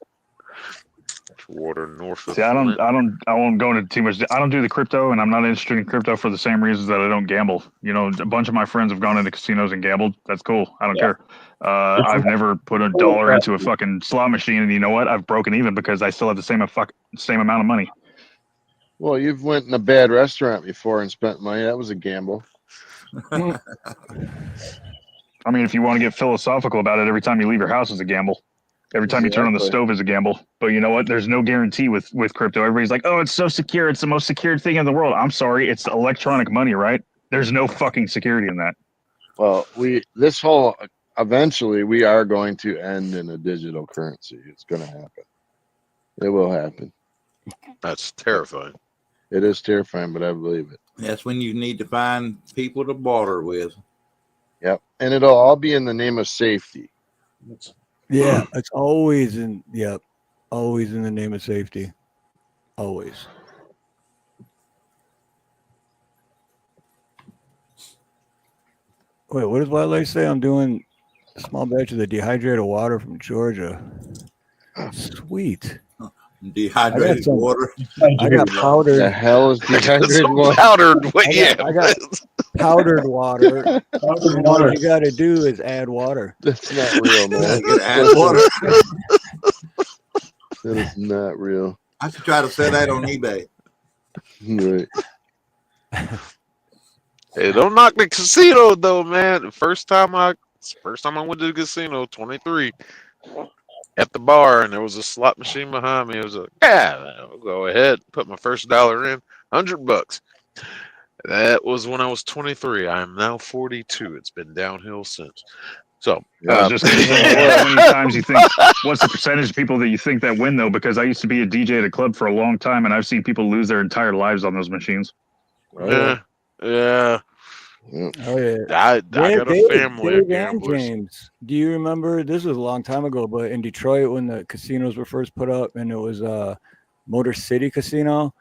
Water north of See, I Flint. won't go into too much. I don't do the crypto, and I'm not interested in crypto for the same reasons that I don't gamble. You know, a bunch of my friends have gone into casinos and gambled. That's cool. I don't care. I've never put a dollar into a fucking slot machine, and you know what? I've broken even because I still have the same amount of money. Well, you've went in a bad restaurant before and spent money. That was a gamble. I mean, if you want to get philosophical about it, every time you leave your house is a gamble. Every time you turn on the Exactly. stove is a gamble. But you know what? There's no guarantee with crypto. Everybody's like, oh, it's so secure. It's the most secured thing in the world. I'm sorry. It's electronic money, right? There's no fucking security in that. Well, eventually we are going to end in a digital currency. It's going to happen. It will happen. That's terrifying. It is terrifying, but I believe it. That's when you need to find people to barter with. Yep. And it'll all be in the name of safety. Yeah, it's always in the name of safety. Always. Wait, what does Wildlife say? I'm doing a small batch of the dehydrated water from Georgia. Sweet. Dehydrated some- water. I got The powdered hell is dehydrated Some water? powdered. Wait, I got powdered water. And all you got to do is add water. That's not real, man. Add water. That is not real. I should try to sell that on eBay. Right. Hey, don't knock the casino though, man. The first time I went to the casino, 23, at the bar, and there was a slot machine behind me. It was I'll go ahead, put my first dollar in, $100. That was when I was 23. I am now 42. It's been downhill since. So I was just going to say, how many times you think, what's the percentage of people that you think that win, though? Because I used to be a DJ at a club for a long time, and I've seen people lose their entire lives on those machines. Oh, yeah. Oh, yeah. I got a family of Dave and gamblers. James, do you remember? This was a long time ago, but in Detroit, when the casinos were first put up, and it was Motor City Casino,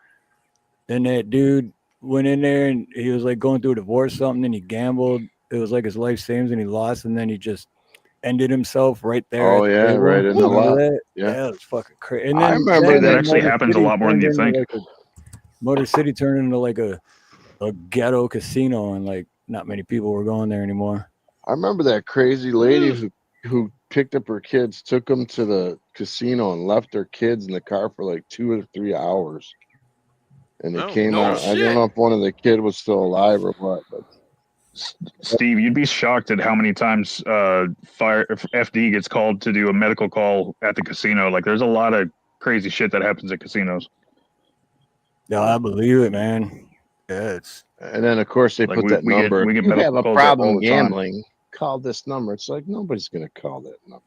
and that dude went in there and he was like going through a divorce or something, and he gambled. It was like his life savings, and he lost, and then he just ended himself right there. Oh, at the yeah, table. right in the Remember lot. that? Yeah. It was fucking crazy. And I then remember That that. actually happens a lot more than you think. Motor City turned into like a ghetto casino, and like not many people were going there anymore. I remember that crazy lady who picked up her kids, took them to the casino, and left their kids in the car for like 2 or 3 hours. And they came out. I don't know if one of the kid was still alive or what, but Steve, you'd be shocked at how many times FD gets called to do a medical call at the casino. Like, there's a lot of crazy shit that happens at casinos. Yeah, I believe it, man. Yeah, and then of course they Like, put that number. We get You have medical a calls all problem the time. gambling, call this number. It's like nobody's gonna call that number.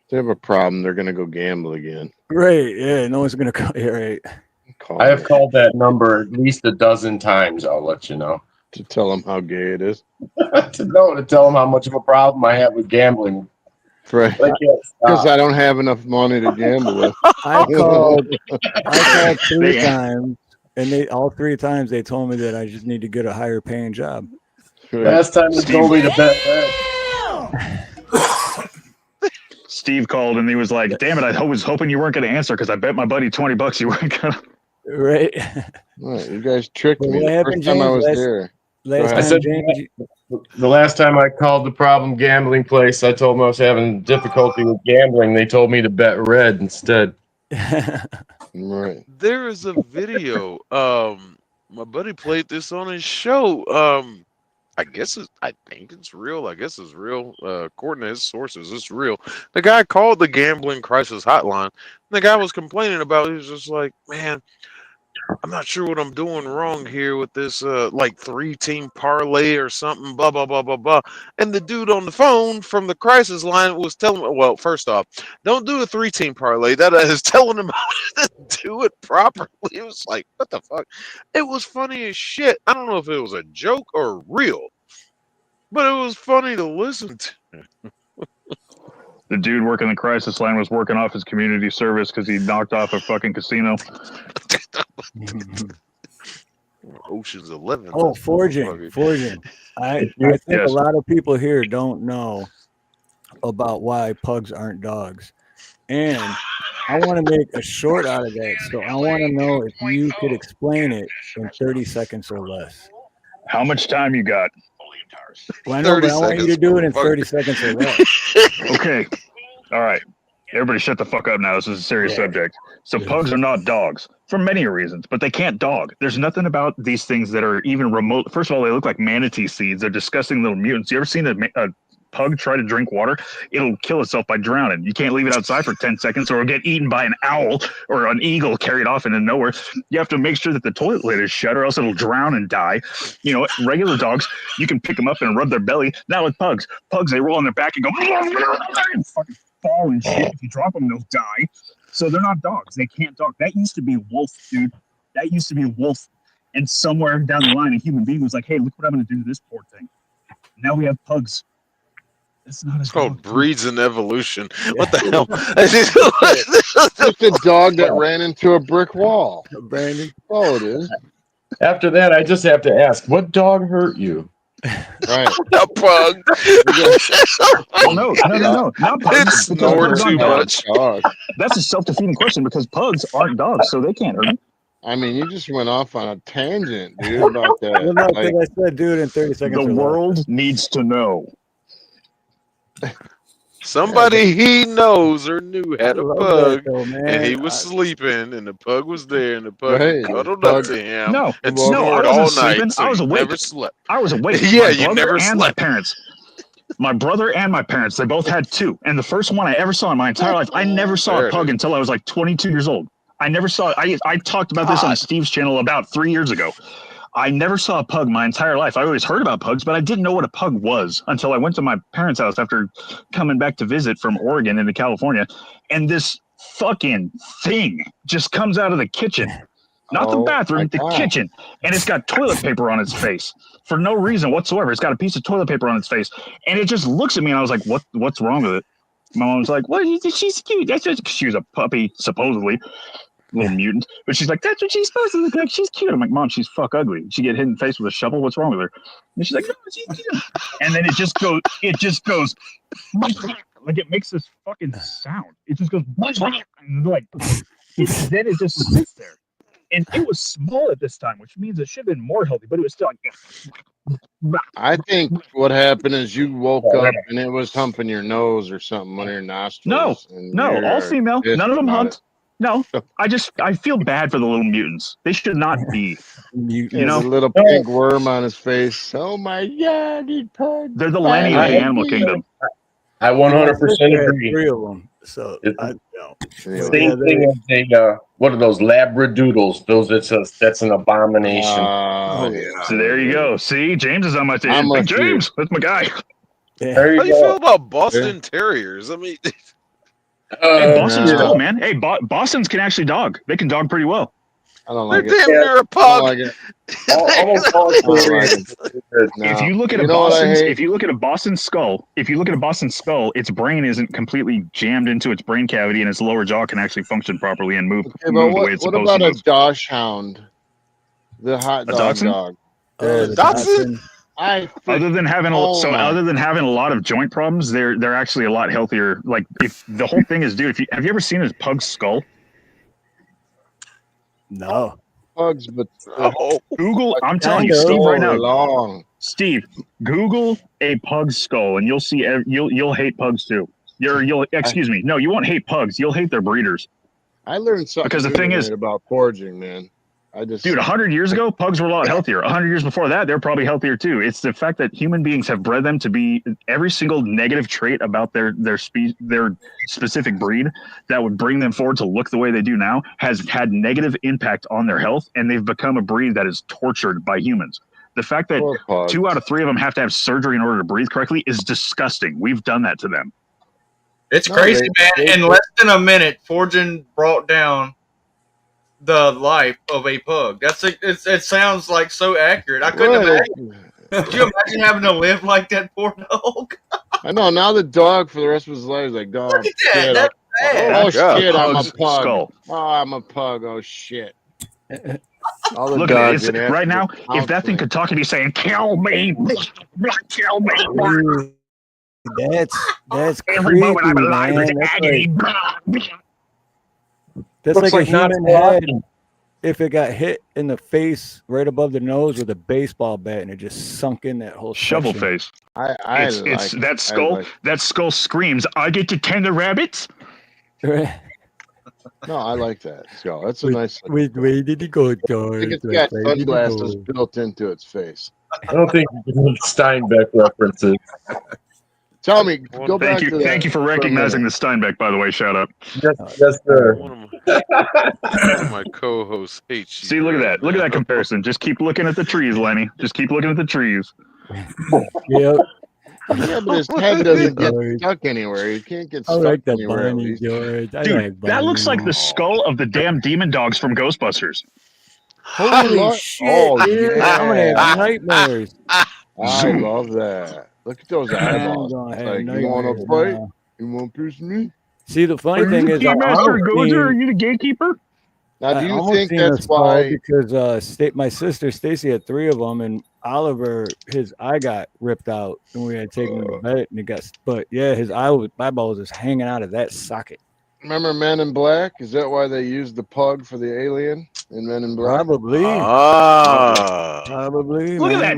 they have a problem, they're gonna go gamble again. Right. Yeah. No one's gonna call. Yeah, right. Call I have me called that number at least a dozen times. I'll let you know. to tell them how gay it is. to tell them how much of a problem I have with gambling. Right. But I can't Because stop. I don't have enough money to gamble with. I called 3 They- times, and they all 3 times they told me that I just need to get a higher paying job. Last time they told me to bet red. Steve called and he was like, "Damn it! I was hoping you weren't going to answer because I bet my buddy $20 you weren't going to." Right. Right, you guys tricked But me what the happened, first time I James, was last- there. Last ahead. I time, said James, the last time I called the problem gambling place, I told them I was having difficulty with gambling. They told me to bet red instead. Right. There is a video. My buddy played this on his show. I think it's real. I guess it's real. According to his sources, it's real. The guy called the gambling crisis hotline. The guy was complaining about. He was just like, "Man, I'm not sure what I'm doing wrong here with this like 3-team parlay or something, blah blah blah blah blah." And the dude on the phone from the crisis line was telling me, well, first off, don't do a 3-team parlay. That is telling him how to do it properly. It was like, what the fuck? It was funny as shit. I don't know if it was a joke or real, but it was funny to listen to. The dude working the crisis line was working off his community service because he knocked off a fucking casino. Ocean's 11. oh, this forging. motherfucker. I think Yes. a lot of people here don't know about why pugs aren't dogs. And I want to make a short out of that. So I want to know if you could explain it in 30 seconds or less. How much time you got? Well, I know, 30 but I want you to seconds, do it in motherfucker. 30 seconds or less. Okay. All right. Everybody shut the fuck up now. This is a serious Yeah. subject. So Yeah. pugs are not dogs for many reasons, but they can't dog. There's nothing about these things that are even remote. First of all, they look like manatee seeds. They're disgusting little mutants. You ever seen a pug try to drink water? It'll kill itself by drowning. You can't leave it outside for 10 seconds or it'll get eaten by an owl or an eagle carried off into nowhere. You have to make sure that the toilet lid is shut or else it'll drown and die. You know, regular dogs, you can pick them up and rub their belly. Not with pugs. Pugs, they roll on their back and go and fucking fall and shit. If you drop them, they'll die. So they're not dogs. They can't dog. That used to be a wolf, dude. That used to be a wolf. And somewhere down the line, a human being was like, hey, look what I'm going to do to this poor thing. Now we have pugs. That's not It's a called dog, dude. breeds and evolution. What the hell? It's a dog that ran into a brick wall. Brandon. Oh, it is. After that, I just have to ask, what dog hurt you? Right. A pug. Well, no. Not pugs. It's because snored pugs too aren't dogs. much. Dog. That's a self-defeating question because pugs aren't dogs, so they can't hurt you. I mean, you just went off on a tangent, dude, about that. Well, no, Like, because I said do it in 30 seconds The or less. world needs to know. Somebody he knows or knew had I a love pug, that, though, man. and he was sleeping, and the pug was there, and the pug Right, cuddled the up pug- to him No, and Well, no, I snored wasn't all sleeping. night, so I was he awake. never slept. I was awake. Yeah, My you brother never and slept. my parents. My brother and my parents, they both had two. And the first one I ever saw in my entire life, I never saw There a it pug is. until I was like 22 years old. I never saw it. I talked about this on God. Steve's channel about 3 years ago. I never saw a pug my entire life. I always heard about pugs, but I didn't know what a pug was until I went to my parents' house after coming back to visit from Oregon into California. And this fucking thing just comes out of the kitchen. Not the Oh, bathroom, my the God. kitchen. And it's got toilet paper on its face for no reason whatsoever. It's got a piece of toilet paper on its face. And it just looks at me and I was like, what's wrong with it? My mom was like, well, she's cute. That's just, she was a puppy, supposedly. Little mutant. But she's like, that's what she's supposed to look like. She's cute. I'm like, Mom, she's fuck ugly. She get hit in the face with a shovel. What's wrong with her? And she's like, no, she's cute. And then it just goes like it makes this fucking sound. It just goes and like then it just sits there. And it was small at this time, which means it should have been more healthy, but it was still like I think what happened is you woke up and it was humping your nose or something under your nostrils. No, all female. pissed None of them about hunt. No, I feel bad for the little mutants. They should not be. You You know? know, a little pink worm on his face. Oh my God, he pug. They're the Lenny of the animal kingdom. I 100% agree. 3 of them. So It- I know. Anyway. Same thing as a what are those labradoodles? That's an abomination. Oh, yeah. So there you go. See, James is on my team. I'm Big with you. James, that's my guy. Yeah. There How you do you go. feel about Boston Terriers? I mean, Hey, Boston's no. cool, man. Hey, Boston's can actually dog. They can dog pretty well. I don't They're like it. damn near a I don't pug. like it. Almost all I don't like experience. it. No. If you look at You know what I hate? if you look at a Boston skull, its brain isn't completely jammed into its brain cavity, and its lower jaw can actually function properly and move Okay, but the way it's what supposed about to a move. Dosh Hound? The hot A dog dachshund? dog. Oh, The the Dachshund? Dachshund. Other than having my. other than having a lot of joint problems, they're actually a lot healthier. Like if the whole thing is, dude, have you ever seen a pug's skull? No. Pugs, but Oh, Google, I'm telling you, Kind of. Steve, right now, long. Steve, Google a pug skull, and you'll see you'll hate pugs too. Excuse me, no, you won't hate pugs. You'll hate their breeders. I learned something Because the new thing tonight is, about foraging, man. dude, 100 years ago, pugs were a lot healthier. 100 years before that, they're probably healthier too. It's the fact that human beings have bred them to be every single negative trait about their specific breed that would bring them forward to look the way they do now has had negative impact on their health, and they've become a breed that is tortured by humans. The fact that Poor pugs. 2 out of 3 of them have to have surgery in order to breathe correctly is disgusting. We've done that to them. It's No, crazy, man. they- In less than a minute, Forgin brought down the life of a pug. It sounds like so accurate. I couldn't imagine. Could you imagine having to live like that poor dog? I know. Now the dog for the rest of his life is like, dog. Look at that. Shit, That's bad. oh shit, I'm a Pug's pug. skull. Oh, I'm a pug. Oh shit. All the Look at dogs it. gonna have Right to now, get if that thing counseling. could talk, it'd be saying, "Kill me, kill me." Ooh, that's Every creepy, moment I'm alive is man. That's agony. Looks like a not human so head often. if it got hit in the face right above the nose with a baseball bat and it just sunk in that whole Shovel section. face. I It's like that skull. like- That skull screams, "I get to tend the rabbits." No, I like that skull. That's a nice. Where did he go, I George? think it's Where got did he sunglasses go? built into its face. I don't think you can make Steinbeck references. Tell me, Well, go back Thank you, to that. thank you for recognizing the Steinbeck. By the way, shout out. Yes, sir. one of my co-hosts hates you. See, look at right that. Look at that now. comparison. Just keep looking at the trees, Lenny. Just keep looking at the trees. Yep. Yeah, but his head doesn't get George. stuck anywhere. He can't get I stuck like the anywhere. at bunny, least. George. I Dude, like that looks like bunny. the skull of the damn demon dogs from Ghostbusters. Holy What? shit, Oh, dude. I'm gonna yeah. have nightmares. I love that. Look at those I'm eyeballs. gonna It's have like, you want nightmares to fight? now. You want to piece of me? See, the funny thing is, I Master almost Gozer, are seen, you the gatekeeper? Now, do I you almost think seen a that's skull why? because my sister Stacy had 3 of them, and Oliver, his eye got ripped out, and we had to take him to the vet, and it got. But yeah, his eyeball was just hanging out of that socket. Remember Men in Black? Is that why they used the pug for the alien in Men in Black? Probably, probably. Look man. at that.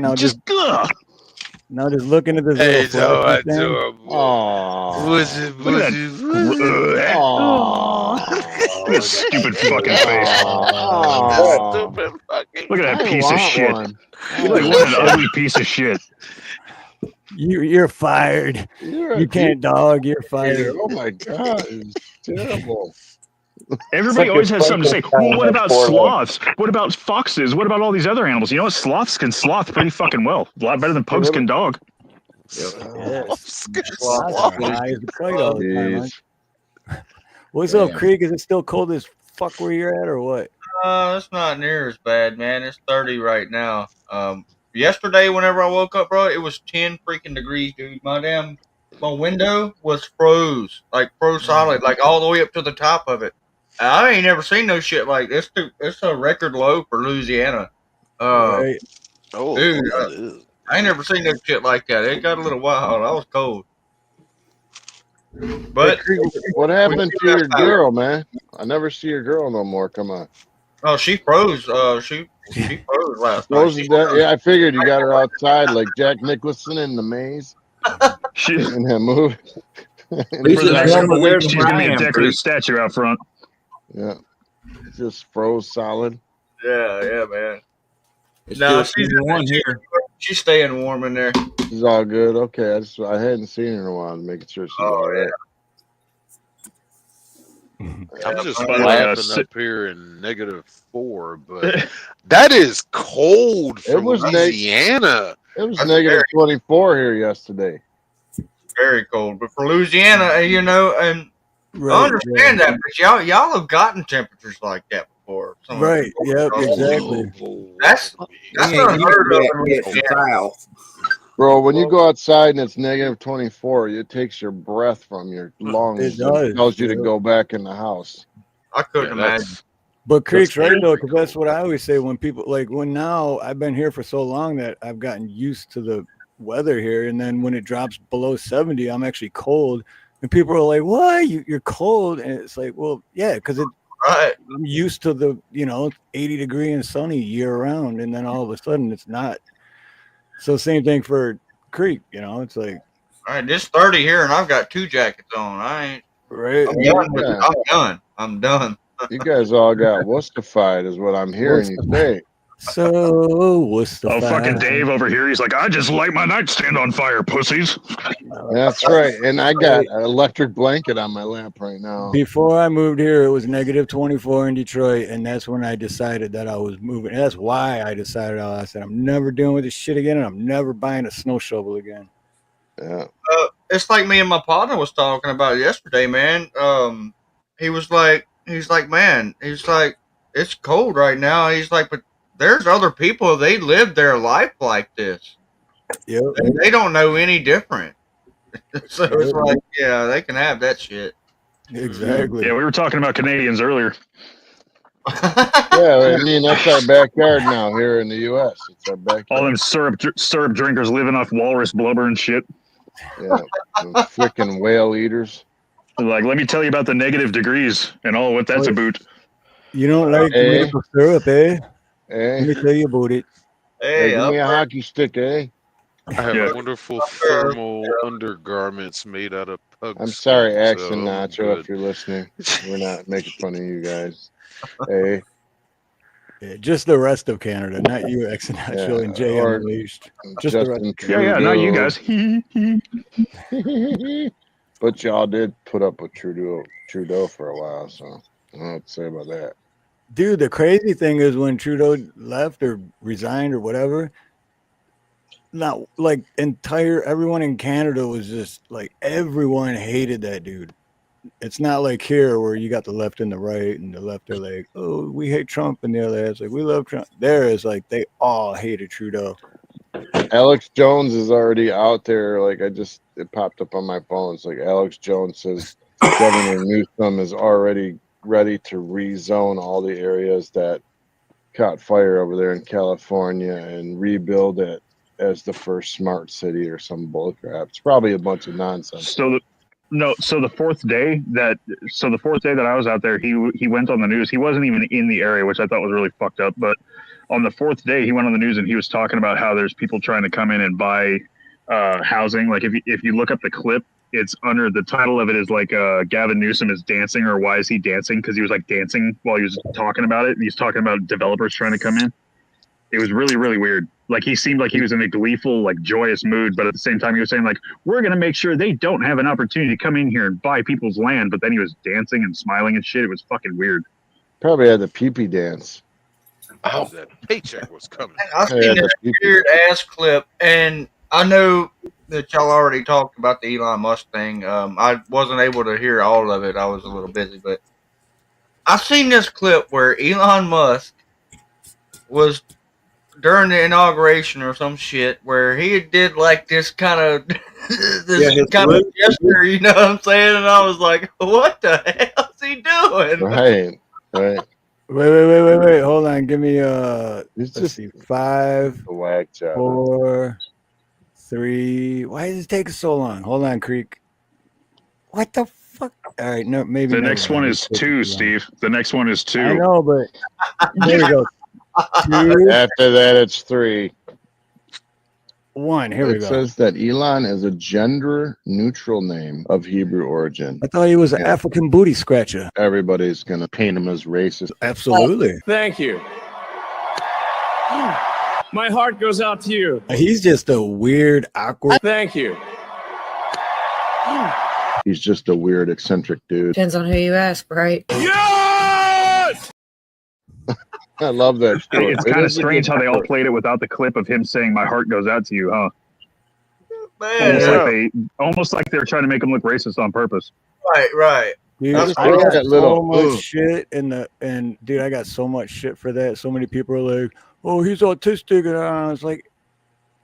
Now just looking at this Hey, little Joe, flashy thing. adorable. Oh, What's it? Look at that. Look at his stupid fucking face. Stupid fucking. Look at that I piece of want shit. one. Look, what an ugly piece of shit. You're fired. You're a You can't dog. You're deep fired. eater. Oh my god, it's terrible. Everybody like always a has something to say. Frankenstein Well, what about for sloths? What about foxes? What about all these other animals? You know what? Sloths can sloth pretty fucking well. A lot better than pugs can dog. Yes. Sloths Sloths are high as a kite all the time. Jeez. Huh? What's up, Damn. Krieg? Is it still cold as fuck where you're at, or what? It's not near as bad, man. It's 30 right now. Yesterday, whenever I woke up, bro, it was 10 freaking degrees, dude. My window was froze solid, like all the way up to the top of it. I ain't never seen no shit like this. It's a record low for Louisiana. Right. Oh, Dude, ew. I ain't never seen no shit like that. It got a little wild. I was cold. But What happened to your girl, man? I never see your girl no more. Come on. oh, she froze. She froze last night. Frozen dead? Yeah, I figured you got her outside like Jack Nicholson in The Maze She, in that movie. for the next couple of weeks, she's going to be a decorative statue out front. Yeah, just froze solid. Yeah, man. It's No, still she's one here. She's staying warm in there. She's all good. Okay, I hadn't seen her in a while, making sure she's all right. I'm just By the way, laughing up here in -4, but that is cold for It was Louisiana. It was That's negative 24 here yesterday. Very cold. But for Louisiana, you know, and I understand that, but y'all have gotten temperatures like that before. Some of Right. Yep. Exactly. That's We ain't unheard used to of. that in yet from Louisiana. south. Bro, when you go outside and it's negative 24, it takes your breath from your lungs It and does. tells you to Yep. go back in the house. I couldn't Yeah, imagine. that's But Creek's right very though, because that's cold. what I always say when people like when now I've been here for so long that I've gotten used to the weather here, and then when it drops below 70, I'm actually cold, and people are like, "What? You're cold?" And it's like, well, yeah, because Right. I'm used to the 80-degree and sunny year round, and then all of a sudden it's not. So same thing for Creek, it's like All right, it's 30 here, and I've got 2 jackets on. right. I'm You done. guys, I'm done. I'm done. you guys all got wussified, is what I'm hearing you say. So what's the Oh, fucking five? Dave over here. He's like, I just light my nightstand on fire, pussies. That's right. And I got an electric blanket on my lap right now. Before I moved here, it was negative 24 in Detroit, and that's when I decided that I was moving. That's why I decided. I said I'm never dealing with this shit again, and I'm never buying a snow shovel again. Yeah. It's like me and my partner was talking about yesterday, man. He's like, man, it's cold right now. He's like, but there's other people. They live their life like this. Yep. They don't know any different. So it's Yep. like, yeah, they can have that shit. Exactly. Yeah, we were talking about Canadians earlier. Yeah, I mean, that's our backyard now here in the U.S. It's our backyard. All them syrup drinkers living off walrus blubber and shit. Yeah, freaking whale eaters. Like, let me tell you about the negative degrees and all what that's about. You don't like maple syrup, eh? Eh? Let me tell you about it. Hey, Hey, give me a hockey stick, eh? I have Yeah. wonderful thermal undergarments made out of pug I'm sorry, skin, Axe so and I'm Nacho, good. if you're listening. We're not making fun of you guys. Hey, Yeah, just the rest of Canada, not you, Exponential and Jay or Unleashed. Just the rest. Justin Yeah, not you guys. But y'all did put up with Trudeau for a while, so I don't know what to say about that. Dude, the crazy thing is when Trudeau left or resigned or whatever, not like everyone in Canada was just like everyone hated that dude. It's not like here where you got the left and the right, and the left are like, oh, we hate Trump, and the other is like, we love Trump. There is like they all hated Trudeau. Alex Jones is already out there. Like it popped up on my phone. It's like Alex Jones says Governor Newsom is already ready to rezone all the areas that caught fire over there in California and rebuild it as the first smart city or some bullcrap. It's probably a bunch of nonsense. So the fourth day that I was out there, he went on the news. He wasn't even in the area, which I thought was really fucked up. But on the fourth day, he went on the news and he was talking about how there's people trying to come in and buy housing. Like if you look up the clip, it's under the title of it is like Gavin Newsom is dancing, or why is he dancing? Because he was like dancing while he was talking about it. He's talking about developers trying to come in. It was really, really weird. Like he seemed like he was in a gleeful, like joyous mood, but at the same time he was saying like, we're going to make sure they don't have an opportunity to come in here and buy people's land. But then he was dancing and smiling and shit. It was fucking weird. Probably had the pee-pee dance. Oh, that paycheck was coming. I seen this weird ass clip, and I know that y'all already talked about the Elon Musk thing. I wasn't able to hear all of it. I was a little busy, but I seen this clip where Elon Musk was during the inauguration or some shit where he did like this kind of gesture, you know what I'm saying? And I was like, what the hell is he doing? Right. Wait. Hold on. Give me It's let's just see. 5, a whack job. 4, 3. Why does it take so long? Hold on, Creek. What the fuck? All right, no, maybe the next one is 2, Steve. The next one is 2. I know, but there we go. 2. After that, it's 3. 1. Here we It go. says that Elon is a gender-neutral name of Hebrew origin. I thought he was an African booty scratcher. Everybody's going to paint him as racist. Absolutely. Thank you. My heart goes out to you. He's just a weird, awkward. Thank you. He's just a weird, eccentric dude. Depends on who you ask, right? Yes! I love that. Quote. It's kind of strange how they all played it without the clip of him saying "My heart goes out to you," huh? Man, Almost like they're trying to make him look racist on purpose. right. Dude, That's I Look at got that so little. much shit and dude, I got so much shit for that. So many people are like, "Oh, he's autistic," and I was like,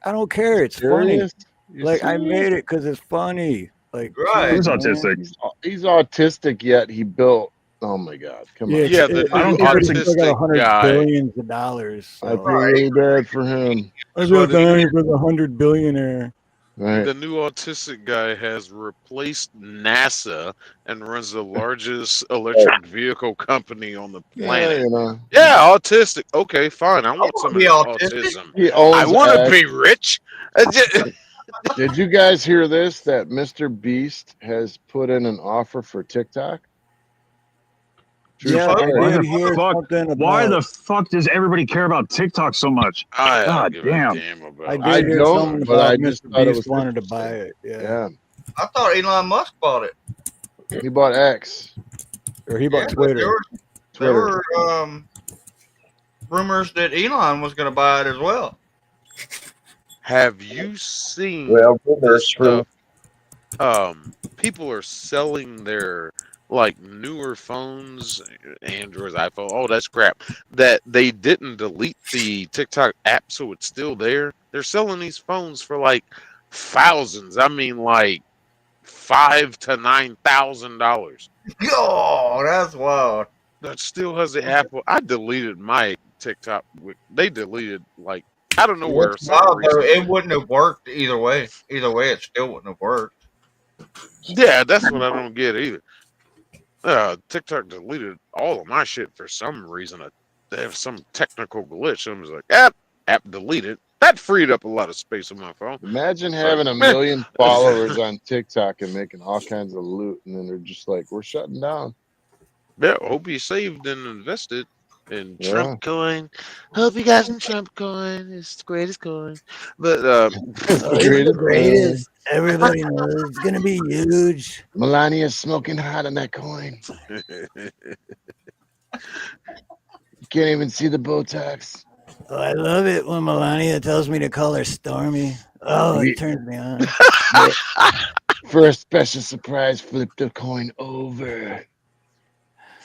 "I don't care. It's funny. Serious? You Like I serious? made it because it's funny. Like, right. Who's jeez, man. autistic? He's autistic, yet he built. Oh my God! Come Yeah, on. Yeah, the I new don't care but if he's it's still got autistic $100 guy. billions of dollars. I So feel Right. really bad for him. I That's feel what he dying for the 100 billionaire. Right. The new autistic guy has replaced NASA and runs the largest electric vehicle company on the Yeah, planet. you know. Yeah, autistic. Okay, fine. I I want want some to of be that autistic. autism. He I owns want to X. be rich. Did you guys hear this? That Mr. Beast has put in an offer for TikTok? True Yeah, I story. why did the hear fuck. something Why about. the fuck does everybody care about TikTok so much? I don't God give a damn. damn I about I did hear TikTok. don't, something but about I just Mr. thought it Beast was wanted to buy interesting. it. Yeah, Yeah. I thought Elon Musk bought it. He bought X, or he Yeah, bought but there Twitter. were Twitter. rumors that Elon was going to buy it as well. Have you seen Well, this rumors from stuff? People are selling their like newer phones, Androids, iPhone, all that's crap, that they didn't delete the TikTok app, so it's still there. They're selling these phones for like thousands. I mean, like $5,000 to $9,000. Oh, that's wild. That still has the Apple. I deleted my TikTok. They deleted like I don't know What's where some wild though, reason. it wouldn't have worked either way. Either way, it still wouldn't have worked. Yeah, that's what I don't get either. TikTok deleted all of my shit for some reason. They have some technical glitch. I was like, app deleted. That freed up a lot of space on my phone. Imagine It's like, having a meh. million followers on TikTok and making all kinds of loot, and then they're just like, "We're shutting down." Yeah, hope you saved and invested in Yeah. Trump coin. Hope you got some Trump coin. It's the greatest coin. But It's Oh, the it's the greatest. greatest. Everybody knows it's gonna be huge. Melania's smoking hot on that coin. You can't even see the Botox. Oh, I love it when Melania tells me to call her Stormy. Oh, We- it turns me on. For a special surprise, flip the coin over.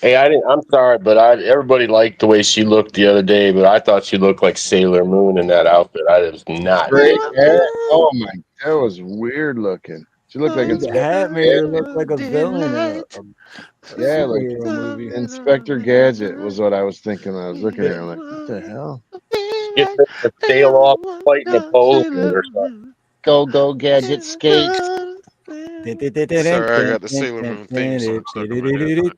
Hey, I'm sorry, but everybody liked the way she looked the other day, but I thought she looked like Sailor Moon in that outfit. I was not. Great hat. Oh my, that was weird looking. She looked like Dude, the Inspector hat made her look like a villain in a Yeah, like superhero movie. Inspector Gadget was what I was thinking when I was looking at her. I'm like, what the hell? Get ready to sail off fighting a polo or something. Go Gadget skate. Sorry, I got the Sailor Moon theme song stuck in my head.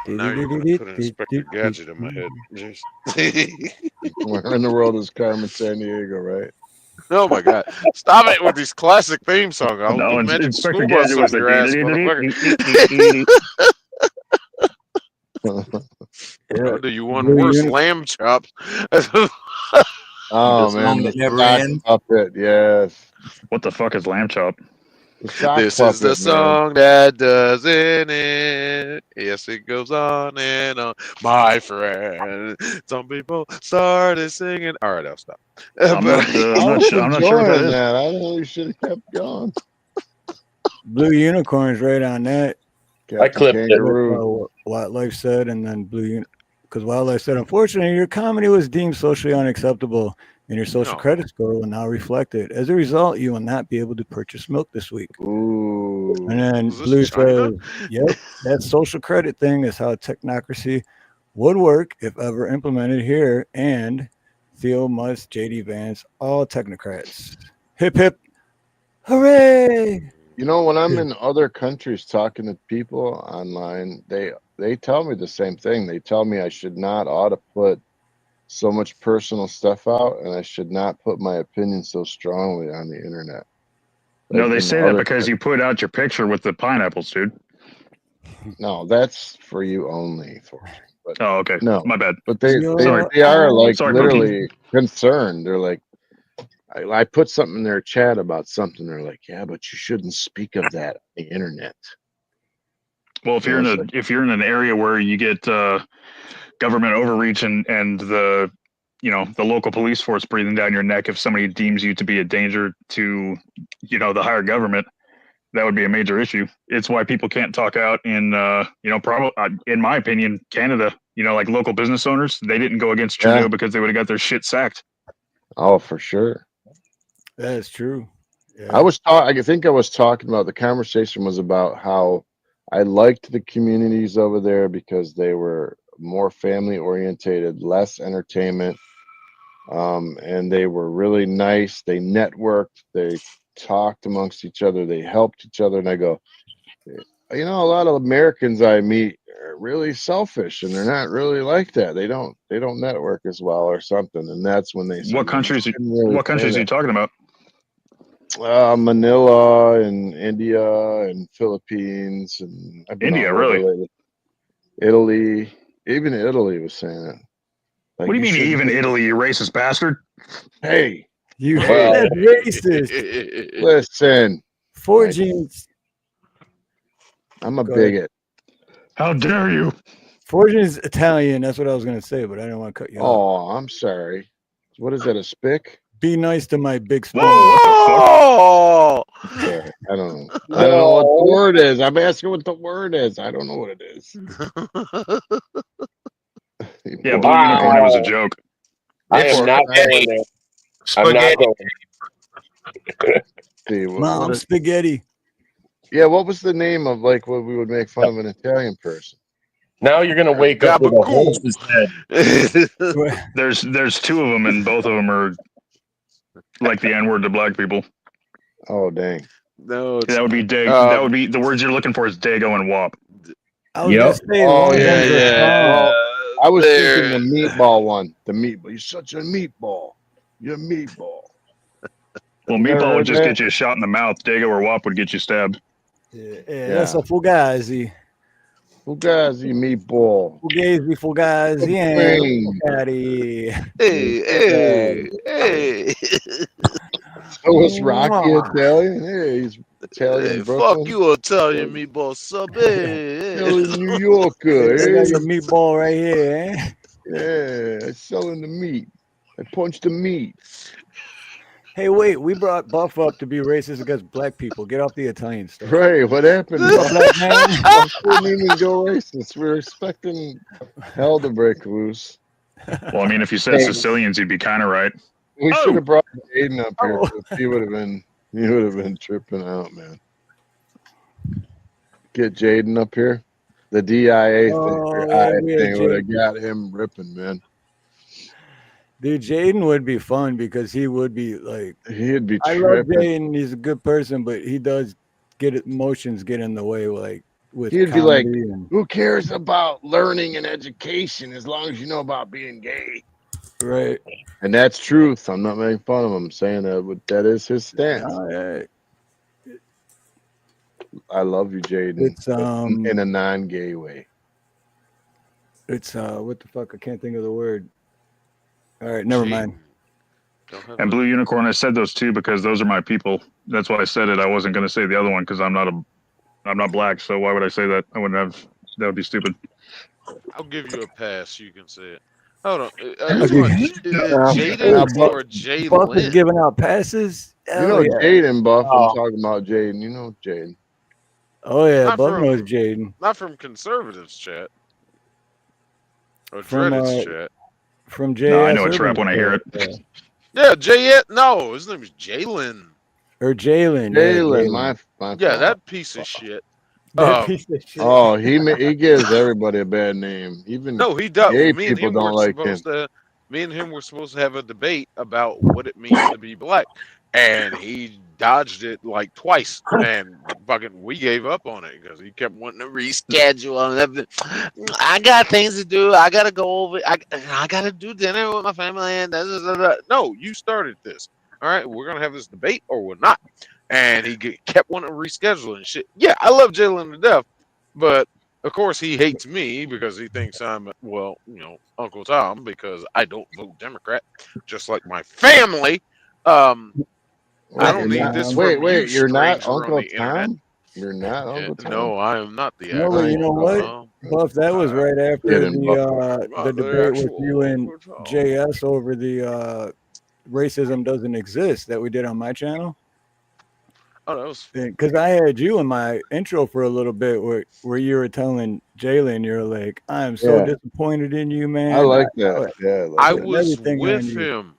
Now you're gonna put Inspector Gadget in my head. Jeez. Where in the world is Carmen San Diego, right? Oh my god! Stop it with these classic theme songs. I'll No, do Magic Inspector School Bus Gadget was on the your ass, motherfucker. Yeah. Do you want Blue worse unicorn. lamb chops? Oh The man, song the that never sock ends. puppet, yes. What the fuck is lamb chop? The sock This puppet, is the man. song that doesn't end. Yes, it goes on and on, my friend. Some people started singing. All right, I'll stop. I'm not. But I was I'm not sure what that enjoying is. that. I don't know. You should have kept going. Blue unicorn's right on that. I Captain clipped it. Kangaroo. Wildlife said, and then because Wildlife said, unfortunately, your comedy was deemed socially unacceptable, and your social No. credit score will now reflect it. As a result, you will not be able to purchase milk this week. Ooh. And then Is this Blue China? says, yep, that social credit thing is how technocracy would work if ever implemented here. And Theo Musk, JD Vance, all technocrats. Hip, hip, hooray! You know, when I'm in other countries talking to people online, they tell me the same thing. They tell me I should not ought to put so much personal stuff out, and I should not put my opinion so strongly on the internet. No, Like they in say that other because you put out your picture with the pineapples, dude. No, that's for you only, Fortune. But Oh, okay. no, My bad. but they You're they are like Sorry, literally concerned. They're like, I put something in their chat about something. They're like, yeah, but you shouldn't speak of that on the internet. Well, if you're in an area where you get government overreach and the the local police force breathing down your neck if somebody deems you to be a danger to the higher government, that would be a major issue. It's why people can't talk out in, probably, in my opinion, Canada. Like local business owners, they didn't go against Trudeau Yeah. because they would have got their shit sacked. Oh, for sure. That is true. Yeah. I think I was talking about, the conversation was about how I liked the communities over there because they were more family orientated, less entertainment, and they were really nice. They networked, they talked amongst each other, they helped each other. And I go, a lot of Americans I meet are really selfish, and they're not really like that. They don't network as well or something. And that's when they said, What countries? What countries are you talking about? Manila and India and Philippines, and I've been India, all over really? lately. Italy, even Italy was saying it. Like, What do you mean, shouldn't even take- Italy, you racist bastard? Hey, You Well- that's racist. listen, 4G's. I'm a Go ahead. bigot. How dare you? 4G's Italian. That's what I was gonna say, but I didn't want to cut you off. Oh, I'm sorry. What is that, a spick? Be nice to my big Whoa, spoon. what the fuck? Oh, Okay, I don't know. I don't know what the word is. I'm asking what the word is. I don't know what it is. Yeah, Blue Unicorn, it was a joke. I am not going there. I'm not Spaghetti. going. See, Mom, spaghetti. yeah, what was the name of, like, what we would make fun of an Italian person? Now you're gonna wake up with a horse's head. There's two of them, and both of them are like the N-word to black people. Oh, dang. No, it's That would be Dag. Um, That would be the words you're looking for is Dago and Wop. I was Yep. gonna say Oh, one of yeah, them's a yeah. song. I was there. thinking the meatball one. The meatball. You're such a meatball. You're a meatball. Well, You never meatball would heard just that? get you a shot in the mouth. Dago or Wop would get you stabbed. Yeah, that's a fugazi. Fugazi meatball. Fugazi, Brain. Fugazi. Hey. So is Rocky Italian? Hey, he's Italian Hey, Brooklyn. fuck you, Italian meatball sub. Hey. Italian New Yorker. I got your Eh? meatball right here. Eh? Yeah, selling the meat. I punched the meat. Hey, wait, we brought Buff up to be racist against black people. Get off the Italian stuff. Right, what happened? You a black man? I couldn't even go racist. We were expecting hell to break loose. Well, I mean, if you said Sicilians, you'd be kind of right. We should have brought Aiden up here. Oh. 'Cause he would have been tripping out, man. Get Jaden up here. The DIA Oh, thing would have Jaden. got him ripping, man. Dude, Jaden would be fun because he would be like, He'd be I love tripping. Jaden. He's a good person, but he does emotions get in the way, like with He'd be like, comedy and who cares about learning and education as long as you know about being gay? right. And that's truth. I'm not making fun of him. I'm saying that is his stance. I love you, Jaden. It's in a non-gay way. It's what the fuck? I can't think of the word. All right, never mind. And Blue Unicorn, I said those two because those are my people. That's why I said it. I wasn't going to say the other one because I'm not black. So why would I say that? I wouldn't have. That would be stupid. I'll give you a pass. You can say it. Hold on. Jaden or Buff is Jalen? giving out passes. You know Jaden, Buff. I'm talking about Jaden. You know Jaden. Oh yeah, Not Buff from- knows Jaden. Not from conservatives chat. Or From, Dreadeds chat. From JS. No, I know it's Urban rap when I hear it. Chat, Yeah, No, his name is Jalen. or Jalen. Jalen, my Yeah, fault. that piece of shit. That piece of shit. Oh, he gives everybody a bad name. Even No, he does. gay Me and people him don't were like supposed to. Me and him were supposed to have a debate about what it means to be black, and he dodged it like twice, and fucking we gave up on it because he kept wanting to reschedule and everything. I got things to do. I gotta go over. I gotta do dinner with my family and no, you started this. All right, we're gonna have this debate or we're not. And he kept wanting to reschedule and shit. Yeah, I love Jalen to death, but of course he hates me because he thinks I'm, well, Uncle Tom, because I don't vote Democrat, just like my family. I don't need this. Wait, you're not stranger on Uncle the internet. Tom? You're not Uncle Tom? No, I am not the No, actual. but you know what, Tom. Buff? That was right after Kidding, the debate with you and JS over the racism doesn't exist that we did on my channel. Oh, that was Because I had you in my intro for a little bit where you were telling Jalen, you're like, I am so Yeah. disappointed in you, man. I like that. Yeah, I like I that. putting was everything on with you. him.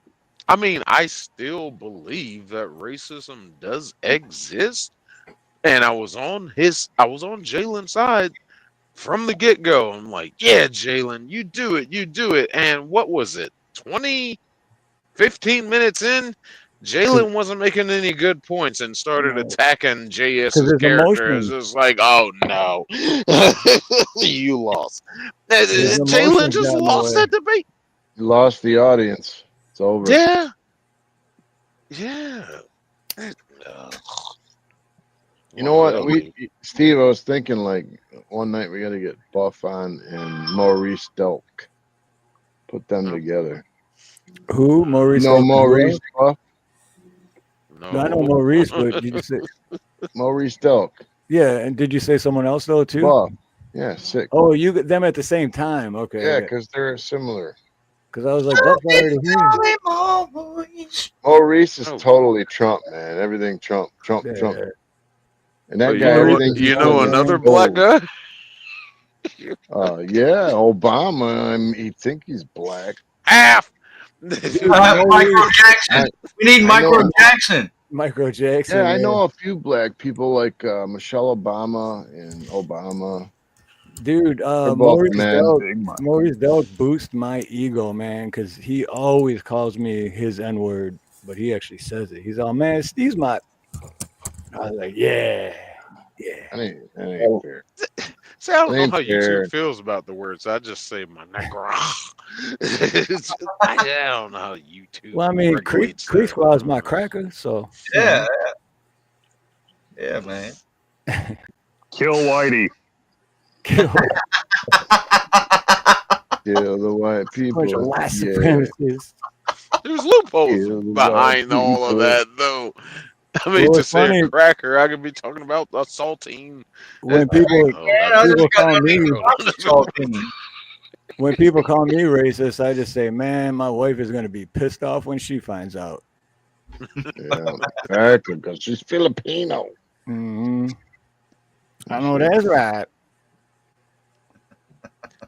I mean, I still believe that racism does exist, and I was on Jalen's side from the get go. I'm like, yeah, Jalen, you do it, you do it. And what was it? 15 minutes in, Jalen wasn't making any good points and started No, attacking because JS's his character. It's emotions, just like, oh no, you lost. his Jalen emotions just got in the lost way. that debate. You lost the audience. It's over. Yeah, yeah. Uh, You know what? well, Steve, I was thinking like one night we got to get Buff on and Maurice Delk. Put them together. Who? You Maurice? know Who else? Maurice Buff? No, I know no. Maurice, but did you say? Maurice Delk. Yeah, and did you say someone else though too? Buff. Yeah, sick. Oh, you got them at the same time. Okay, Yeah, because they're similar. because I was like, Buff's already here. Maurice is Oh, totally Trump, man. Everything Trump, Trump, Trump. Yeah, And that you guy, know Maurice what? everything is he You known, know says is another man. black gold. guy? Yeah, Obama. He think he's black. Half. Dude, Micro Maurice, Jackson. We need I Micro know. Jackson. Micro Jackson. Yeah, I Yeah. know a few black people like Michelle Obama and Obama. Dude, They're both Maurice men. Delk, Big Mike. Maurice Delk boosts my ego, man, because he always calls me his N word, but he actually says it. He's all, man, Steve's my. I was like, yeah, yeah. That ain't fair. See, I don't That know ain't how fair. YouTube feels about the words. I just say my necro. I don't know how YouTube Well, I mean, Creek regulates that. Squad's my cracker, so you Yeah, know. yeah, man. Kill Whitey. Kill Kill the white a bunch of people. white Yeah. supremacists. There's loopholes Kill the behind white all of people. that, though. I mean, Well, to it's say a funny cracker, I could be talking about assaulting. when I people don't know about Yeah, a people because call I me mean, saltine. when people call me racist, I just say, man, my wife is gonna be pissed off when she finds out. Yeah, exactly. Because she's Filipino. Hmm. I know that's right.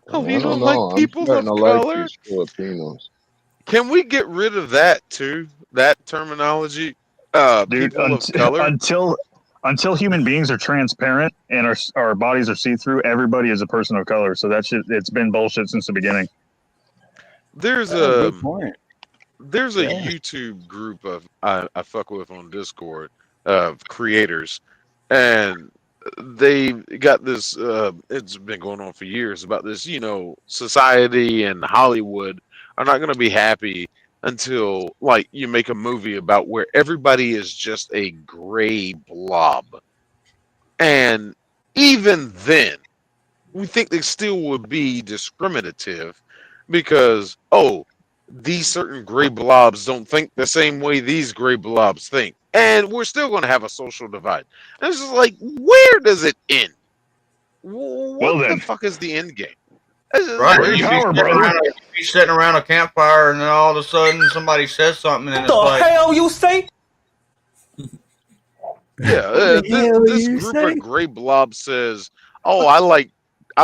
Oh, I you don't don't like know. I'm people starting to of like color? these Filipinos. Can we get rid of that too? That terminology? Dude, People of color? until human beings are transparent and our bodies are see-through, everybody is a person of color. So that shit, it's been bullshit since the beginning. There's Oh, a good point. there's a Yeah. YouTube group of I fuck with on Discord of creators, and they got this. It's been going on for years about this. Society and Hollywood are not going to be happy until like you make a movie about where everybody is just a gray blob, and even then, we think they still would be discriminative because these certain gray blobs don't think the same way these gray blobs think, and we're still going to have a social divide. And it's just like, where does it end? What Well the then, fuck is the end game? It's just Right. great crazy. power, brother. You'd be sitting around a campfire, and then all of a sudden somebody says something, and it's like, hell you say? Yeah, What the hell this you group of say? gray blobs says, "Oh, I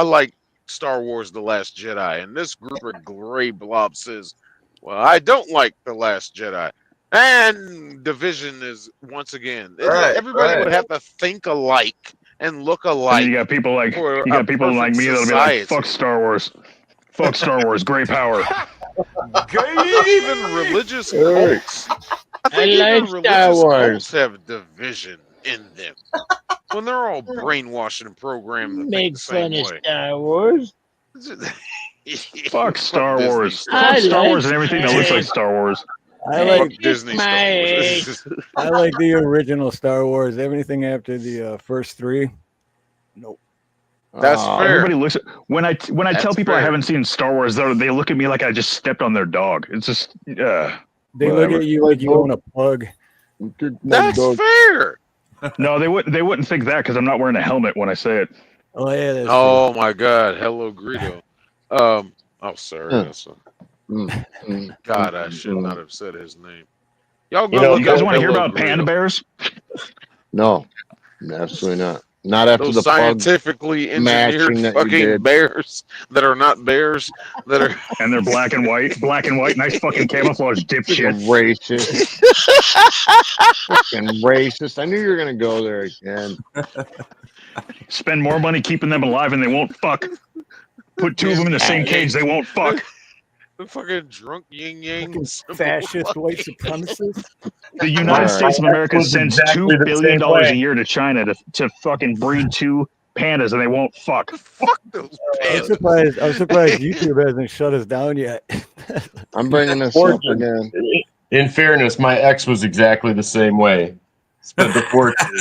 like Star Wars: The Last Jedi," and this group of gray blobs says, "Well, I don't like The Last Jedi." And division is once again. right, Everybody right. would have to think alike and look And then alike you got people like for a perfect me that'll be like, society. "Fuck Star Wars, fuck Star Wars, great power." I think even religious Hey, cults. I think even religious cults have division in them. When they're all brainwashed and programmed to think the same way. Star Wars. Fuck Star Disney Wars. Star Fuck I Star like Wars and everything that looks like Star Wars. I Hey, Fuck like Disney kiss Star my Wars. I like the original Star Wars. Everything after the first three, nope. That's fair. Everybody looks at when I tell That's people I fair. haven't seen Star Wars, though, they look at me like I just stepped on their dog. It's just They look whatever. at you like you own a pug. you kicked my That's dog. fair. No, they wouldn't think that because I'm not wearing a helmet when I say it. Oh yeah, that's true. Oh my God. Hello, Greedo. Oh, sorry. Huh. That's Mm, God. I should mm. not have said his name. Y'all You go know, look You guys up want to hear Hello, about panda Greedo. bears? No, absolutely not. Not after Those the pug scientifically engineered matching that you fucking did. bears that are not bears that are. And they're black and white. Black and white. Nice fucking camouflage, Freaking dipshit. racist. Freaking racist. I knew you were gonna go there again. Spend more money keeping them alive and they won't fuck. Put two of them in the same cage, they won't fuck. The fucking drunk yin Fucking yangs. fascist white supremacists. The United States of America sends $2 billion a year to China to fucking breed 2 pandas and they won't fuck. Fuck those I'm pandas. surprised YouTube hasn't shut us down yet. I'm bringing this up again. In fairness, my ex was exactly the same way. Spent the fortune.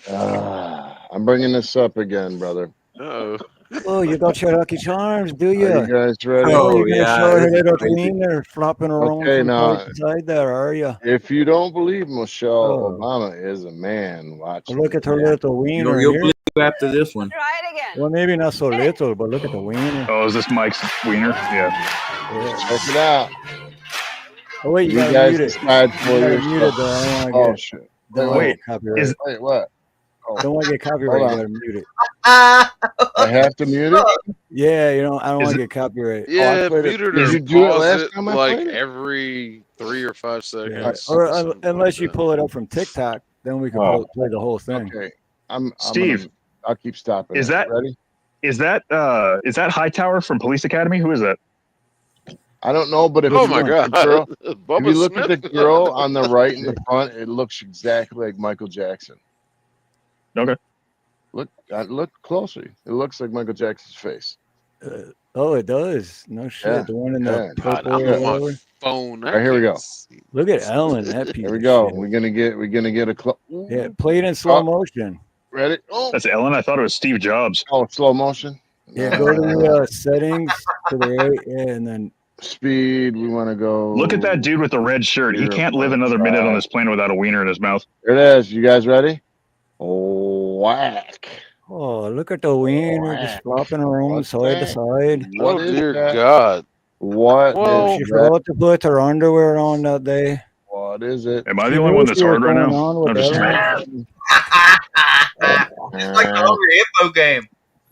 I'm bringing this up again, brother. Oh, Oh, you got your Lucky Charms, do Are you? you guys ready? Oh, Oh, you're gonna yeah, show her this is little crazy. wiener flopping around Okay, from now- side to side there, are you? If you don't believe Michelle Oh. Obama is a man, watch. Look at her this. little wiener You'll here. believe after this one. Try it again. Well, maybe not so little, but look at the wiener. Oh, is this Mike's wiener? Yeah. Yeah. Check it out. Oh wait, you You gotta guys mute it. decide for You gotta mute it yourself. though. I don't Oh want to shit! Wait, get copyright. is- Wait, what? Oh, Don't want to get copyright. Hold You on. gotta mute it. I have to mute it. Yeah, you know, I don't Is want to it- get copyright. yeah, played it. mute it Did or you do it pause last it time I like played it? every 3 or 5 Yeah. seconds. Or something unless like you that. pull it up from TikTok, then we can Oh. play the whole thing. Okay, Steve. I'll keep stopping. Is it. that- ready? Is that Hightower from Police Academy? Who is that? I don't know, but if Oh you my look god! at the girl, Bubba if you look Smith. at the girl on the right in the front, it looks exactly like Michael Jackson. Okay. Look closely. It looks like Michael Jackson's face. Oh, it does. No shit. Yeah, The one in yeah. the God, purple I'm or on my whatever. phone. Right, here we go. Look at Ellen. That piece. Here we of go. shit. We're gonna get a Yeah, play it in slow Oh. motion. Ready? Oh, That's Ellen. I thought it was Steve Jobs. slow motion. Yeah, go to the settings to the right, yeah, and then Speed. We want to go. Look at that dude with the red shirt. He can't live another minute on this planet without a wiener in his mouth. There it is. You guys ready? Whack. oh, look at the wiener just Whack. flopping around What's side to that? side. Oh What is dear that? God! What Whoa. is She that? forgot to put her underwear on that day. What is it? Am I the She only knew one that's she was hard right going now? on with I'm just Ellen. It's like the Hungry Hippo game.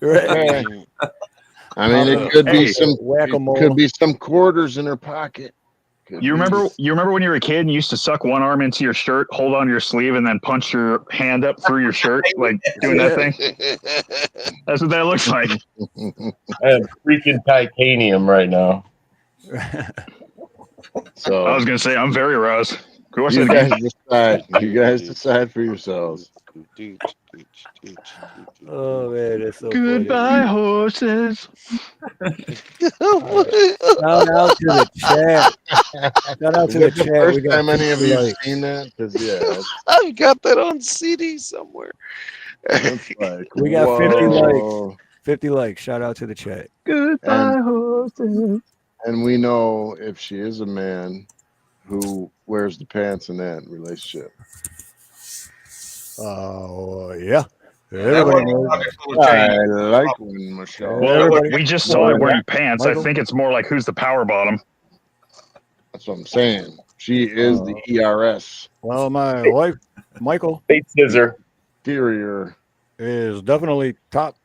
Right. I mean, it could be Hey, some. whack-a-mole. It could be some quarters in her pocket. Could You be. remember when you were a kid and you used to suck one arm into your shirt, hold on your sleeve, and then punch your hand up through your shirt, like doing that thing? That's what that looks like. I have freaking titanium right now. So I was gonna say I'm very aroused. Go watch you that again. guys decide. You guys decide for yourselves. Oh man, that's so Goodbye, horses. funny. Shout out to the chat. Shout out Is to the it the chat. first We got time any of 50 you have likes. seen that? Because yeah, I've got that on CD somewhere. that's like We got 50 whoa. likes. 50 likes. Shout out to the chat. Goodbye, horses. And we know if she is a man who wears the pants in that relationship. Oh yeah. That Everybody wasn't knows. a pocket full of I change. like when Michelle. Well, Everybody- we just saw it wearing pants. I Michael? think it's more like who's the power bottom. That's what I'm saying. She is the ERS. Well, my wife, Michael, Fate scissor. Exterior. is definitely top.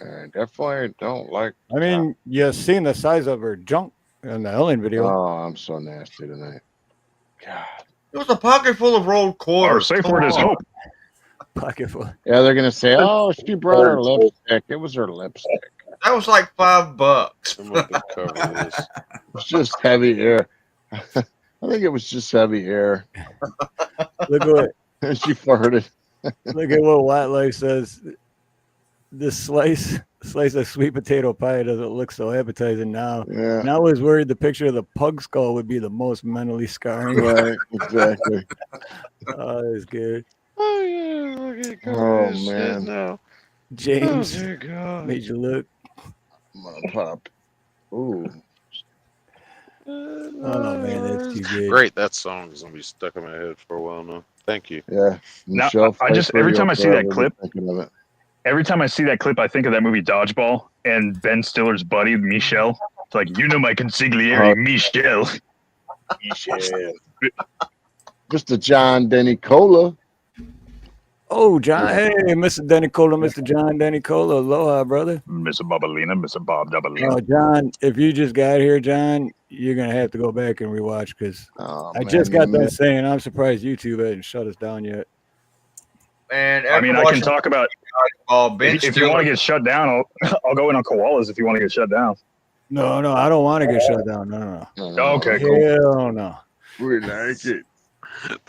I definitely don't like. I mean, you've seen the size of her junk in the Ellen video. Oh, I'm so nasty tonight. God. It was a pocket full of rolled Our quarters. safe Come word is on. hope. Pocket full. Yeah, they're gonna say, "Oh, she brought her lipstick. It was her lipstick. That was like $5. Someone can cover this. It was just heavy air." I think it was just heavy air. Look what She farted. look at what White Life says. This slice of sweet potato pie doesn't look so appetizing now. Yeah, Now I was worried the picture of the pug skull would be the most mentally scarring. right. Exactly. Oh, it's good. Oh yeah, look at Oh, this shit man. now. Oh James dear God. made you look. I'm gonna pop. Ooh. Oh man, that's too good. Great, that song is gonna be stuck in my head for a while now. Thank you. Yeah. Now, Michelle I just- Pfeiffer, every time you'll I see that forever be clip- thinking of it. Every time I see that clip, I think of that movie Dodgeball and Ben Stiller's buddy, Michelle. It's like, you know my consigliere, Michelle. Michelle. Mr. John Denny Cola. Oh, John. Hey, Mr. Denicola, Mr. John Denicola. Aloha, brother. Mr. Bobalina, Mr. Bob Oh, Dobalina. John, if you just got here, John, you're going to have to go back and rewatch because I just got done saying I'm surprised YouTube hadn't shut us down yet. And I mean, I can talk about if you want to get shut down. I'll go in on koalas if you want to get shut down. No, I don't want to get shut down. No. Okay, cool. Hell no. We like it.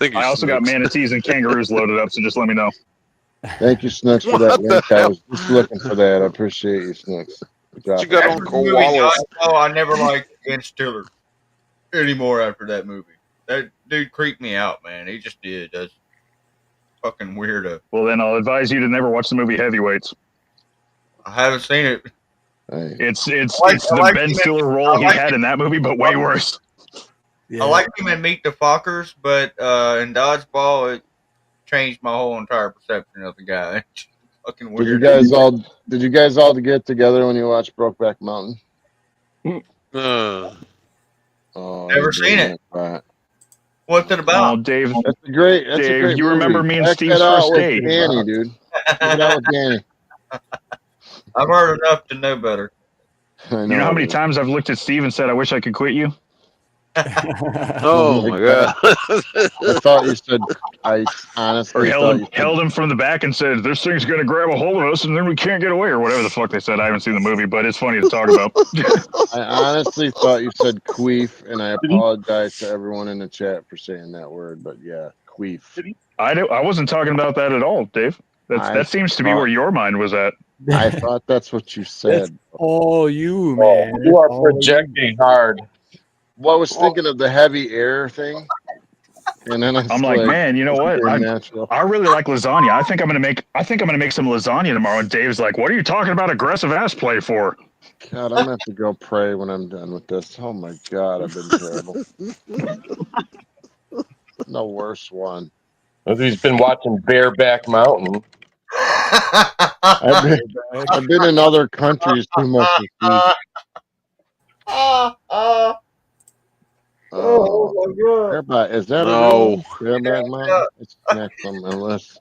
I also got manatees and kangaroos loaded up, so just let me know. Thank you, Snooks, for that link. I was just looking for that. I appreciate you, Snooks. You got on koalas. Oh, I never liked Ben Stiller anymore after that movie. That dude creeped me out, man. He just did. That's fucking weirdo. Well, then I'll advise you to never watch the movie Heavyweights. I haven't seen it. Hey. It's the Ben Stiller role he had in that movie, but way worse. Yeah. I like him in Meet the Fockers, but in Dodgeball, it changed my whole entire perception of the guy. Fucking weird. Did you guys all get together when you watched Brokeback Mountain? Never seen it. Right. What's it about? Oh, Dave. That's a great you movie. remember me and Check Steve's that out first with date? Danny, dude. Check it out with Danny. I've heard enough to know better. I You know how many times I've looked at Steve and said, "I wish I could quit you." Oh my god! I thought you said. I honestly held him from the back and said, "This thing's gonna grab a hold of us, and then we can't get away," or whatever the fuck they said. I haven't seen the movie, but it's funny to talk about. I honestly thought you said queef, and I apologize to everyone in the chat for saying that word. But yeah, queef. I wasn't talking about that at all, Dave. That seems to be where your mind was at. I thought that's what you said. Oh, you, man. You are projecting hard. Well, I was thinking of the heavy air thing, and then I'm like, man, you know what? I really like lasagna. I think I'm gonna make some lasagna tomorrow. And Dave's like, "What are you talking about aggressive ass play for?" God, I'm gonna have to go pray when I'm done with this. Oh my God, I've been terrible. No worse one. He's been watching Bareback Mountain. I've been in other countries too much this week. Oh my God! Is that no? Bareback Mountain? It's next on my list.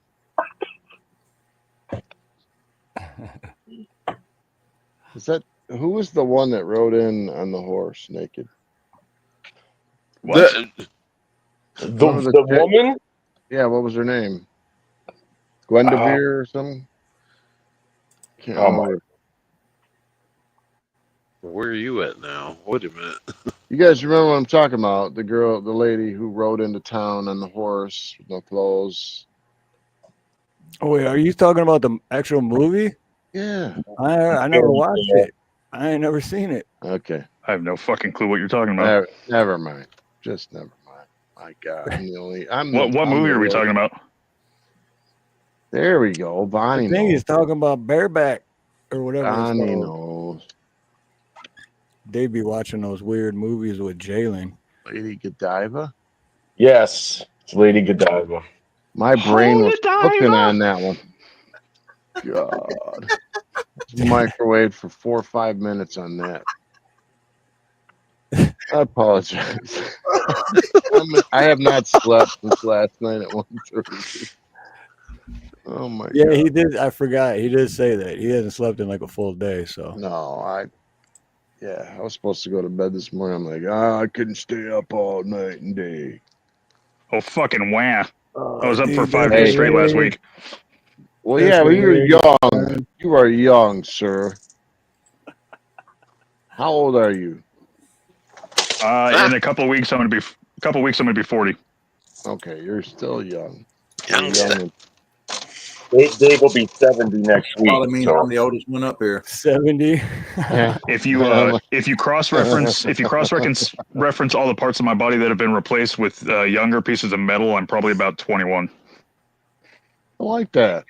Who was the one that rode in on the horse naked? The woman? Yeah, what was her name? Gwendavere or something? Can't remember. Where are you at now? Wait a minute. You guys remember what I'm talking about? The lady who rode into town on the horse with no clothes. Oh, wait, are you talking about the actual movie? Yeah. I never watched it. I ain't never seen it. Okay. I have no fucking clue what you're talking about. Never mind. Just never mind. My God. What movie are we talking about? There we go. Bonnie I think he's talking about Bareback or whatever. Bonnie knows. They'd be watching those weird movies with Jalen. Lady Godiva? Yes, it's Lady Godiva. My brain was cooking on that one. God. Microwave for 4 or 5 minutes on that. I apologize. I have not slept since last night at 1:30. Oh my God. Yeah, he did. I forgot. He did say that. He hasn't slept in like a full day. So no, I was supposed to go to bed this morning. I'm like, I couldn't stay up all night and day. Oh, fucking wah. I was up for 5 days straight last week. Well, yeah, but you're young. You are young, sir. How old are you? In a couple of weeks, I'm gonna be 40. Okay, you're still young. Dave will be 70 next week. Well, I mean, I'm the oldest one up here. 70. If you cross reference all the parts of my body that have been replaced with younger pieces of metal, I'm probably about 21. I like that,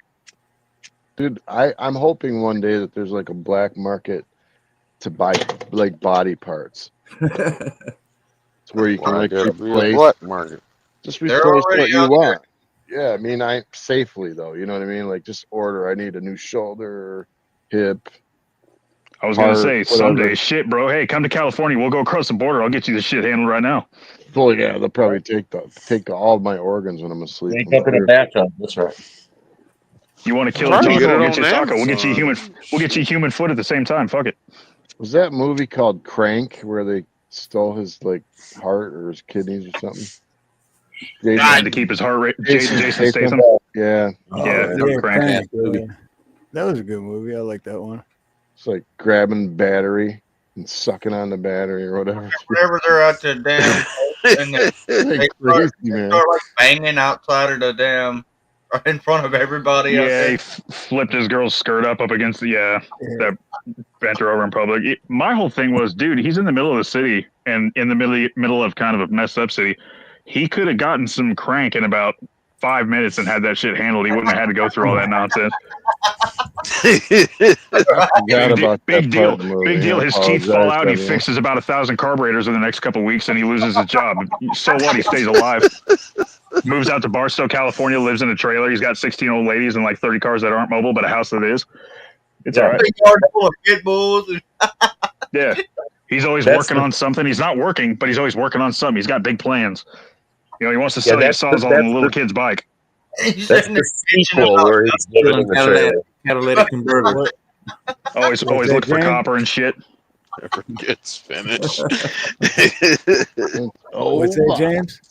dude. I'm hoping one day that there's like a black market to buy like body parts. It's where you can like replace black market. Just replace what you want. Yeah, I mean, safely though. You know what I mean? Like just order. I need a new shoulder, hip. I was gonna say whatever. someday, shit, bro. Hey, come to California. We'll go across the border. I'll get you the shit handled right now. Well, yeah, they'll probably take all of my organs when I'm asleep. Wake up in a bathtub. That's right. You want to kill a Probably taco? get it I'll get you a on taco. We'll get you human. Amazon. We'll get you human foot at the same time. Fuck it. Was that movie called Crank where they stole his like heart or his kidneys or something? Had to keep his heart rate. Jason Statham. Yeah, Yeah, that was Crank. Crank, yeah. That was a good movie. I like that one. it's like grabbing battery and sucking on the battery or whatever. Whenever they're at the dam, and they Like start, crazy, man. start like banging outside of the dam in front of everybody. out Yeah, there. he flipped his girl's skirt up against the that bent her over in public. My whole thing was, dude, he's in the middle of the city and in the middle of kind of a messed up city. He could have gotten some crank in about 5 minutes and had that shit handled. He wouldn't have had to go through all that nonsense. Big deal. Big deal. His teeth fall out. He fixes about 1,000 carburetors in the next couple of weeks, and he loses his job. So what? He stays alive. Moves out to Barstow, California. Lives in a trailer. He's got 16 old ladies and like 30 cars that aren't mobile, but a house that is. It's all right. Big yard full of pit bulls. Yeah. He's always working on something. He's not working, but he's always working on something. He's got big plans. You know, he wants to sell you a Sawzall on the little kid's bike. He's That's sitting the sequel where he's living in the trailer. Catalytic converter. Always look for copper and shit. Never gets finished. What's that, James?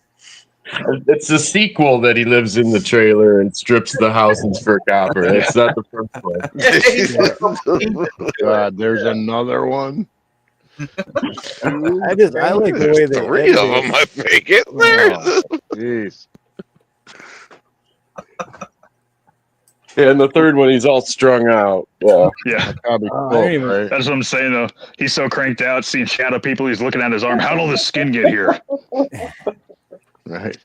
It's the sequel that he lives in the trailer and strips the houses for copper. It's not the first one. God, there's another one. I like the way they Three of edited them, I think it. There. Oh, jeez. Yeah, and the third one, he's all strung out. Yeah. Yeah. Probably I cool, didn't even- right? That's what I'm saying, though. He's so cranked out, seeing shadow people. He's looking at his arm. How'd all this skin get here? Right.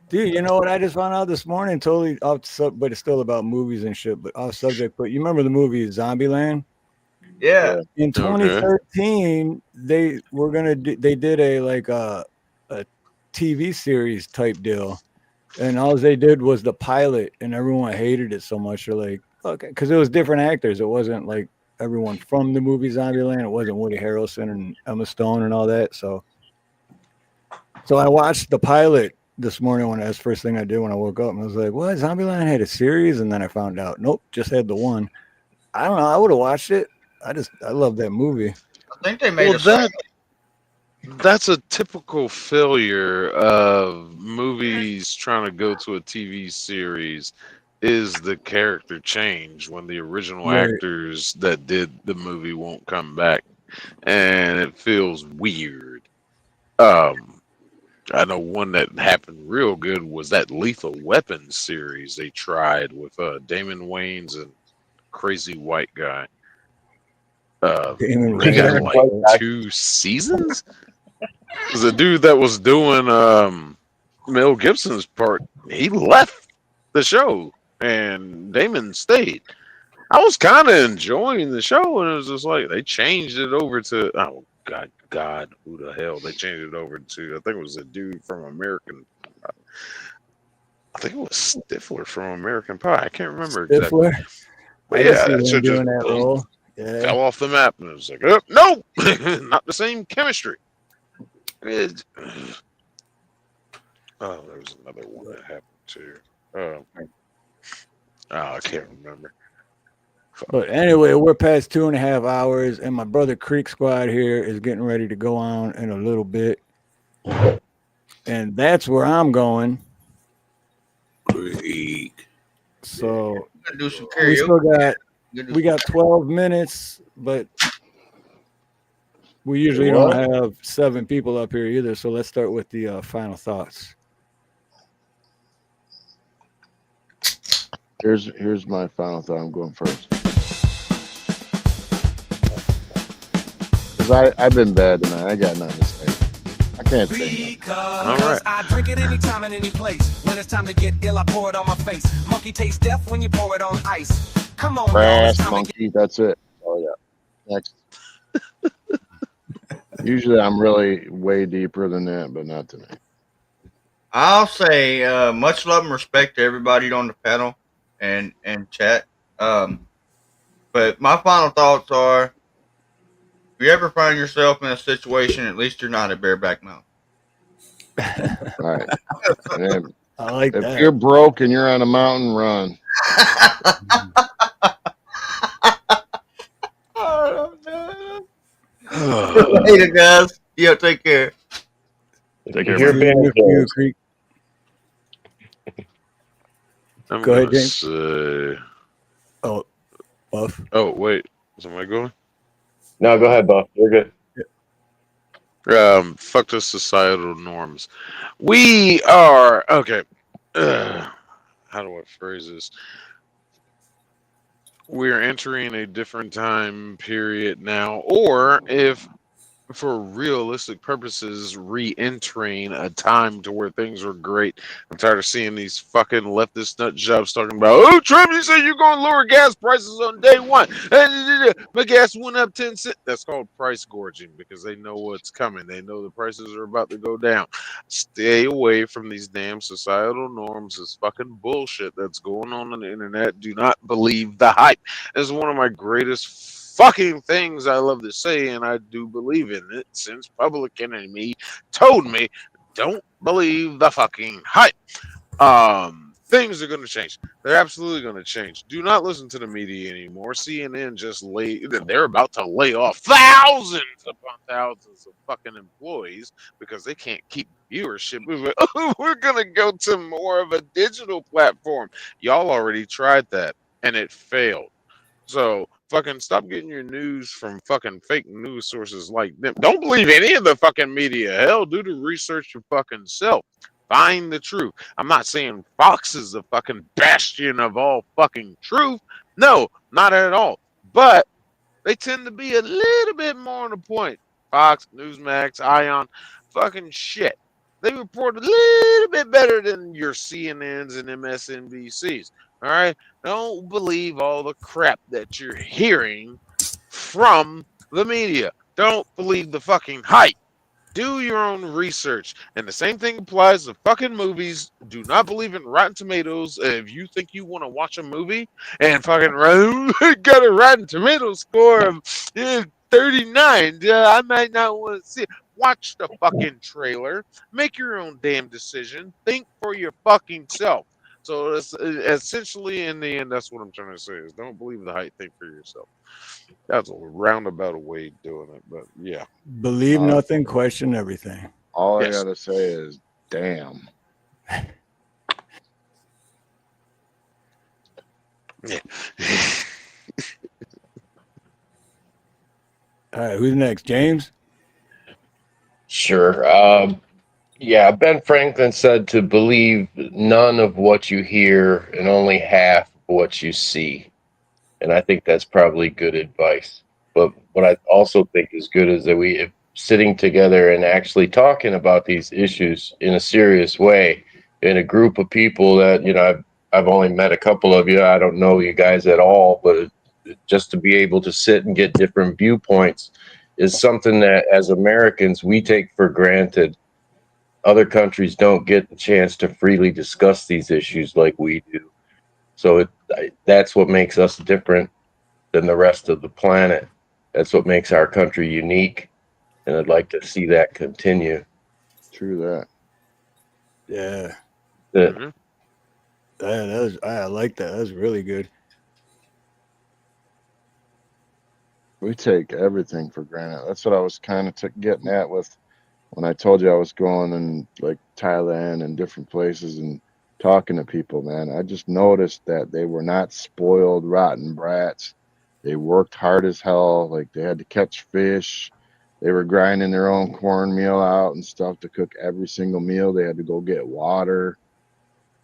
Dude, you know what I just found out this morning? Totally off, but it's still about movies and shit, but off subject. But you remember the movie Zombieland? Yeah. In 2013, they did a TV series type deal, and all they did was the pilot, and everyone hated it so much. They're like, okay, because it was different actors. It wasn't like everyone from the movie Zombieland. It wasn't Woody Harrelson and Emma Stone and all that. So I watched the pilot this morning when that's the first thing I did when I woke up, and I was like, what? Zombieland had a series? And then I found out, nope, just had the one. I don't know. I would have watched it. I love that movie. I think they made That's a typical failure of movies trying to go to a TV series is the character change when the original actors that did the movie won't come back, and it feels weird. I know one that happened real good was that Lethal Weapon series they tried with Damon Wayans and crazy white guy. Damon They got Wayans. like 2 seasons. The dude that was doing Mel Gibson's part, he left the show, and Damon stayed. I was kind of enjoying the show, and it was just like they changed it over to God, who the hell they changed it over to? I think it was a dude from American. I think it was Stifler from American Pie. I can't remember exactly. But yeah, that should just doing that role. Yeah. fell off the map, and it was like, oh, no, not the same chemistry. Oh, there was another one that happened too. I can't remember. But anyway, we're past 2.5 hours, and my brother Creek Squad here is getting ready to go on in a little bit. And that's where I'm going. Creek. So do some we still karaoke. got 12 minutes, but we usually don't have 7 people up here either. So let's start with the final thoughts. Here's my final thought. I'm going first. Because I've been bad tonight. I got nothing to say. I can't say nothing. All right. I drink it anytime and any place. When it's time to get ill, I pour it on my face. Monkey tastes death when you pour it on ice. Come on, y'all, it's Brass time to monkey. That's it. Oh yeah. Next. Usually I'm really way deeper than that, but not tonight. I'll say much love and respect to everybody on the panel and chat. But my final thoughts are you ever find yourself in a situation, at least you're not at Bareback Mountain. Right. And I like if that. you're broke and you're on a mountain, run. Oh, no. Later, guys. Yeah, take care. Take care, Here, man. See you in a few creek. I'm Go ahead, gonna James. say. Oh, Buff. Oh wait, is somebody going? No, go ahead, Buff. You're good. Fuck the societal norms. We are okay. How do I phrase this? We're entering a different time period now, or if for realistic purposes, re-entering a time to where things were great. I'm tired of seeing these fucking leftist nut jobs talking about, oh, Trump, you said you're going to lower gas prices on day one. My gas went up 10 cents. That's called price gorging because they know what's coming. They know the prices are about to go down. Stay away from these damn societal norms. This fucking bullshit that's going on the internet. Do not believe the hype. This is one of my greatest fucking things I love to say, and I do believe in it since Public Enemy told me, don't believe the fucking hype. Things are going to change. They're absolutely going to change. Do not listen to the media anymore. CNN they're about to lay off thousands upon thousands of fucking employees because they can't keep viewership. We're going to go to more of a digital platform. Y'all already tried that, and it failed. So fucking stop getting your news from fucking fake news sources like them. Don't believe any of the fucking media. Hell, do the research your fucking self. Find the truth. I'm not saying Fox is the fucking bastion of all fucking truth. No, not at all. But they tend to be a little bit more on the point. Fox, Newsmax, Ion, fucking shit. They report a little bit better than your CNNs and MSNBCs. All right? Don't believe all the crap that you're hearing from the media. Don't believe the fucking hype. Do your own research. And the same thing applies to fucking movies. Do not believe in Rotten Tomatoes. If you think you want to watch a movie and fucking got a Rotten Tomatoes score of 39, I might not want to see it. Watch the fucking trailer. Make your own damn decision. Think for your fucking self. So it's essentially, in the end, that's what I'm trying to say is don't believe the hype. Think for yourself. That's a roundabout way of doing it, but yeah. Believe nothing, question everything. All I Yes. gotta say is, damn. Yeah. All right, who's next? James? Sure. Yeah, Ben Franklin said to believe none of what you hear and only half of what you see. And I think that's probably good advice. But what I also think is good is that we sitting together and actually talking about these issues in a serious way in a group of people that, I've only met a couple of you. I don't know you guys at all, but just to be able to sit and get different viewpoints is something that as Americans we take for granted. Other countries don't get the chance to freely discuss these issues like we do. So that's what makes us different than the rest of the planet. That's what makes our country unique. And I'd like to see that continue. True that. Yeah. Mhm. I like that. That's really good. We take everything for granted. That's what I was kind of getting at with when I told you I was going in like Thailand and different places and talking to people, man. I just noticed that they were not spoiled, rotten brats. They worked hard as hell. Like they had to catch fish. They were grinding their own cornmeal out and stuff to cook every single meal. They had to go get water.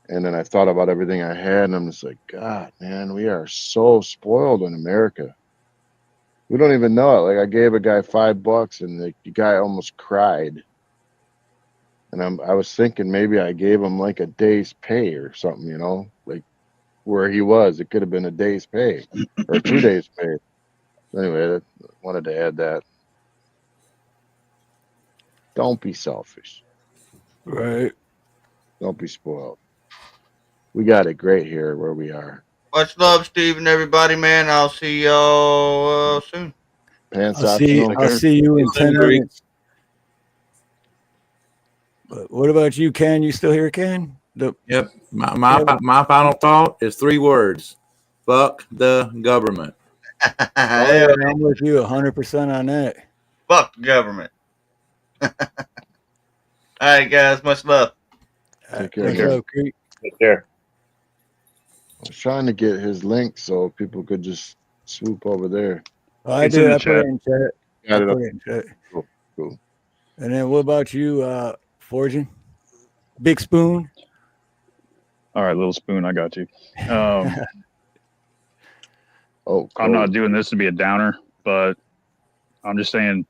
And then I thought about everything I had, and I'm just like, God, man, we are so spoiled in America. We don't even know it. Like I gave a guy $5, and the guy almost cried. And I was thinking maybe I gave him like a day's pay or something, like where he was. It could have been a day's pay or 2 days pay. Anyway, I wanted to add that. Don't be selfish. Right. Don't be spoiled. We got it great here where we are. Much love, Steve, and everybody, man. I'll see y'all soon. Pants I'll see you in 10 minutes. But what about you, Ken? You still here, Ken? Yep. My final thought is 3 words. Fuck the government. Oh, yeah, I'm with you 100% on that. Fuck the government. All right, guys. Much love. Take care. Much love, Creek. Take care. I was trying to get his link so people could just swoop over there. Oh, I It's did. in the I put chat. it in chat. Got it up. Put it in chat. Cool. And then what about you, Forging? Big Spoon? All right, little spoon, I got you. Oh, I'm not cool. doing this to be a downer, but I'm just saying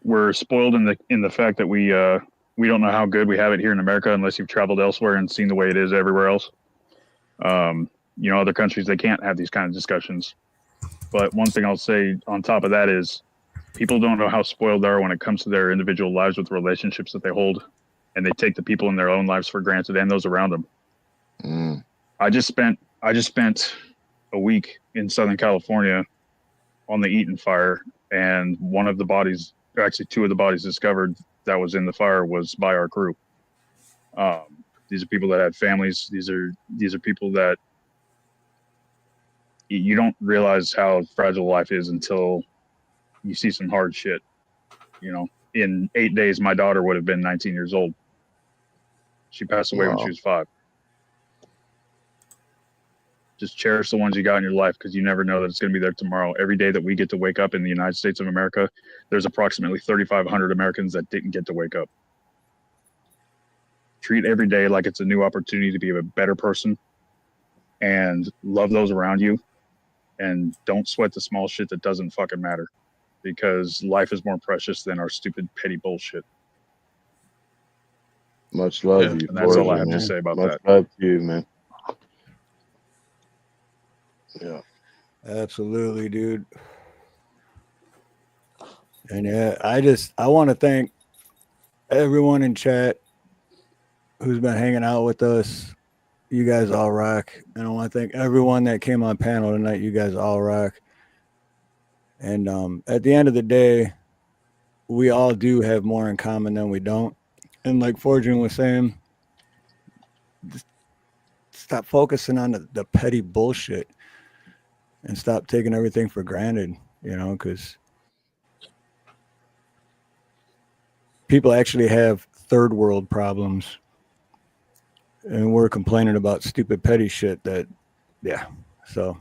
we're spoiled in the fact that we don't know how good we have it here in America unless you've traveled elsewhere and seen the way it is everywhere else. Other countries, they can't have these kind of discussions. But one thing I'll say on top of that is people don't know how spoiled they are when it comes to their individual lives with relationships that they hold, and they take the people in their own lives for granted and those around them. Mm. I just spent a week in Southern California on the Eaton fire, and one of the bodies, actually 2 of the bodies discovered that was in the fire was by our crew. These are people that had families. These are people that you don't realize how fragile life is until you see some hard shit. In 8 days, my daughter would have been 19 years old. She passed away when she was 5. Just cherish the ones you got in your life because you never know that it's going to be there tomorrow. Every day that we get to wake up in the United States of America, there's approximately 3,500 Americans that didn't get to wake up. Treat every day like it's a new opportunity to be a better person and love those around you. And don't sweat the small shit that doesn't fucking matter, because life is more precious than our stupid, petty bullshit. Much love, you. And that's all I have man. to say about Much that. love to you, man. Yeah. Absolutely, dude. And I want to thank everyone in chat who's been hanging out with us. You guys all rock. And I want to thank everyone that came on panel tonight. You guys all rock. And at the end of the day, we all do have more in common than we don't. And like Fortune was saying, just stop focusing on the petty bullshit and stop taking everything for granted, because people actually have third world problems. And we're complaining about stupid petty shit So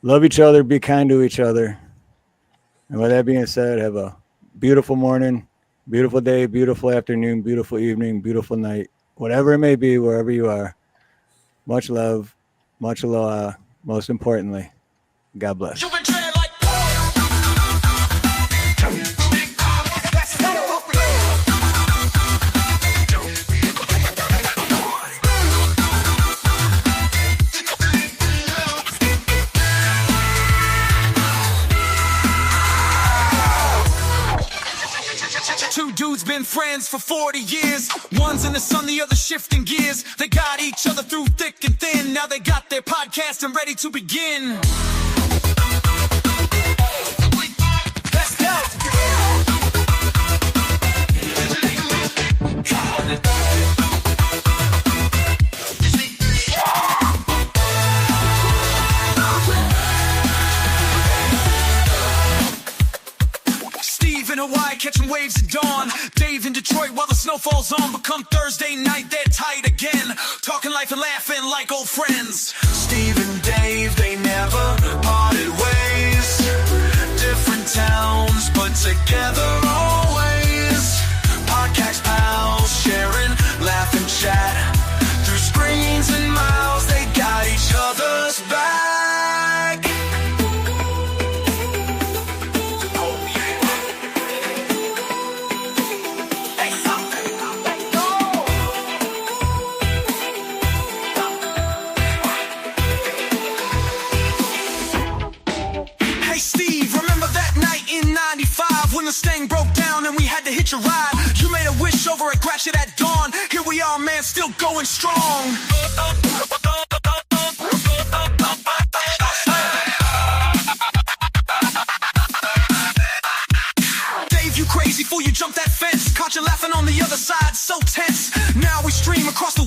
love each other, be kind to each other. And with that being said, have a beautiful morning, beautiful day, beautiful afternoon, beautiful evening, beautiful night, whatever it may be, wherever you are. Much love, much aloha. Most importantly, God bless. Two dudes been friends for 40 years. One's in the sun, the other shifting gears. They got each other through thick and thin. Now they got their podcast and ready to begin. Let's go. Steve in Hawaii catching waves at dawn. Dave in Detroit while the snow falls on. But come Thursday night, they're tight again. Talking life and laughing like old friends. Steve and Dave, they never parted ways. Different towns, but together always. Podcast pals, sharing, laugh and chat. Through screens and miles, they got each other's back. Hey Steve, remember that night in 95 when the Stang broke down and we had to hitch a ride? You made a wish over at Gratchet at dawn. Here we are, man, still going strong.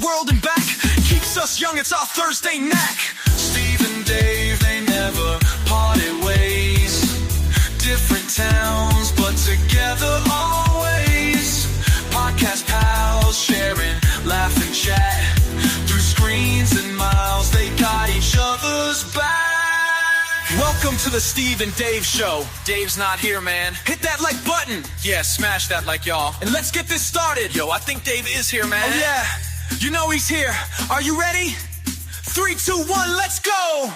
world and back. Keeps us young, it's our Thursday knack. Steve and Dave, they never parted ways. Different towns, but together always. Podcast pals, sharing, laugh and chat. Through screens and miles, they got each other's back. Welcome to the Steve and Dave Show. Dave's not here, man. Hit that like button. Yeah, smash that like, y'all. And let's get this started. Yo, I think Dave is here, man. Oh, yeah. You know he's here. Are you ready? 3, 2, 1, let's go.